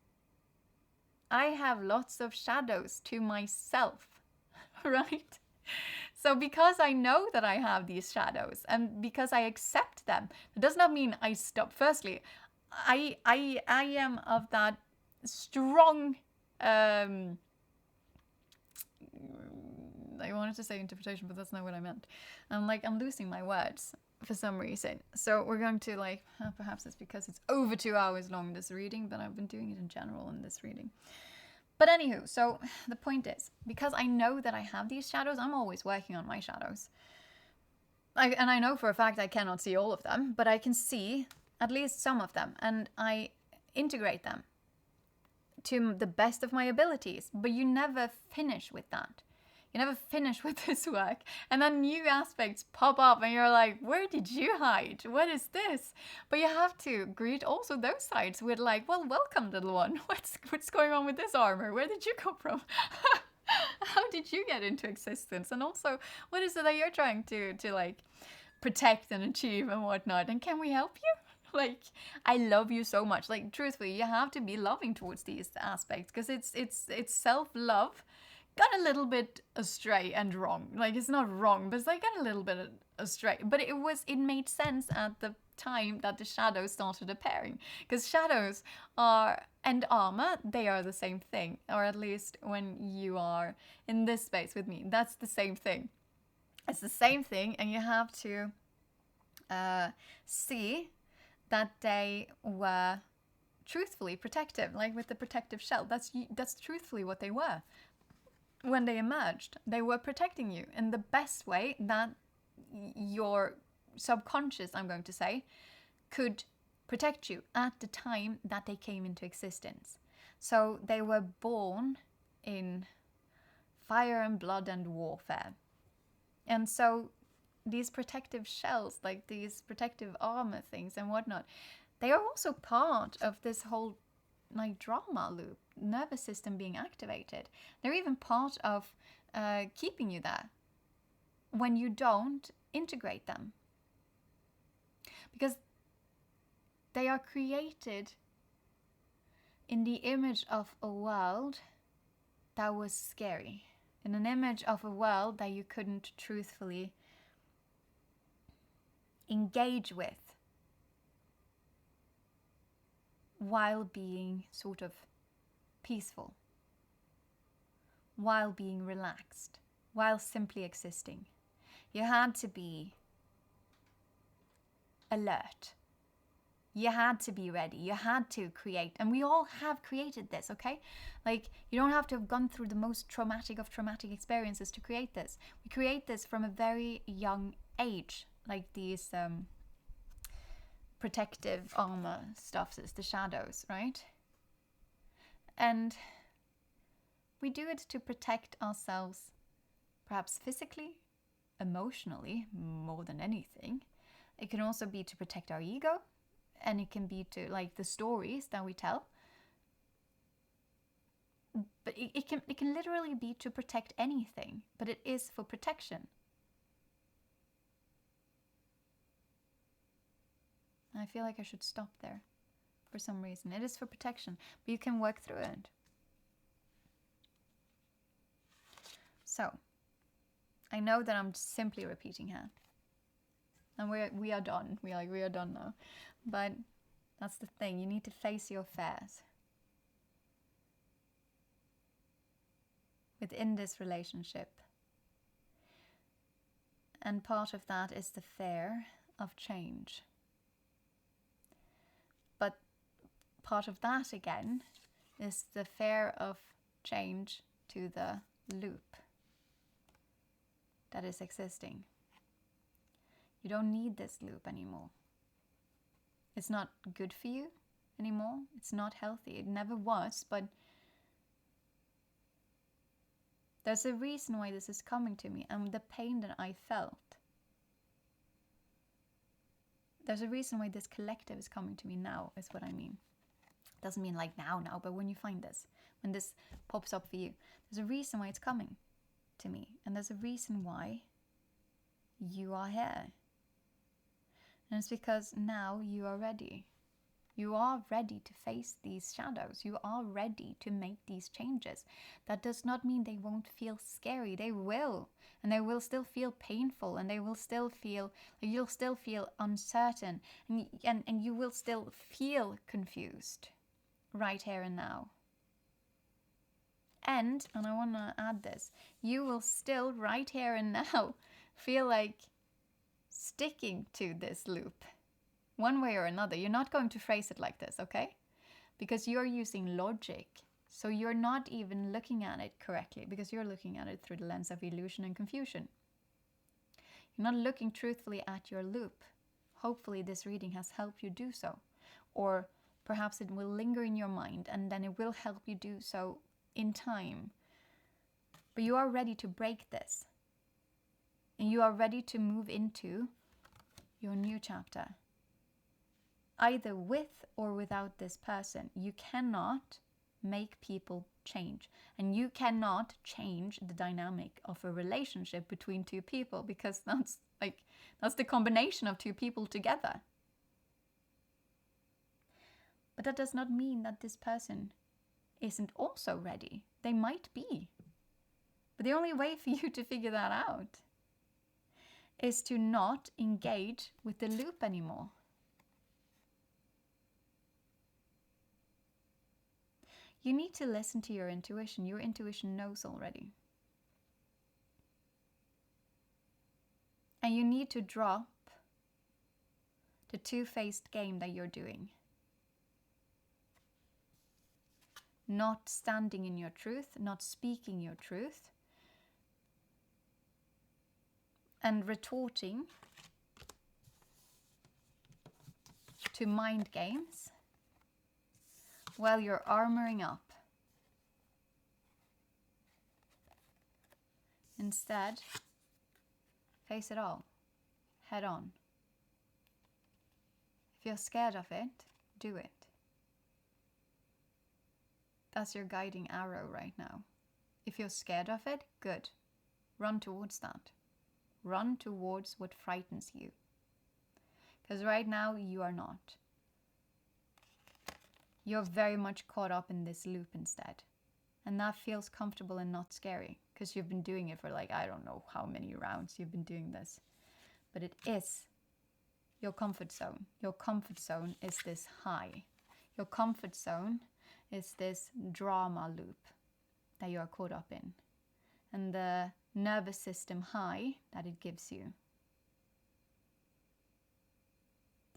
I have lots of shadows to myself, right? So because I know that I have these shadows and because I accept them, it does not mean I stop. Firstly, I am of that strong, I wanted to say interpretation, but that's not what I meant. I'm losing my words for some reason. So we're going to perhaps it's because it's over 2 hours long, this reading, but I've been doing it in general in this reading. But anywho, so the point is, because I know that I have these shadows, I'm always working on my shadows. And I know for a fact I cannot see all of them, but I can see at least some of them, and I integrate them to the best of my abilities. But you never finish with that. You never finish with this work, and then new aspects pop up and you're like, where did you hide? What is this? But you have to greet also those sides with like, well, welcome, little one. What's going on with this armor? Where did you come from? How did you get into existence? And also, what is it that you're trying to like protect and achieve and whatnot? And can we help you? Like, I love you so much. Like, truthfully, you have to be loving towards these aspects because it's self-love got a little bit astray and wrong. Like, it's not wrong, but it's like got a little bit astray. But it made sense at the time that the shadows started appearing. Because shadows are, and armor, they are the same thing. Or at least when you are in this space with me, that's the same thing. It's the same thing, and you have to see that they were truthfully protective, like with the protective shell. That's truthfully what they were. When they emerged, they were protecting you in the best way that your subconscious, I'm going to say, could protect you at the time that they came into existence. So they were born in fire and blood and warfare. And so these protective shells, like these protective armor things and whatnot, they are also part of this whole like drama loop, nervous system being activated. They're even part of keeping you there when you don't integrate them. Because they are created in the image of a world that was scary, in an image of a world that you couldn't truthfully engage with while being sort of peaceful, while being relaxed, while simply existing. You had to be alert. You had to be ready. You had to create. And we all have created this, okay? Like, you don't have to have gone through the most traumatic of traumatic experiences to create this. We create this from a very young age, like these protective armor stuff is the shadows, right? And we do it to protect ourselves, perhaps physically, emotionally, more than anything. It can also be to protect our ego, and it can be to, like, the stories that we tell. But it can literally be to protect anything, but it is for protection. I feel like I should stop there for some reason. It is for protection, but you can work through it. So, I know that I'm simply repeating here. And we are done. We are done now. But that's the thing. You need to face your fears. Within this relationship. And part of that is the fear of change. But part of that, again, is the fear of change to the loop that is existing. You don't need this loop anymore. It's not good for you anymore. It's not healthy. It never was, but there's a reason why this is coming to me, and the pain that I felt. There's a reason why this collective is coming to me now, is what I mean. Doesn't mean like now, but when you find this, when this pops up for you, there's a reason why it's coming to me, and there's a reason why you are here. And it's because now you are ready. You are ready to face these shadows. You are ready to make these changes. That does not mean they won't feel scary. They will. And they will still feel painful. And they will still feel, you'll still feel uncertain. And you will still feel confused right here and now. And I want to add this, you will still right here and now feel like sticking to this loop one way or another. You're not going to phrase it like this, okay? Because you're using logic. So you're not even looking at it correctly, because you're looking at it through the lens of illusion and confusion. You're not looking truthfully at your loop. Hopefully this reading has helped you do so. Or perhaps it will linger in your mind, and then it will help you do so in time. But you are ready to break this. And you are ready to move into your new chapter. Either with or without this person. You cannot make people change. And you cannot change the dynamic of a relationship between two people, because that's the combination of two people together. But that does not mean that this person isn't also ready. They might be. But the only way for you to figure that out is to not engage with the loop anymore. You need to listen to your intuition. Your intuition knows already. And you need to drop the two-faced game that you're doing. Not standing in your truth, not speaking your truth, and retorting to mind games while you're armoring up. Instead, face it all, head on. If you're scared of it, do it. That's your guiding arrow right now. If you're scared of it, good. Run towards that. Run towards what frightens you. Because right now, you are not. You're very much caught up in this loop instead. And that feels comfortable and not scary. Because you've been doing it for like, I don't know how many rounds you've been doing this. But it is your comfort zone. Your comfort zone is this high. Your comfort zone is this drama loop that you are caught up in. And the nervous system high that it gives you.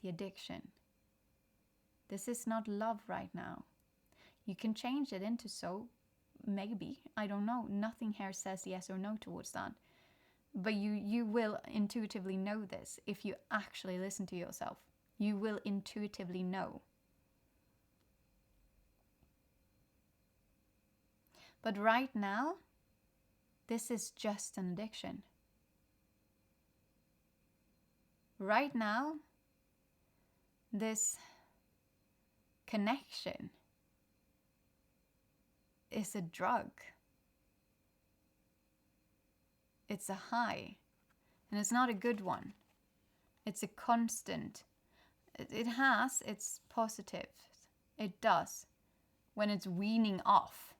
The addiction. This is not love right now. You can change it into so, maybe, I don't know. Nothing here says yes or no towards that. But you will intuitively know this if you actually listen to yourself. You will intuitively know. But right now, this is just an addiction. Right now, this connection is a drug. It's a high. And it's not a good one. It's a constant. It has its positives. It does. When it's weaning off.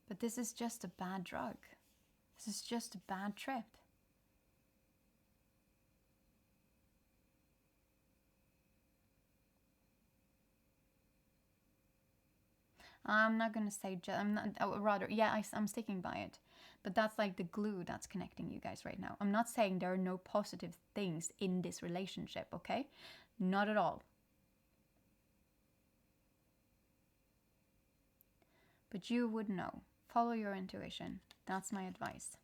But this is just a bad drug. This is just a bad trip. I'm not going to say, I'm sticking by it. But that's like the glue that's connecting you guys right now. I'm not saying there are no positive things in this relationship, okay? Not at all. But you would know. Follow your intuition. That's my advice.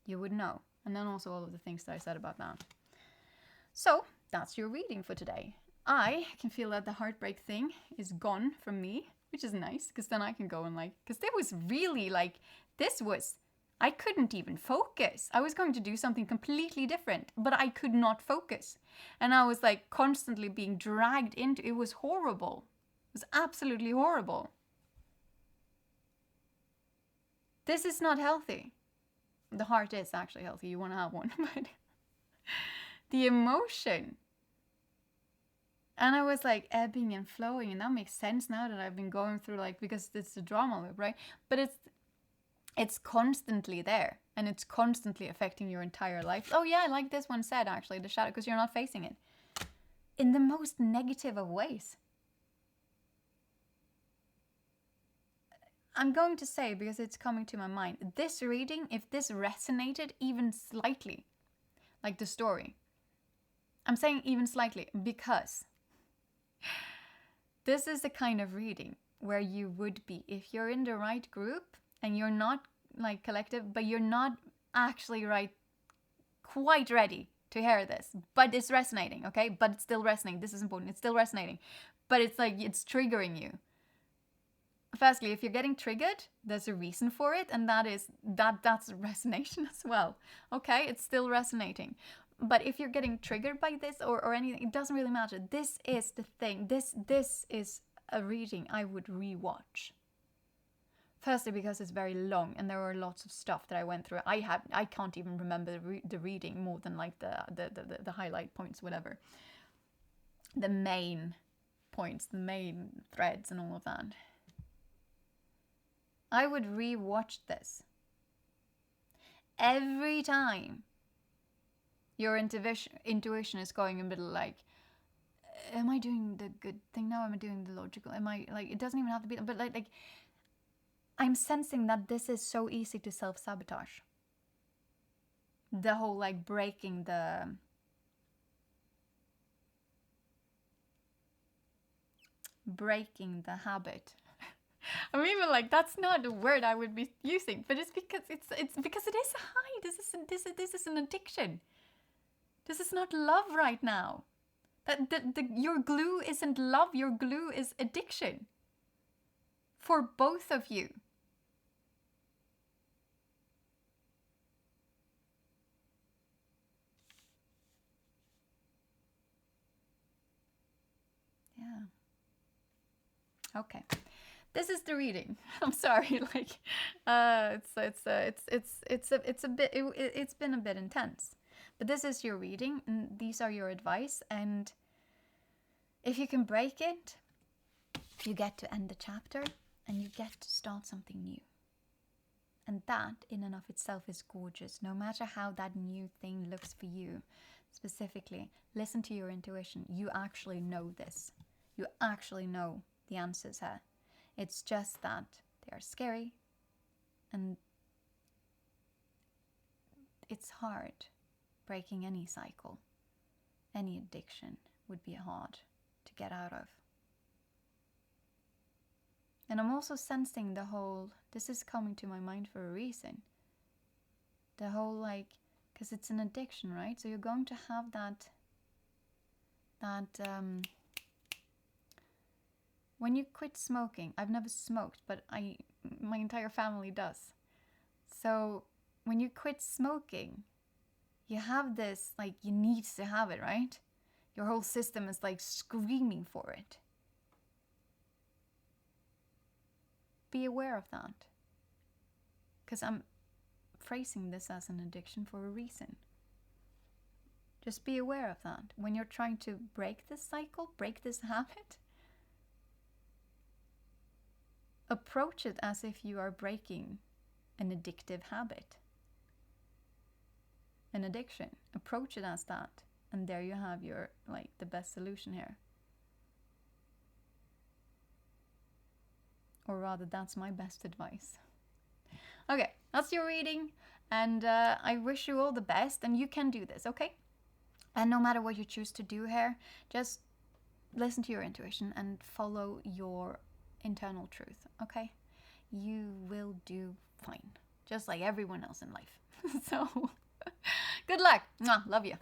You would know. And then also all of the things that I said about that. So, that's your reading for today. I can feel that the heartbreak thing is gone from me, which is nice, because then I can go and because there was really I couldn't even focus. I was going to do something completely different, but I could not focus. And I was constantly being dragged into, it was horrible. It was absolutely horrible. This is not healthy. The heart is actually healthy. You want to have one. But the emotion. And I was ebbing and flowing. And that makes sense now that I've been going through because it's a drama loop, right? But it's constantly there. And it's constantly affecting your entire life. Oh yeah, like this one said actually, the shadow, because you're not facing it. In the most negative of ways. I'm going to say, because it's coming to my mind, this reading, if this resonated even slightly, like the story, I'm saying even slightly because this is the kind of reading where you would be, if you're in the right group and you're not collective, but you're not actually quite ready to hear this, but it's resonating, okay? But it's still resonating. This is important. It's still resonating, but it's it's triggering you. Firstly, if you're getting triggered, there's a reason for it, and that's resonation as well. Okay, it's still resonating. But if you're getting triggered by this or anything, it doesn't really matter. This is the thing. This is a reading I would rewatch. Firstly, because it's very long, and there were lots of stuff that I went through. I can't even remember the reading more than the highlight points, whatever. The main points, the main threads, and all of that. I would re-watch this. Every time your intuition is going a bit am I doing the good thing now? Am I doing the logical? Am I, like, it doesn't even have to be, but like I'm sensing that this is so easy to self-sabotage. The whole, like, breaking the habit. I'm even like, that's not a word I would be using, but it's because it's because it is a high. This is an addiction. This is not love right now. Your glue isn't love. Your glue is addiction. For both of you. Yeah. Okay. This is the reading. I'm sorry, like, it's been a bit intense, but this is your reading, and these are your advice, and if you can break it, you get to end the chapter, and you get to start something new, and that in and of itself is gorgeous. No matter how that new thing looks for you, specifically, listen to your intuition. You actually know this. You actually know the answers here. It's just that they are scary, and it's hard. Breaking any cycle, any addiction would be hard to get out of. And I'm also sensing the whole, this is coming to my mind for a reason. The whole, like, because it's an addiction, right? So you're going to have that when you quit smoking, I've never smoked, but my entire family does. So when you quit smoking, you have this, like, you need to have it, right? Your whole system is like screaming for it. Be aware of that. Because I'm phrasing this as an addiction for a reason. Just be aware of that. When you're trying to break this cycle, break this habit, approach it as if you are breaking an addictive habit. An addiction. Approach it as that. And there you have your, like, the best solution here. Or rather, that's my best advice. Okay, that's your reading. And I wish you all the best. And you can do this, okay? And no matter what you choose to do here, just listen to your intuition and follow your internal truth, okay? You will do fine, just like everyone else in life. So, good luck. Mwah, love you.